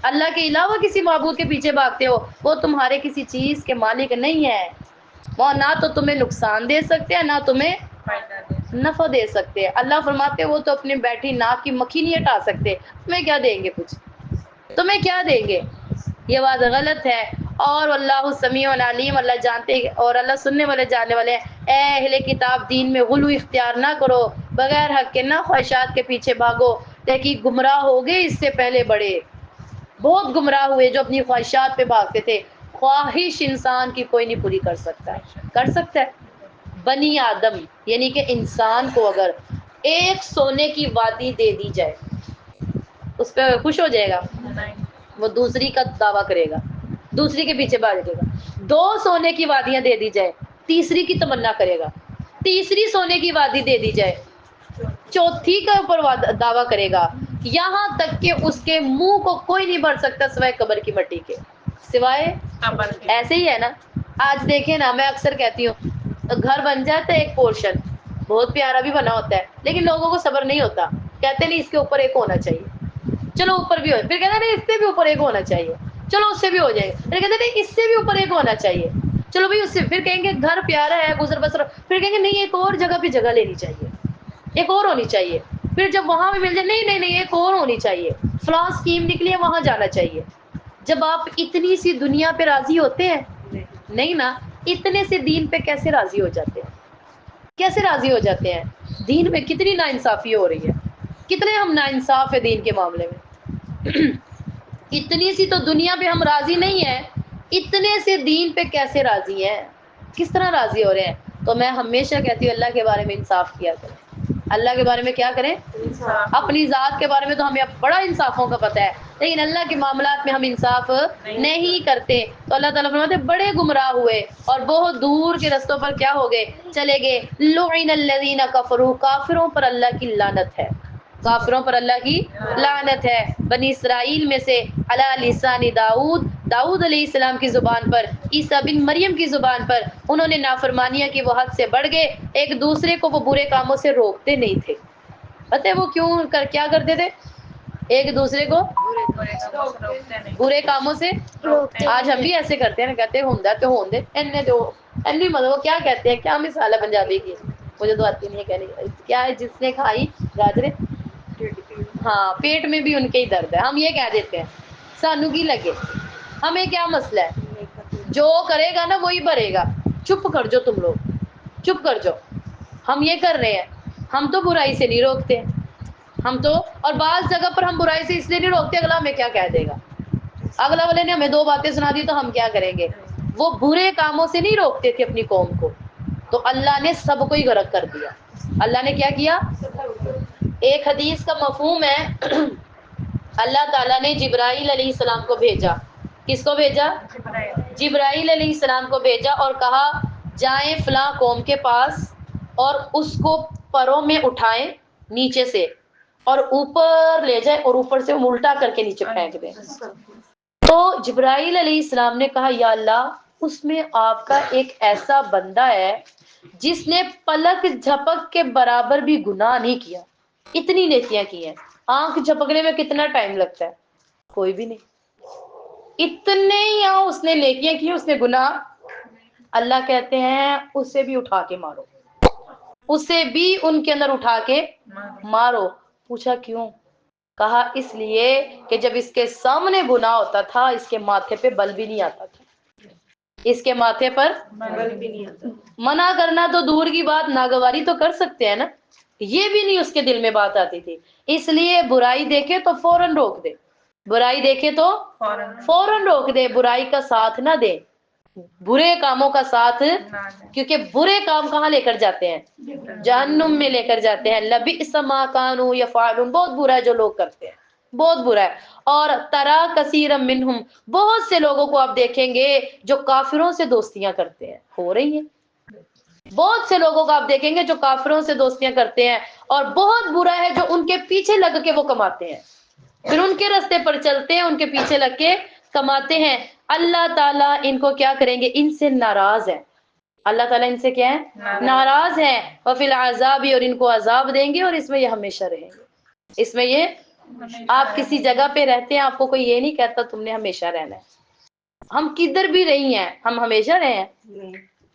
اللہ کے علاوہ کسی معبود کے پیچھے بھاگتے ہو؟ وہ تمہارے کسی چیز کے مالک نہیں ہے، وہ نہ تو تمہیں نقصان دے سکتے ہیں نہ تمہیں نفع دے سکتے ہیں۔ اللہ فرماتے ہیں وہ تو اپنی بیٹھی ناک کی مکھی نہیں ہٹا سکتے، تمہیں کیا دیں گے؟ کچھ تمہیں کیا دیں گے؟ یہ بات غلط ہے۔ اور اللہ سمیع علیم، اللہ جانتے اور اللہ سننے والے جاننے والے ہیں۔ اے اہل کتاب دین میں غلو اختیار نہ کرو، بغیر حق کے نہ خواہشات کے پیچھے بھاگو، تحقیق گمراہ ہو گئے اس سے پہلے بڑے، بہت گمراہ ہوئے جو اپنی خواہشات پہ بھاگتے تھے۔ خواہش انسان کی کوئی نہیں پوری کر سکتا ہے، کر سکتا ہے؟ بنی آدم یعنی کہ انسان کو اگر ایک سونے کی وادی دے دی جائے اس پہ خوش ہو جائے گا؟ وہ دوسری کا دعویٰ کرے گا، دوسری کے پیچھے بھاگے گا۔ 2 سونے کی وادیاں دے دی جائے، تیسری کی تمنا کرے گا، تیسری سونے کی وادی دے دی جائے، چوتھی کا اوپر دعویٰ کرے گا، یہاں تک کہ اس کے منہ کو کوئی نہیں بھر سکتا سوائے قبر کی مٹی کے، سوائے ایسے ہی ہے نا۔ آج دیکھیں نا، میں اکثر کہتی ہوں گھر بن جاتا ہے ایک پورشن بہت پیارا بھی بنا ہوتا ہے، لیکن لوگوں کو صبر نہیں ہوتا، کہتے نہیں اس کے اوپر ایک ہونا چاہیے، چلو اوپر بھی ہو، پھر کہتے نہیں اس سے بھی اوپر ایک ہونا چاہیے، چلو اس سے بھی ہو جائے گا، پھر کہتے نہیں اس سے بھی اوپر ایک ہونا چاہیے، چلو بھائی اس سے، پھر کہیں گے گھر پیارا ہے گزر بسر، پھر کہیں گے نہیں ایک اور جگہ پہ جگہ لینی چاہیے، ایک اور ہونی چاہیے، پھر جب وہاں بھی مل جائے نہیں نہیں نہیں ایک اور ہونی چاہیے، فلاں اسکیم نکلی ہے وہاں جانا چاہیے۔ جب آپ اتنی سی دنیا پہ راضی ہوتے ہیں؟ نہیں نا، اتنے سے دین پہ کیسے راضی ہو جاتے ہیں؟ کیسے راضی ہو جاتے ہیں؟ دین میں کتنی ناانصافی ہو رہی ہے، کتنے ہم ناانصاف ہیں دین کے معاملے میں۔ اتنی سی تو دنیا پہ ہم راضی نہیں ہیں، اتنے سے دین پہ کیسے راضی ہیں؟ کس طرح راضی ہو رہے ہیں؟ تو میں ہمیشہ کہتی ہوں اللہ کے بارے میں انصاف کیا کریں۔ اللہ کے بارے میں کیا کریں؟ اپنی ذات کے بارے میں تو ہمیں بڑا انصافوں کا پتہ ہے، لیکن اللہ کے معاملات میں ہم انصاف نہیں کرتے، تو اللہ تعالیٰ فرماتے ہیں بڑے گمراہ ہوئے اور بہت دور کے رستوں پر کیا ہو گئے؟ چلے گئے۔ لعن الذین کفروا، کافروں پر اللہ کی لعنت ہے، کافروں پر اللہ کی لعنت ہے۔ بنی اسرائیل میں سے علی لسان داؤد، داؤد علیہ السلام کی زبان پر، عیسیٰ بن مریم کی زبان پر، انہوں نے نافرمانیاں کی، وہ حد سے بڑھ گئے، ایک دوسرے کو وہ برے کاموں سے روکتے نہیں تھے۔ پتہ ہے وہ کیا کرتے تھے؟ ایک دوسرے کو برے کاموں سے آج ہم بھی ایسے کرتے ہیں نا، کہتے ہیں ہوندا تے ہون دے اننے تو انلی، مطلب وہ کیا کہتے ہیں، کیا مثال ہے پنجابی کی، مجھے تو آتی نہیں ہے کہنے، کیا ہے جس نے کھائی گاجریں، ہاں پیٹ میں بھی ان کے ہی درد ہے، ہم یہ کہہ دیتے ہیں سانو کی لگے، ہمیں کیا مسئلہ ہے، جو کرے گا نا وہی بھرے گا، چپ کر جو تم لوگ، چپ کر جاؤ، ہم یہ کر رہے ہیں، ہم تو برائی سے نہیں روکتے، ہم تو، اور بعض جگہ پر ہم برائی سے اس لیے نہیں روکتے اگلا ہمیں کیا کہہ دے گا، اگلا والے نے ہمیں 2 باتیں سنا دی تو ہم کیا کریں گے۔ وہ برے کاموں سے نہیں روکتے تھے اپنی قوم کو، تو اللہ نے سب کو ہی غرق کر دیا۔ اللہ نے کیا کیا؟ ایک حدیث کا مفہوم ہے اللہ تعالیٰ نے جبرائیل علیہ السلام کو بھیجا، کس کو بھیجا؟ جبرائیل علیہ السلام کو بھیجا اور کہا جائیں فلاں قوم کے پاس اور اس کو پروں میں اٹھائیں نیچے سے اور اوپر لے جائیں اور اوپر سے الٹا کر کے نیچے پھینک دیں۔ تو جبرائیل علیہ السلام نے کہا یا اللہ اس میں آپ کا ایک ایسا بندہ ہے جس نے پلک جھپک کے برابر بھی گناہ نہیں کیا، اتنی نیکیاں کی ہیں، آنکھ جھپکنے میں کتنا ٹائم لگتا ہے؟ کوئی بھی نہیں، اتنے یہاں اس نے نیکیاں کی، اس نے گناہ، اللہ کہتے ہیں اسے بھی اٹھا کے مارو، اسے بھی ان کے اندر اٹھا کے مارو. پوچھا کیوں؟ کہا اس لیے کہ جب اس کے سامنے گناہ ہوتا تھا اس کے ماتھے پہ بل بھی نہیں آتا تھا. اس کے ماتھے پر منع کرنا تو دور کی بات، ناگواری تو کر سکتے ہیں نا، یہ بھی نہیں اس کے دل میں بات آتی تھی. اس لیے برائی دیکھے تو فوراً روک دے، برائی دیکھے تو فوراً روک دے، برائی کا ساتھ نہ دے، برے کاموں کا ساتھ، کیونکہ برے کام کہاں لے کر جاتے ہیں؟ جہنم میں لے کر جاتے ہیں. لبئس ما کانوا یفعلون، بہت برا ہے جو لوگ کرتے ہیں، بہت برا ہے. اور ترا کثیرا منہم، بہت سے لوگوں کو آپ دیکھیں گے جو کافروں سے دوستیاں کرتے ہیں، ہو رہی ہیں. بہت سے لوگوں کو آپ دیکھیں گے جو کافروں سے دوستیاں کرتے ہیں، اور بہت برا ہے جو ان کے پیچھے لگ کے وہ کماتے ہیں، پھر ان کے راستے پر چلتے ہیں، ان کے پیچھے لگ کے کماتے ہیں. اللہ تعالیٰ ان کو کیا کریں گے؟ ان سے ناراض ہے. اللہ تعالیٰ ان سے کیا ہے؟ ناراض ہے. وفی العذاب، اور ان کو عذاب دیں گے، اور اس میں یہ ہمیشہ رہیں گے. اس میں یہ، آپ کسی جگہ پہ رہتے ہیں، آپ کو کوئی یہ نہیں کہتا تم نے ہمیشہ رہنا ہے. ہم کدھر بھی رہی ہیں، ہم ہمیشہ رہے ہیں،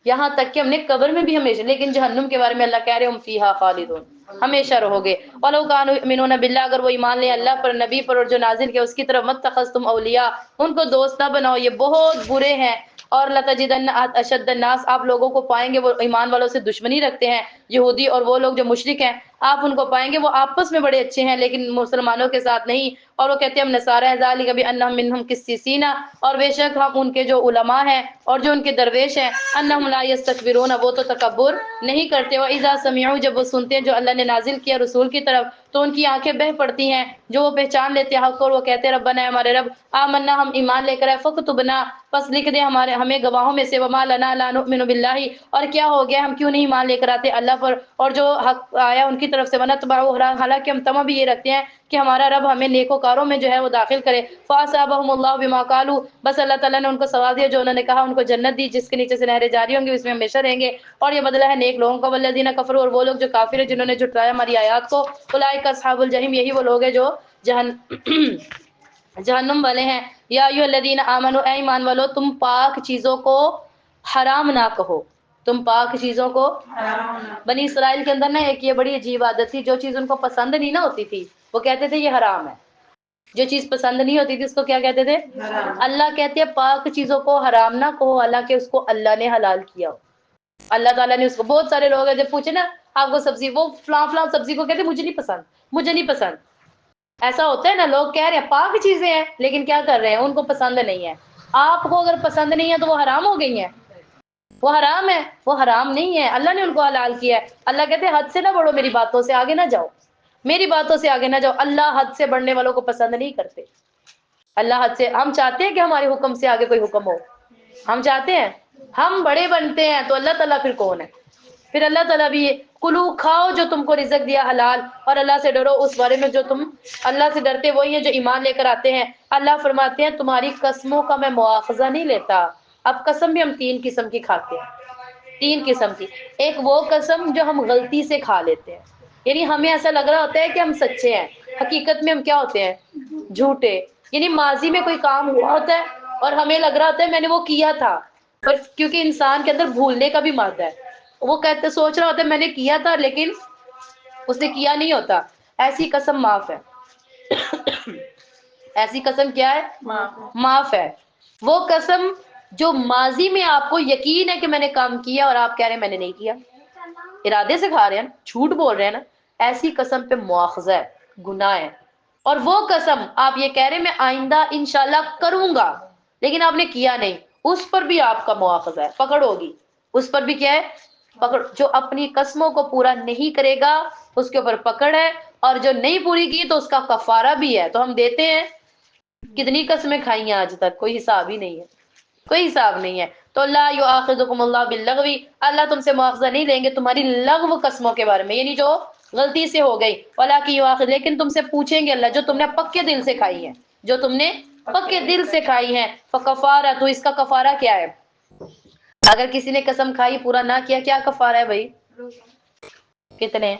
یہاں تک کہ ہم نے قبر میں بھی ہمیشہ. لیکن جہنم کے بارے میں اللہ کہہ رہے ہم فیہا خالدون، ہمیشہ رہو گے. وَلَوْ كَانُوا يُؤْمِنُونَ بِاللَّهِ، اگر وہ ایمان لے اللہ پر، نبی پر، اور جو نازل کیا اس کی طرف. مَتَّخَذْتُمْ اولیاء، ان کو دوست نہ بناؤ، یہ بہت برے ہیں. اور لَتَجِدَنَّ أَشَدَّ النَّاسِ، آپ لوگوں کو پائیں گے وہ ایمان والوں سے دشمنی رکھتے ہیں، یہودی اور وہ لوگ جو مشرک ہیں. آپ ان کو پائیں گے وہ آپس میں بڑے اچھے ہیں لیکن مسلمانوں کے ساتھ نہیں. اور وہ کہتے ہیں ہم نصارى ہیں، ذَلِكَ بِأَنَّهُم مِّنْهُمْ قِسِّيسِينَ، اور بے شک ہم ان کے جو علماء ہیں اور جو ان کے درویش ہیں، أَنَّهُمْ لَا يَسْتَكْبِرُونَ، وہ تو تکبر نہیں کرتے. وَإِذَا سَمِعُوا، جب وہ سنتے ہیں جو اللہ نے نازل کیا رسول کی طرف، تو ان کی آنکھیں بہہ پڑتی ہیں، جو وہ پہچان لیتے ہیں حق، اور وہ کہتے ہیں ربنا، ہمارے رب، آمنا، ہم ایمان لے کر آئے، فاکتبنا، پس لکھ دے ہمیں گواہوں میں سے. وما لنا لا نؤمن باللہ، اور کیا ہو گیا ہم کیوں نہیں ایمان لے کر آتے اللہ پر اور جو حق آیا ان کی طرف سے. ونتبع، حالانکہ ہم تمام بھی یہ رکھتے ہیں کہ ہمارا رب ہمیں نیکوکاروں میں جو ہے وہ داخل کرے. فاصابهم اللہ بما قالوا، بس اللہ تعالیٰ نے ان کو ثواب دیا جو انہوں نے کہا. ان کو جنت دی جس کے نیچے سے نہریں جاری ہوں گی، اس میں ہمیشہ رہیں گے، اور یہ بدلہ ہے نیک لوگوں کا. والذین کفروا، اور وہ لوگ جو کافر ہیں جنہوں نے جھٹلایا ہماری آیات کو. اولئک اصحاب الجحیم، یہی وہ لوگ ہیں جو جہنم والے ہیں. یا ایھا الذین آمنوا، اے ایمان والو، تم پاک چیزوں کو حرام نہ کہو. تم پاک چیزوں کو، بنی اسرائیل کے اندر نا ایک یہ بڑی عجیب عادت تھی، جو چیز ان کو پسند نہیں نہ ہوتی تھی وہ کہتے تھے یہ حرام ہے. جو چیز پسند نہیں ہوتی تھی اس کو کیا کہتے تھے؟ اللہ کہتے ہیں پاک چیزوں کو حرام نہ کہو، حالانکہ اس کو اللہ نے حلال کیا ہو. اللہ تعالیٰ نے اس کو، بہت سارے لوگ ہیں جب پوچھے نا آپ کو سبزی، وہ فلاں فلاں سبزی کو کہتے ہیں مجھے نہیں پسند، مجھے نہیں پسند. ایسا ہوتا ہے نا، لوگ کہہ رہے ہیں پاک چیزیں ہیں لیکن کیا کر رہے ہیں؟ ان کو پسند نہیں ہے. آپ کو اگر پسند نہیں ہے تو وہ حرام ہو گئی ہیں؟ وہ حرام ہے؟ وہ حرام نہیں ہے، اللہ نے ان کو حلال کیا ہے. اللہ کہتے ہیں حد سے نہ بڑھو، میری باتوں سے آگے نہ جاؤ، میری باتوں سے آگے نہ جاؤ. اللہ حد سے بڑھنے والوں کو پسند نہیں کرتے. اللہ حد سے، ہم چاہتے ہیں کہ ہمارے حکم سے آگے کوئی حکم ہو، ہم چاہتے ہیں، ہم بڑے بنتے ہیں تو اللہ تعالیٰ پھر کون ہے؟ پھر اللہ تعالیٰ بھی کلو، کھاؤ جو تم کو رزق دیا حلال، اور اللہ سے ڈرو اس بارے میں جو تم اللہ سے ڈرتے وہی ہیں جو ایمان لے کر آتے ہیں. اللہ فرماتے ہیں تمہاری قسموں کا میں مواخذہ نہیں لیتا. اب قسم بھی ہم 3 قسم کی کھاتے ہیں، 3 قسم کی. ایک وہ قسم جو ہم غلطی سے کھا لیتے ہیں، یعنی ہمیں ایسا لگ رہا ہوتا ہے کہ ہم سچے ہیں، حقیقت میں ہم کیا ہوتے ہیں؟ جھوٹے. یعنی ماضی میں کوئی کام ہوا ہوتا ہے اور ہمیں لگ رہا ہوتا ہے میں نے وہ کیا تھا، پر کیونکہ انسان کے اندر بھولنے کا بھی مادہ ہے، وہ کہتے سوچ رہا ہوتا ہے میں نے کیا تھا لیکن اس نے کیا نہیں ہوتا. ایسی قسم معاف ہے. ایسی قسم کیا ہے؟ معاف ہے. وہ قسم جو ماضی میں آپ کو یقین ہے کہ میں نے کام کیا اور آپ کہہ رہے ہیں میں نے نہیں کیا، ارادے سے کھا رہے ہیں نا، جھوٹ بول رہے ہیں نا، ایسی قسم پہ مواخذہ ہے، گناہ ہے. اور وہ قسم آپ یہ کہہ رہے ہیں میں آئندہ انشاءاللہ کروں گا لیکن آپ نے کیا نہیں، اس پر بھی آپ کا مواخذہ ہے، پکڑ ہوگی. اس پر بھی کیا ہے؟ پکڑ. جو اپنی قسموں کو پورا نہیں کرے گا اس کے اوپر پکڑ ہے، اور جو نہیں پوری کی تو اس کا کفارہ بھی ہے. تو ہم دیتے ہیں. کتنی قسمیں کھائی ہیں آج تک؟ کوئی حساب ہی نہیں ہے، کوئی حساب نہیں ہے. تو لا یؤاخذکم اللہ باللغو، اللہ تم سے مواخذہ نہیں لیں گے تمہاری لغو قسموں کے بارے میں، یعنی جو غلطی سے ہو گئی. ولکن یؤاخذ، لیکن تم سے پوچھیں گے اللہ جو تم نے پکے دل سے کھائی ہیں، جو تم نے پکے دل سے کھائی ہیں. فکفارہ، تو اس کا کفارہ کیا ہے؟ اگر کسی نے قسم کھائی پورا نہ کیا، کیا کفارہ ہے بھائی؟ کتنے؟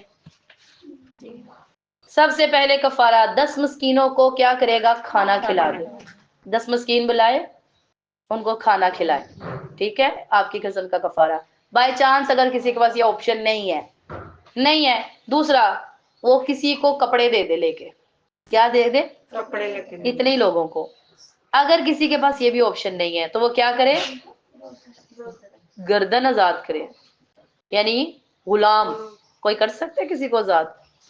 سب سے پہلے کفارہ 10 مسکینوں کو کیا کرے گا؟ کھانا کھلا دے. 10 مسکین بلائے، ان کو کھانا کھلائے. ٹھیک ہے، آپ کی قسم کا کفارہ. بائی چانس اگر کسی کے پاس یہ آپشن نہیں ہے نہیں ہے۔ دوسرا، وہ کسی کو کپڑے دے دے لے کے، کیا دے دے؟ کپڑے لے کے اتنے ہی لوگوں کو۔ اگر کسی کے پاس یہ بھی آپشن نہیں ہے تو وہ کیا کرے؟ گردن آزاد کرے، یعنی غلام۔ کوئی کر سکتا ہے کسی کو آزاد؟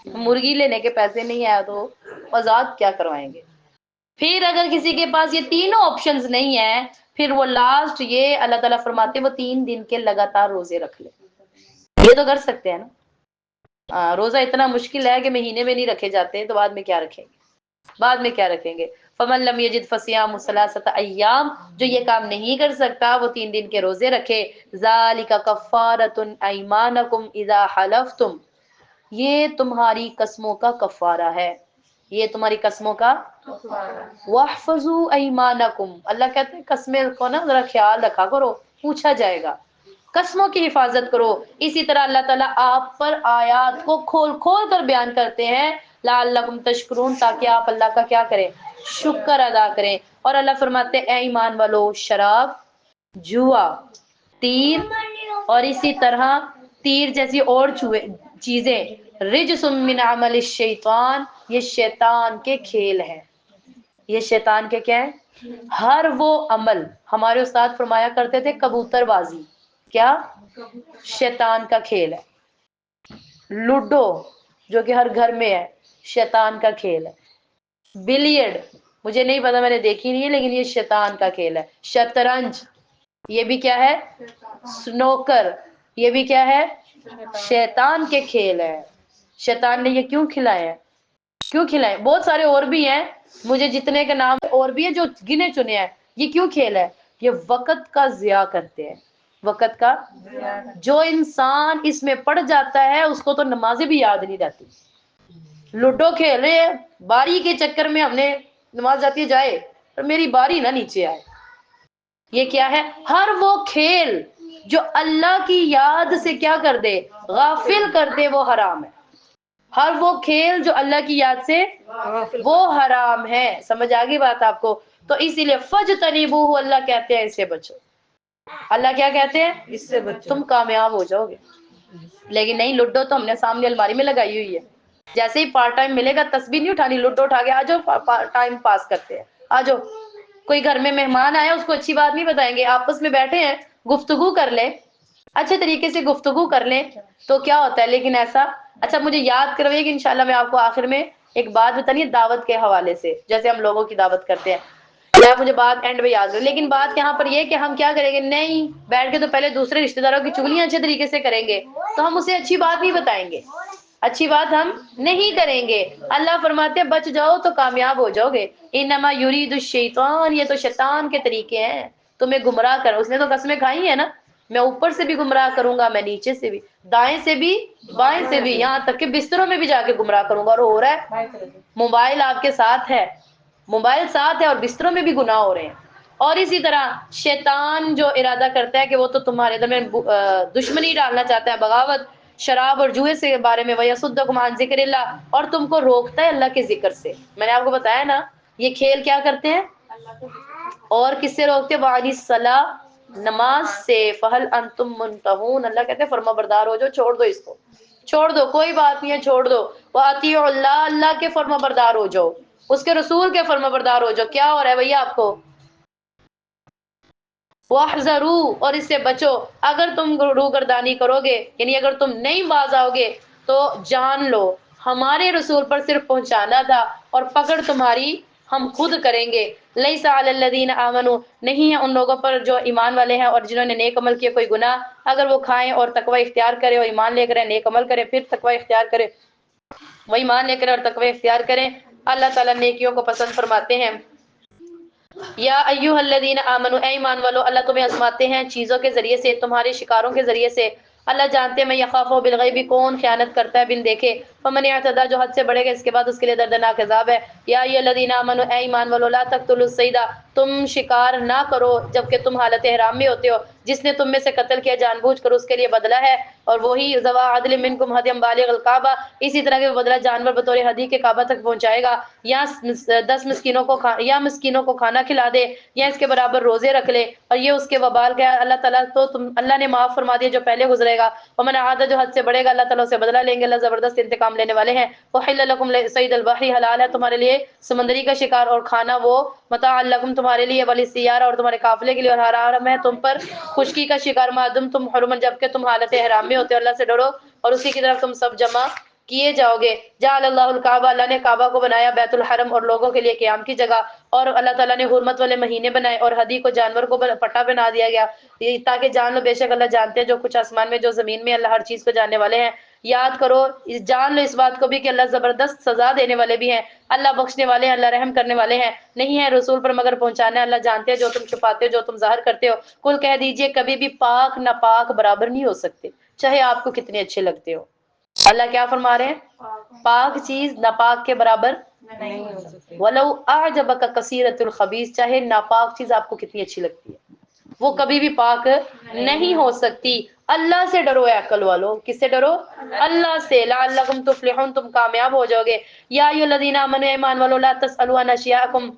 مرغی لینے کے پیسے نہیں آیا تو آزاد کیا کروائیں گے؟ پھر اگر کسی کے پاس یہ تینوں آپشنز نہیں ہیں، پھر وہ لاسٹ یہ اللہ تعالیٰ فرماتے ہیں وہ 3 دن کے لگاتار روزے رکھ لے۔ یہ تو کر سکتے ہیں نا۔ روزہ اتنا مشکل ہے کہ مہینے میں نہیں رکھے جاتے، تو بعد میں کیا رکھیں گے؟ بعد میں کیا رکھیں گے؟ فمن لم یجد فصیام ثلاثۃ ایام، جو یہ کام نہیں کر سکتا وہ 3 دن کے روزے رکھے۔ ذالک کفارۃ ایمانکم اذا حلفتم، یہ تمہاری قسموں کا کفارہ ہے، یہ تمہاری قسموں کا۔ واحفظوا ایمانکم، اللہ کہتے ہیں قسمیں کو نا ذرا خیال رکھا کرو، پوچھا جائے گا، قسموں کی حفاظت کرو۔ اسی طرح اللہ تعالیٰ آپ پر آیات کو کھول کھول کر بیان کرتے ہیں، لعلکم تشکرون، تاکہ آپ اللہ کا کیا کریں؟ شکر ادا کریں۔ اور اللہ فرماتے ہیں اے ایمان والو، شراب، جوا، تیر اور اسی طرح تیر جیسی اور چیزیں، رجس من عمل الشیطان، یہ شیطان کے کھیل ہیں۔ یہ شیطان کے کیا ہے؟ ہر وہ عمل، ہمارے استاد فرمایا کرتے تھے کبوتر بازی کیا؟ شیطان کا کھیل ہے۔ لوڈو جو کہ ہر گھر میں ہے، شیطان کا کھیل ہے۔ بلیئرڈ مجھے نہیں پتا، میں نے دیکھی نہیں ہے، لیکن یہ شیطان کا کھیل ہے۔ شطرنج یہ بھی کیا ہے؟ سنوکر یہ بھی کیا ہے؟ شیطان کے کھیل ہے۔ شیطان نے یہ کیوں کھلائے ہیں؟ کیوں کھلائے؟ بہت سارے اور بھی ہیں، مجھے جتنے کے نام اور بھی ہیں جو گنے چنے ہیں۔ یہ کیوں کھیل ہے؟ یہ وقت کا ضیاع کرتے ہیں، وقت کا۔ جو انسان اس میں پڑ جاتا ہے اس کو تو نمازیں بھی یاد نہیں رہتی۔ لوڈو کھیل رہے ہیں، باری کے چکر میں ہم نے نماز جاتی ہے جائے اور میری باری نہ نیچے آئے۔ یہ کیا ہے؟ ہر وہ کھیل جو اللہ کی یاد سے کیا کر دے؟ غافل کر دے، وہ حرام ہے۔ ہر وہ کھیل جو اللہ کی یاد سے، وہ حرام ہے۔ سمجھ آگئی بات آپ کو؟ تو اسی لیے فجتنبوہ، اللہ کہتے ہیں اس سے بچو۔ اللہ کیا کہتے ہیں؟ اس سے بچو۔ تم کامیاب ہو جاؤ گے۔ لیکن نہیں، لوڈو تو ہم نے سامنے الماری میں لگائی ہوئی ہے، جیسے ہی پارٹ ٹائم ملے گا تسبیح نہیں اٹھانی، لوڈو اٹھا کے آجو ٹائم پاس کرتے ہیں، آجو۔ کوئی گھر میں مہمان آیا اس کو اچھی بات نہیں بتائیں گے، آپس میں بیٹھے ہیں گفتگو کر لیں، اچھے طریقے سے گفتگو کر لیں تو کیا ہوتا ہے۔ لیکن ایسا، اچھا مجھے یاد کروائیے کہ انشاءاللہ میں آپ کو آخر میں ایک بات بتانی ہے دعوت کے حوالے سے، جیسے ہم لوگوں کی دعوت کرتے ہیں، یا مجھے بات اینڈ میں یاد ہو۔ لیکن بات یہاں پر یہ کہ ہم کیا کریں گے؟ نہیں بیٹھ کے تو پہلے دوسرے رشتہ داروں کی چگلیاں اچھے طریقے سے کریں گے تو ہم اسے اچھی بات نہیں بتائیں گے، اچھی بات ہم نہیں کریں گے۔ اللہ فرماتے ہیں بچ جاؤ تو کامیاب ہو جاؤ گے۔ انما یرید الشیطان، یہ تو شیطان کے طریقے ہیں تمہیں گمراہ کر۔ اس نے تو قسمیں کھائی ہیں نا، میں اوپر سے بھی گمراہ کروں گا، میں نیچے سے بھی، دائیں سے بھی بائیں سے بھی، یہاں تک کہ بستروں میں بھی جا کے گمراہ کروں گا۔ اور ہو رہا ہے، موبائل آپ کے ساتھ ہے، موبائل ساتھ ہے اور بستروں میں بھی گناہ ہو رہے ہیں۔ اور اسی طرح شیطان جو ارادہ کرتا ہے کہ وہ تو تمہارے درمیان دشمنی ڈالنا چاہتا ہے، بغاوت، شراب اور جوئے سے بارے میں، وَيَصُدَّكُمْ عَنْ ذِكْرِ اللَّهِ، اور تم کو روکتا ہے اللہ کے ذکر سے۔ میں نے آپ کو بتایا نا یہ کھیل کیا کرتے ہیں، اور کس سے روکتے ہیں؟ وَعَنِ الصَّلَاةِ، نماز سے۔ فَهَلْ أَنْتُمْ مُنْتَهُونَ، اللہ کہتے ہیں فرما بردار ہو جاؤ، چھوڑ دو اس کو، چھوڑ دو، کوئی بات نہیں ہے، چھوڑ دو۔ وَأَطِيعُوا اللَّهَ، اللہ کے فرما بردار ہو جاؤ، اس کے رسول کے فرما بردار ہو جاؤ۔ کیا ہو رہا ہے بھیا آپ کو؟ وَاحْذَرُوا، اور اس سے بچو، اگر تم روگردانی کرو گے، یعنی اگر تم نہیں باز آؤ گے تو جان لو ہمارے رسول پر صرف پہنچانا تھا اور پکڑ تمہاری ہم خود کریں گے۔ لَيْسَ عَلَى الَّذِينَ آمَنُوا، نہیں ہے ان لوگوں پر جو ایمان والے ہیں اور جنہوں نے نیک عمل کیے کوئی گناہ، اگر وہ کھائیں اور تقوی اختیار کرے اور ایمان لے کریں، نیک عمل کرے، پھر تقوی اختیار کرے، وہ ایمان لے کریں اور تقوی اختیار کریں، اللہ تعالیٰ نیکیوں کو پسند فرماتے ہیں۔ یا ایھا الذین آمنوا، اے ایمان والو، اللہ تمہیں آزماتے ہیں چیزوں کے ذریعے سے، تمہارے شکاروں کے ذریعے سے۔ اللہ جانتے ہیں میں یخاف بالغیب، کون خیانت کرتا ہے بن دیکھے، فمن اعتدی، جو حد سے بڑھے گا اس کے بعد اس کے لیے دردناک عذاب ہے۔ یا ایھا الذین آمنوا، اے ایمان والو، لا تقتلوا الصید، تم شکار نہ کرو جبکہ تم حالت احرام میں ہوتے ہو، جس نے تم میں سے قتل کیا جان بوجھ کر اس کے لیے بدلہ ہے، اور وہی ذوا عدل منکم ہدیم بالغ الکعبہ، اسی طرح کے بدلہ جانور بطور ہدی کے کعبہ تک پہنچائے گا، یا 10 مسکینوں کو مسکینوں کو کھانا کھلا دے، یا اس کے برابر روزے رکھ لے، اور یہ اس کے وبال کا ہے۔ اللہ تعالیٰ اللہ نے معاف فرما دیا جو پہلے گزرے گا، ومن عاد جو حد سے بڑھے گا اللہ تعالیٰ سے بدلہ لیں گے، اللہ زبردست انتقام لینے والے ہیں۔ وحل لکم صید البحر، حلال ہے تمہارے لیے سمندری کا شکار اور کھانا، وہ متاع لکم تمہارے لیے، وللسیارہ اور تمہارے قافلے کے لیے، اور حرام ہے تم پر خشکی کا شکار معدم تم حرمن جبکہ تم حالت احرام میں ہوتے ہو۔ اللہ سے ڈرو اور اسی کی طرف تم سب جمع کیے جاؤ گے۔ جعل اللہ الکعبہ، اللہ نے کعبہ کو بنایا بیت الحرم اور لوگوں کے لیے قیام کی جگہ، اور اللہ تعالیٰ نے حرمت والے مہینے بنائے، اور ہدی کو جانور کو پٹا بنا دیا گیا، تاکہ جان لو بے شک اللہ جانتے ہیں جو کچھ آسمان میں جو زمین میں، اللہ ہر چیز کو جاننے والے ہیں۔ یاد کرو، جان لو اس بات کو بھی کہ اللہ زبردست سزا دینے والے بھی ہیں، اللہ بخشنے والے ہیں، اللہ رحم کرنے والے ہیں۔ نہیں ہے رسول پر مگر پہنچانا ہے، اللہ جانتے ہیں جو تم چھپاتے ہو جو تم ظاہر کرتے ہو۔ کل کہہ دیجئے کبھی بھی پاک ناپاک برابر نہیں ہو سکتے، چاہے آپ کو کتنے اچھے لگتے ہو۔ اللہ کیا فرما رہے ہیں؟ پاک چیز ناپاک کے برابر نہیں ہو سکتے۔ وَلَوْ أَعْجَبَكَ كَثِيرَةُ الْخَبِيثِ، چاہے ناپاک چیز آپ کو کتنی اچھی لگتی ہے، وہ کبھی بھی پاک نہیں ہو سکتی۔ اللہ سے ڈرو اے عقل والو، کس سے ڈرو؟ اللہ سے۔ لعلکم تفلحون، تم کامیاب ہو جاؤ گے۔ یا ایھا الذین آمنوا، ایمان والو، لا تسألوا عن اشیاءکم،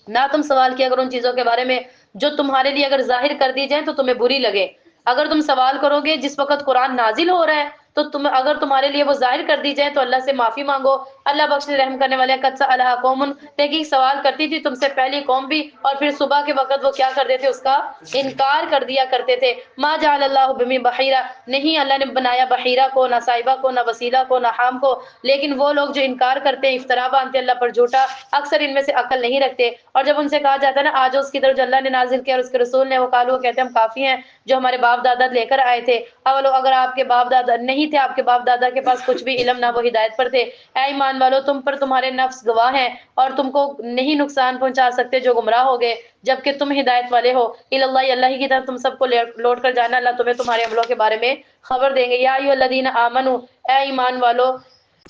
نہ تم سوال کیا کرو ان چیزوں کے بارے میں جو تمہارے لیے اگر ظاہر کر دی جائیں تو تمہیں بری لگے۔ اگر تم سوال کرو گے جس وقت قرآن نازل ہو رہا ہے تو اگر تمہارے لیے وہ ظاہر کر دی جائے تو اللہ سے معافی مانگو، اللہ بخشنے رحم کرنے والے ہیں۔ قد سألھا قوم، تحقیق سوال کرتی تھی تم سے پہلی قوم بھی، اور پھر صبح کے وقت وہ کیا کرتے تھے؟ اس کا انکار کر دیا کرتے تھے۔ ما جعل اللہ بمی بحیرہ، نہیں اللہ نے بنایا بحیرہ کو، نہ صاحبہ کو، نہ وسیلہ کو، نہ حام کو، لیکن وہ لوگ جو انکار کرتے ہیں، افطرا باندھتے ہیں اللہ پر جھوٹا، اکثر ان میں سے عقل نہیں رکھتے۔ اور جب ان سے کہا جاتا ہے نا آج اس کی طرف جو اللہ نے نازل کیا اور اس کے رسول نے، وہ قالوا، وہ کہتے ہیں ہم کافی ہیں جو ہمارے باپ دادا لے کر آئے تھے۔ اولو، اگر آپ کے باپ دادا نہیں تھے، آپ کے باپ دادا کے پاس کچھ بھی علم نہ وہ ہدایت پر تھے۔ اے ایمان والو، تم پر تمہارے نفس گواہ ہیں اور تم کو نہیں نقصان پہنچا سکتے جو گمراہ ہو گئے جبکہ تم ہدایت والے ہو۔ اللہ، اللہ ہی کی طرف تم سب کو لوٹ کر جانا، اللہ تمہیں تمہارے عملوں کے بارے میں خبر دیں گے۔ یا ایھا الذین آمنو، اے ایمان والو،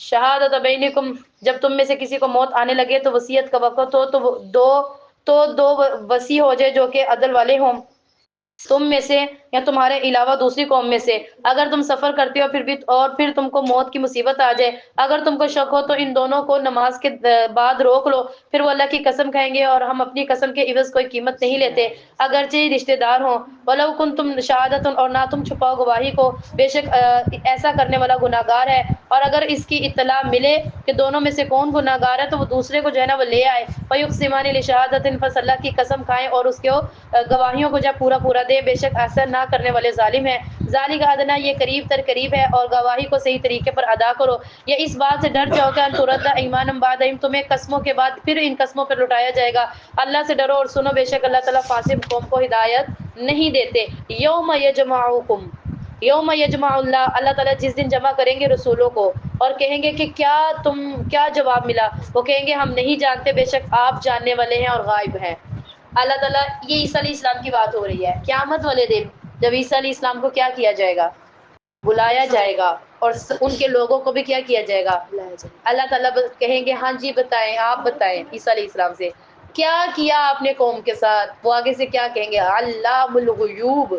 شہادت بینکم، جب تم میں سے کسی کو موت آنے لگے تو وصیت کا وقت ہو تو دو وصی ہو جائے جو کہ عدل والے ہوں تم میں سے یا تمہارے علاوہ دوسری قوم میں سے۔ اگر تم سفر کرتے ہو پھر تم کو موت کی مصیبت آ جائے، اگر تم کو شک ہو تو ان دونوں کو نماز کے بعد روک لو، پھر وہ اللہ کی قسم کھائیں گے اور ہم اپنی قسم کے عوض کوئی قیمت نہیں لیتے اگرچہ رشتہ دار ہوں۔ وَلَوْ كُنْتُمْ شَهَادَةً، اور نہ تم چھپاؤ گواہی کو، بے شک ایسا کرنے والا گناہ گار ہے۔ اور اگر اس کی اطلاع ملے کہ دونوں میں سے کون گناہ گار ہے تو وہ دوسرے کو جو ہے نا وہ لے آئے۔ فَيُقْسِمَانِ لِشَهَادَةٍ، پس اللہ کی قسم کھائیں اور اس کو گواہیوں کو جب پورا دے، بے شک ایسا نہ کرنے والے ظالم ہیں۔ ذالک ادنیٰ، یہ قریب تر قریب ہے، اور گواہی کو صحیح طریقے پر ادا کرو۔ یہ اس بات سے ڈر جاؤ کہ ان ترد ایمان بعد ایم، تمہیں قسموں کے بعد پھر ان قسموں پر لٹایا جائے گا۔ اللہ سے ڈرو اور سنو، بے شک اللہ تعالیٰ فاسق قوم کو ہدایت نہیں دیتے۔ یوم یجمعکم، یوم یجمع اللہ تعالیٰ جس دن جمع کریں گے رسولوں کو اور کہیں گے کہ کیا جواب ملا؟ وہ کہیں گے ہم نہیں جانتے، بے شک آپ جاننے والے ہیں اور غائب ہیں۔ اللہ تعالیٰ، یہ عیسیٰ علیہ السلام کی بات ہو رہی ہے قیامت والے دن جب عیسیٰ علیہ السلام کو کیا کیا جائے گا؟ بلایا جائے گا، اور ان کے لوگوں کو بھی کیا کیا جائے گا؟ اللہ تعالیٰ کہیں گے ہاں جی بتائیں، آپ بتائیں عیسیٰ علیہ السلام سے کیا کیا آپ نے قوم کے ساتھ؟ وہ آگے سے کیا کہیں گے؟ علام الغیوب،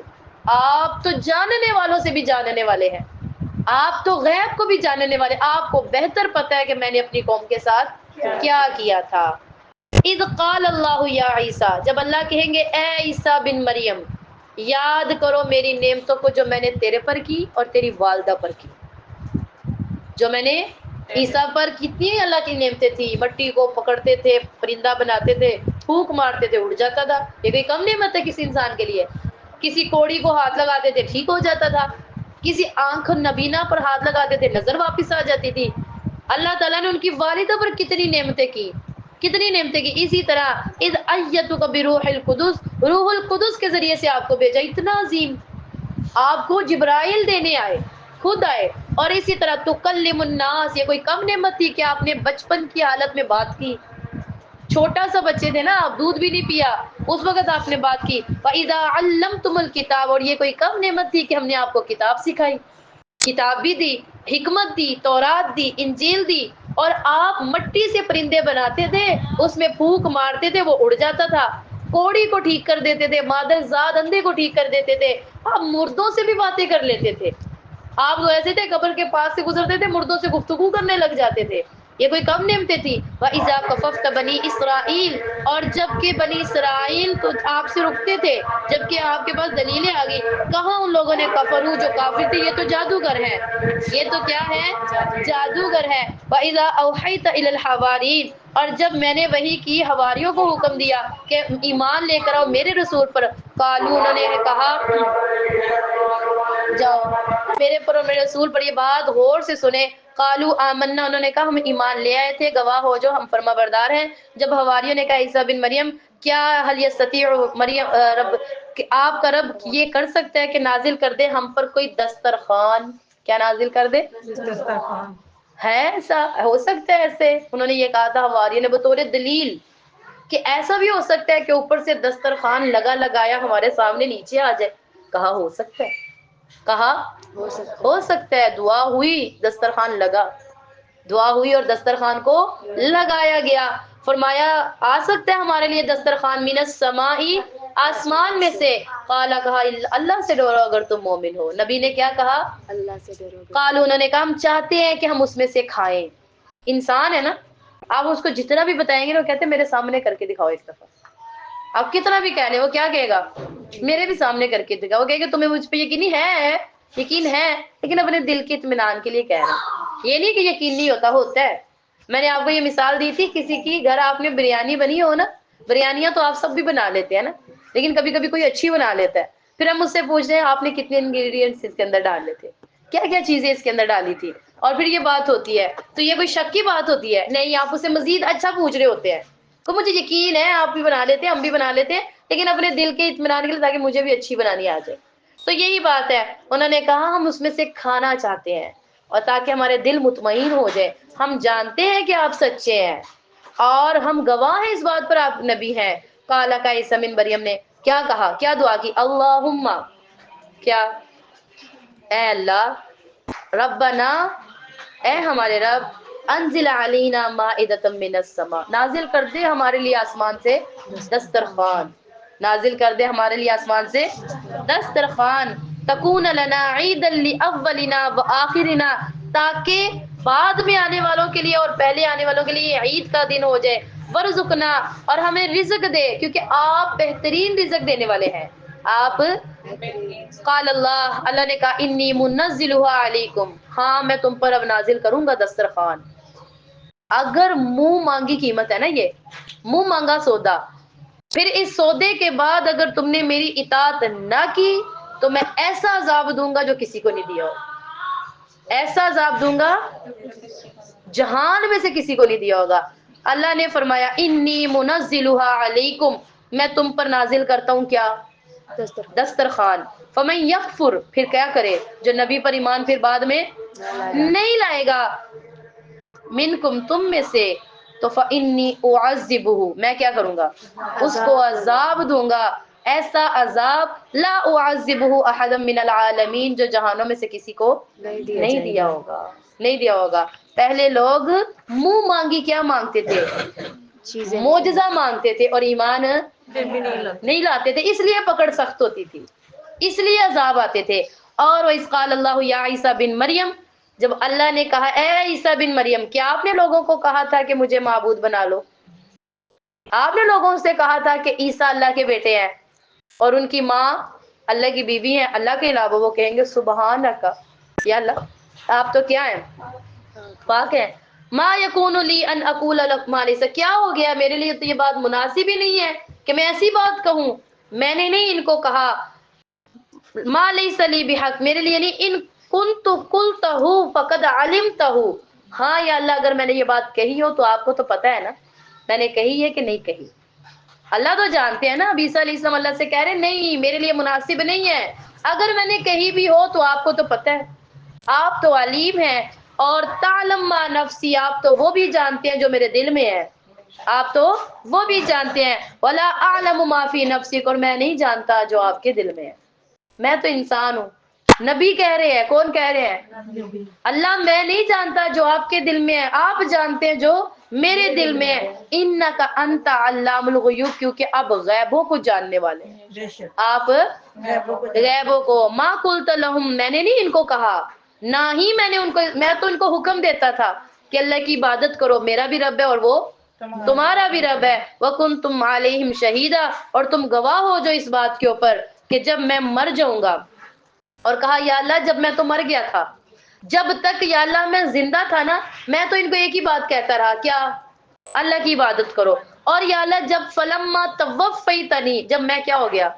آپ تو جاننے والوں سے بھی جاننے والے ہیں، آپ تو غیب کو بھی جاننے والے، آپ کو بہتر پتہ ہے کہ میں نے اپنی قوم کے ساتھ کیا کیا تھا۔ اذ قال اللہ یا عیسیٰ، جب اللہ کہیں گے اے عیسیٰ بن مریم، یاد کرو میری نعمتوں کو جو میں نے تیرے پر کی اور تیری والدہ پر کی۔ جو میں نے عیسیٰ پر کتنی اللہ کی نعمتیں تھی، مٹی کو پکڑتے تھے، پرندہ بناتے تھے، پھونک مارتے تھے اڑ جاتا تھا، یہ کوئی کم نعمت ہے کسی انسان کے لیے؟ کسی کوڑی کو ہاتھ لگاتے تھے ٹھیک ہو جاتا تھا، کسی آنکھ نبینا پر ہاتھ لگاتے تھے نظر واپس آ جاتی تھی۔ اللہ تعالیٰ نے ان کی والدہ پر کتنی نعمتیں کی، کتنی نعمتیں کی۔ اسی طرح اذ ایتک بروح القدس، روح القدس کے ذریعے سے آپ کو بھیجا، اتنا عظیم، آپ کو جبرائیل دینے آئے، خود آئے۔ اور اسی طرح تکلم الناس، یہ کوئی کم نعمت تھی کہ آپ نے بچپن کی حالت میں بات کی، چھوٹا سا بچے تھے نا آپ، دودھ بھی نہیں پیا، اس وقت آپ نے بات کی۔ وَإِذَا عَلَّمْتُمُ الْكِتَابَ، اور یہ کوئی کم نعمت تھی کہ ہم نے آپ کو کتاب سکھائی، کتاب بھی دی، حکمت دی، تورات دی، انجیل دی، اور آپ مٹی سے پرندے بناتے تھے، اس میں پھونک مارتے تھے وہ اڑ جاتا تھا۔ کوڑی کو ٹھیک کر دیتے تھے، مادر زاد اندھے کو ٹھیک کر دیتے تھے، آپ مردوں سے بھی باتیں کر لیتے تھے. آپ تو ایسے تھے قبر کے پاس سے گزرتے تھے مردوں سے گفتگو کرنے لگ جاتے تھے. یہ کوئی کم نعمتیں تھی. وَإِذَا كَفَفْتَ بَنِي اسرائیل، اور جب کہ بنی اسرائیل تو آپ سے رکتے تھے جبکہ آپ کے پاس دلیلیں آ گئی. کہاں ان لوگوں نے کفرو، جو کافر تھے یہ تو جادوگر ہے، یہ تو کیا ہے؟ جادوگر ہے. وَإِذَا أَوْحَيْتَ إِلَى الْحَوَارِيِّينَ، اور جب میں نے وحی کی حواریوں کو حکم دیا کہ ایمان لے کر آؤ میرے رسول پر، قالو انہوں نے کہا، جاؤ میرے پر اور میرے رسول پر یہ بات غور سے سنیں. قالو آمنا، انہوں نے کہا ہم ایمان لے آئے تھے، گواہ ہو جو ہم فرما بردار ہیں. جب حواریوں نے کہا عیسیٰ بن مریم کیا حل یستطیع مریم رب، کہ آپ کا رب یہ کر سکتا ہے کہ نازل کر دے ہم پر کوئی دسترخوان، کیا نازل کر دے؟ دسترخوان. ہے ایسا، ہو سکتا ہے ایسے؟ انہوں نے یہ کہا تھا حواریوں نے بطور دلیل کہ ایسا بھی ہو سکتا ہے کہ اوپر سے دسترخوان لگا لگایا ہمارے سامنے نیچے آ جائے. کہا ہو سکتا ہے، کہا ہو سکتا ہے. دعا ہوئی، دسترخوان لگا، دعا ہوئی اور دسترخوان کو لگایا گیا. فرمایا آ سکتا ہے ہمارے لیے دسترخوان من السماء، آسمان میں سے. قالا، کہا اللہ سے ڈرو اگر تم مومن ہو. نبی نے کیا کہا؟ اللہ سے ڈرو. قالوا، انہوں نے کہا ہم چاہتے ہیں کہ ہم اس میں سے کھائیں. انسان ہے نا، آپ اس کو جتنا بھی بتائیں گے نا وہ کہتے ہیں میرے سامنے کر کے دکھاؤ ایک دفعہ. آپ کتنا بھی کہہ لیں وہ کیا کہے گا؟ میرے بھی سامنے کر کے دکھاؤ. وہ کہے گا تمہیں مجھ پہ یقین ہے لیکن اپنے دل کے اطمینان کے لیے کہہ رہا ہوں. یہ نہیں کہ یقین نہیں ہوتا، ہوتا ہے. میں نے آپ کو یہ مثال دی تھی، کسی کی گھر آپ نے بریانی بنی ہو نا، بریانیاں تو آپ سب بھی بنا لیتے ہیں نا، لیکن کبھی کبھی کوئی اچھی بنا لیتا ہے. پھر ہم اس سے پوچھتے ہیں آپ نے کتنے انگریڈینٹس اس کے اندر ڈالے تھے، کیا کیا چیزیں اس کے اندر ڈالی تھی، اور پھر یہ بات ہوتی ہے. تو یہ کوئی شک کی بات ہوتی ہے؟ نہیں، آپ اسے مزید اچھا پوچھ رہے ہوتے ہیں کہ مجھے یقین ہے آپ بھی بنا لیتے ہیں، ہم بھی بنا لیتے ہیں، لیکن اپنے دل کے اطمینان کے لیے تاکہ مجھے بھی اچھی بنانی آ جائے. تو یہی بات ہے. انہوں نے کہا ہم اس میں سے کھانا چاہتے ہیں اور تاکہ ہمارے دل مطمئن ہو جائے. ہم جانتے ہیں کہ آپ سچے ہیں اور ہم گواہ ہیں اس بات پر آپ نبی ہیں. قال کا عیسیٰ بن مریم نے کیا کہا، کیا دعا کی؟ اللہم، کیا؟ اے اللہ، ربنا، اے ہمارے رب، انزل علینا مائدۃ من السماء، نازل کر دے ہمارے لیے آسمان سے دسترخوان، نازل کر دے ہمارے لیے آسمان سے دسترخوان. تکون لنا عیدا لاولنا وآخرنا، تاکہ بعد میں آنے والوں کے لیے اور پہلے آنے والوں کے لیے عید کا دن ہو جائے. ورزقنا، اور ہمیں رزق دے کیونکہ آپ بہترین رزق دینے والے ہیں. آپ قال اللہ، اللہ نے کہا انی منزلها علیکم، ہاں میں تم پر اب نازل کروں گا دسترخوان. اگر منہ مانگی قیمت ہے نا، یہ منہ مانگا سودا، پھر اس سودے کے بعد اگر تم نے میری اطاعت نہ کی تو میں ایسا عذاب دوں گا جو کسی کو نہیں دیا ہو. ایسا عذاب دوں گا جہان میں سے کسی کو نہیں دیا ہوگا. اللہ نے فرمایا انی منزلها علیکم، میں تم پر نازل کرتا ہوں کیا؟ دسترخوان. فمن یکفر، پھر کیا کرے جو نبی پر ایمان پھر بعد میں نہیں لائے گا، منکم، تم میں سے، تو فانی اعذبہ، میں کیا کروں گا؟ اس کو عذاب دوں گا، ایسا عذاب لا اعذبہ احدا من العالمین، جو جہانوں میں سے کسی کو نہیں دیا ہوگا، نہیں دیا ہوگا. پہلے لوگ منہ مانگی کیا مانگتے تھے؟ معجزہ مانگتے تھے اور ایمان نہیں لاتے تھے، اس لیے پکڑ سخت ہوتی تھی، اس لیے عذاب آتے تھے. اور وَإِذْ قَالَ اللَّهُ يَا عِيسَى بن مریم، جب اللہ نے کہا اے عیسیٰ بن مریم، کیا آپ نے لوگوں کو کہا تھا کہ مجھے معبود بنا لو؟ آپ نے لوگوں سے کہا تھا کہ عیسیٰ اللہ کے بیٹے ہیں اور ان کی ماں اللہ کی بیوی ہیں اللہ کے علاوہ؟ وہ کہیں گے سبحانک، یا اللہ آپ تو کیا ہیں؟ پاک ہیں. ما یکون لی ان اقول لک ما لیس، کیا ہو گیا میرے لیے تو یہ بات مناسب ہی نہیں ہے کہ میں ایسی بات کہوں. میں نے نہیں ان کو کہا، ما لیس لی بحق، میرے لیے نہیں، ان کنت قلتہ فقد علمتہ، ہاں یا اللہ اگر میں نے یہ بات کہی ہو تو آپ کو تو پتہ ہے نا میں نے کہی ہے کہ نہیں کہی. اللہ تو جانتے ہیں نا. اب عیسیٰ علیہ السلام اللہ سے کہہ رہے نہیں میرے لیے مناسب نہیں ہے، اگر میں نے کہی بھی ہو تو آپ کو تو پتہ ہے، آپ تو علیم ہیں. اور تعلم ما نفسی، آپ تو وہ بھی جانتے ہیں جو میرے دل میں ہے، آپ تو وہ بھی جانتے ہیں. ولا اعلم ما فی نفسک، اور میں نہیں جانتا جو آپ کے دل میں ہے. میں تو انسان ہوں. نبی کہہ رہے ہیں، کون کہہ رہے ہیں؟ اللہ. میں نہیں جانتا جو آپ کے دل میں ہے، آپ جانتے ہیں جو میرے دل میں انک انت علام الغیوب، کیونکہ اب غیبوں کو جاننے والے ہیں بے شک آپ، غیبوں کو. ما قلت لہم، میں نے نہیں ان کو کہا، نہ ہی میں نے ان کو، میں تو ان کو حکم دیتا تھا کہ اللہ کی عبادت کرو، میرا بھی رب ہے اور وہ تمہارا بھی رب ہے. وَكُنْتُمْ عَلَيْهِمْ شَهِيدًا، اور تم گواہ ہو جو اس بات کے اوپر کہ جب میں مر جاؤں گا. اور کہا یا اللہ جب میں تو مر گیا تھا، جب تک یا اللہ میں زندہ تھا نا، میں تو ان کو ایک ہی بات کہتا رہا، کیا؟ اللہ کی عبادت کرو. اور یا اللہ جب فلما توفیتنی، جب میں کیا ہو گیا؟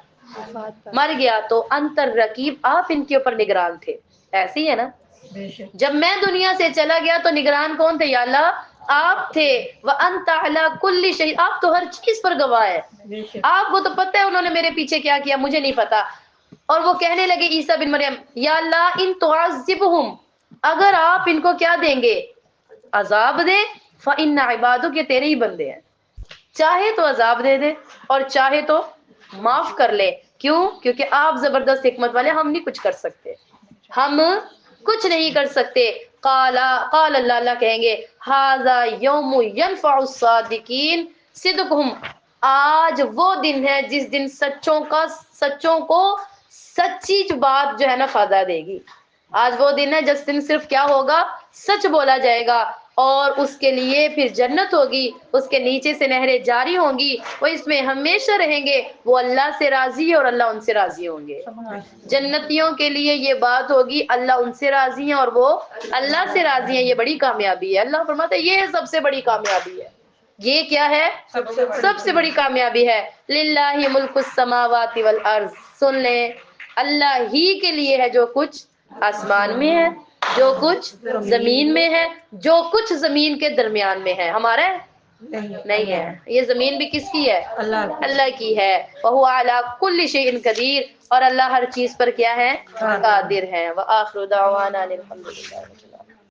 مر گیا، تو انتر رقیب، آپ ان کے اوپر نگران تھے. ایسے ہی ہے نا، بے شک جب میں دنیا سے چلا گیا تو نگران کون تھے؟ یا اللہ آپ تھے. وَأَنْتَ عَلَىٰ كُلِّ شَيْءٍ، آپ تو ہر چیز پر گواہ ہے. بے شک آپ کو تو پتہ ہے انہوں نے میرے پیچھے کیا کیا، مجھے نہیں پتا. اور وہ کہنے لگے عیسیٰ بن مریم، یا اللہ ان تعذبہم، اگر آپ ان کو کیا دیں گے؟ عذاب دے. فإن عبادک، یہ تیرے ہی بندے ہیں، چاہے تو عذاب دے دے اور چاہے تو معاف کر لے. کیوں؟ کیونکہ آپ زبردست حکمت والے، ہم نہیں کچھ کر سکتے، ہم کچھ نہیں کر سکتے. قال اللہ کہیں گے ھذا یوم ینفع الصادقین صدقہم، آج وہ دن ہے جس دن سچوں کو سچی بات جو ہے نا فائدہ دے گی. آج وہ دن ہے جس دن صرف کیا ہوگا؟ سچ بولا جائے گا، اور اس کے لیے پھر جنت ہوگی، اس کے نیچے سے نہریں جاری ہوں گی، وہ اس میں ہمیشہ رہیں گے. وہ اللہ سے راضی ہے اور اللہ ان سے راضی ہوں گے. جنتیوں کے لیے یہ بات ہوگی، اللہ ان سے راضی ہیں اور وہ اللہ سے راضی ہیں. یہ بڑی کامیابی ہے. اللہ فرماتا ہے یہ سب سے بڑی کامیابی ہے. یہ کیا ہے؟ سب سے بڑی کامیابی ہے. للہ ملک السماوات والارض، سن لیں، اللہ ہی کے لیے ہے جو کچھ آسمان میں ہے، جو کچھ زمین میں ہے، جو کچھ زمین کے درمیان میں ہے. ہمارا ہے؟ نہیں ہے. یہ زمین بھی کس کی ہے؟ اللہ کی ہے. وَهُوَ عَلَىٰ كُلِّ شَيْءٍ قَدِيرٌ، اور اللہ ہر چیز پر کیا ہے؟ قادر ہے. وَآخِرُ دَعْوَانَا الْحَمْدُ لِلَّهِ رَبِّ الْعَالَمِينَ.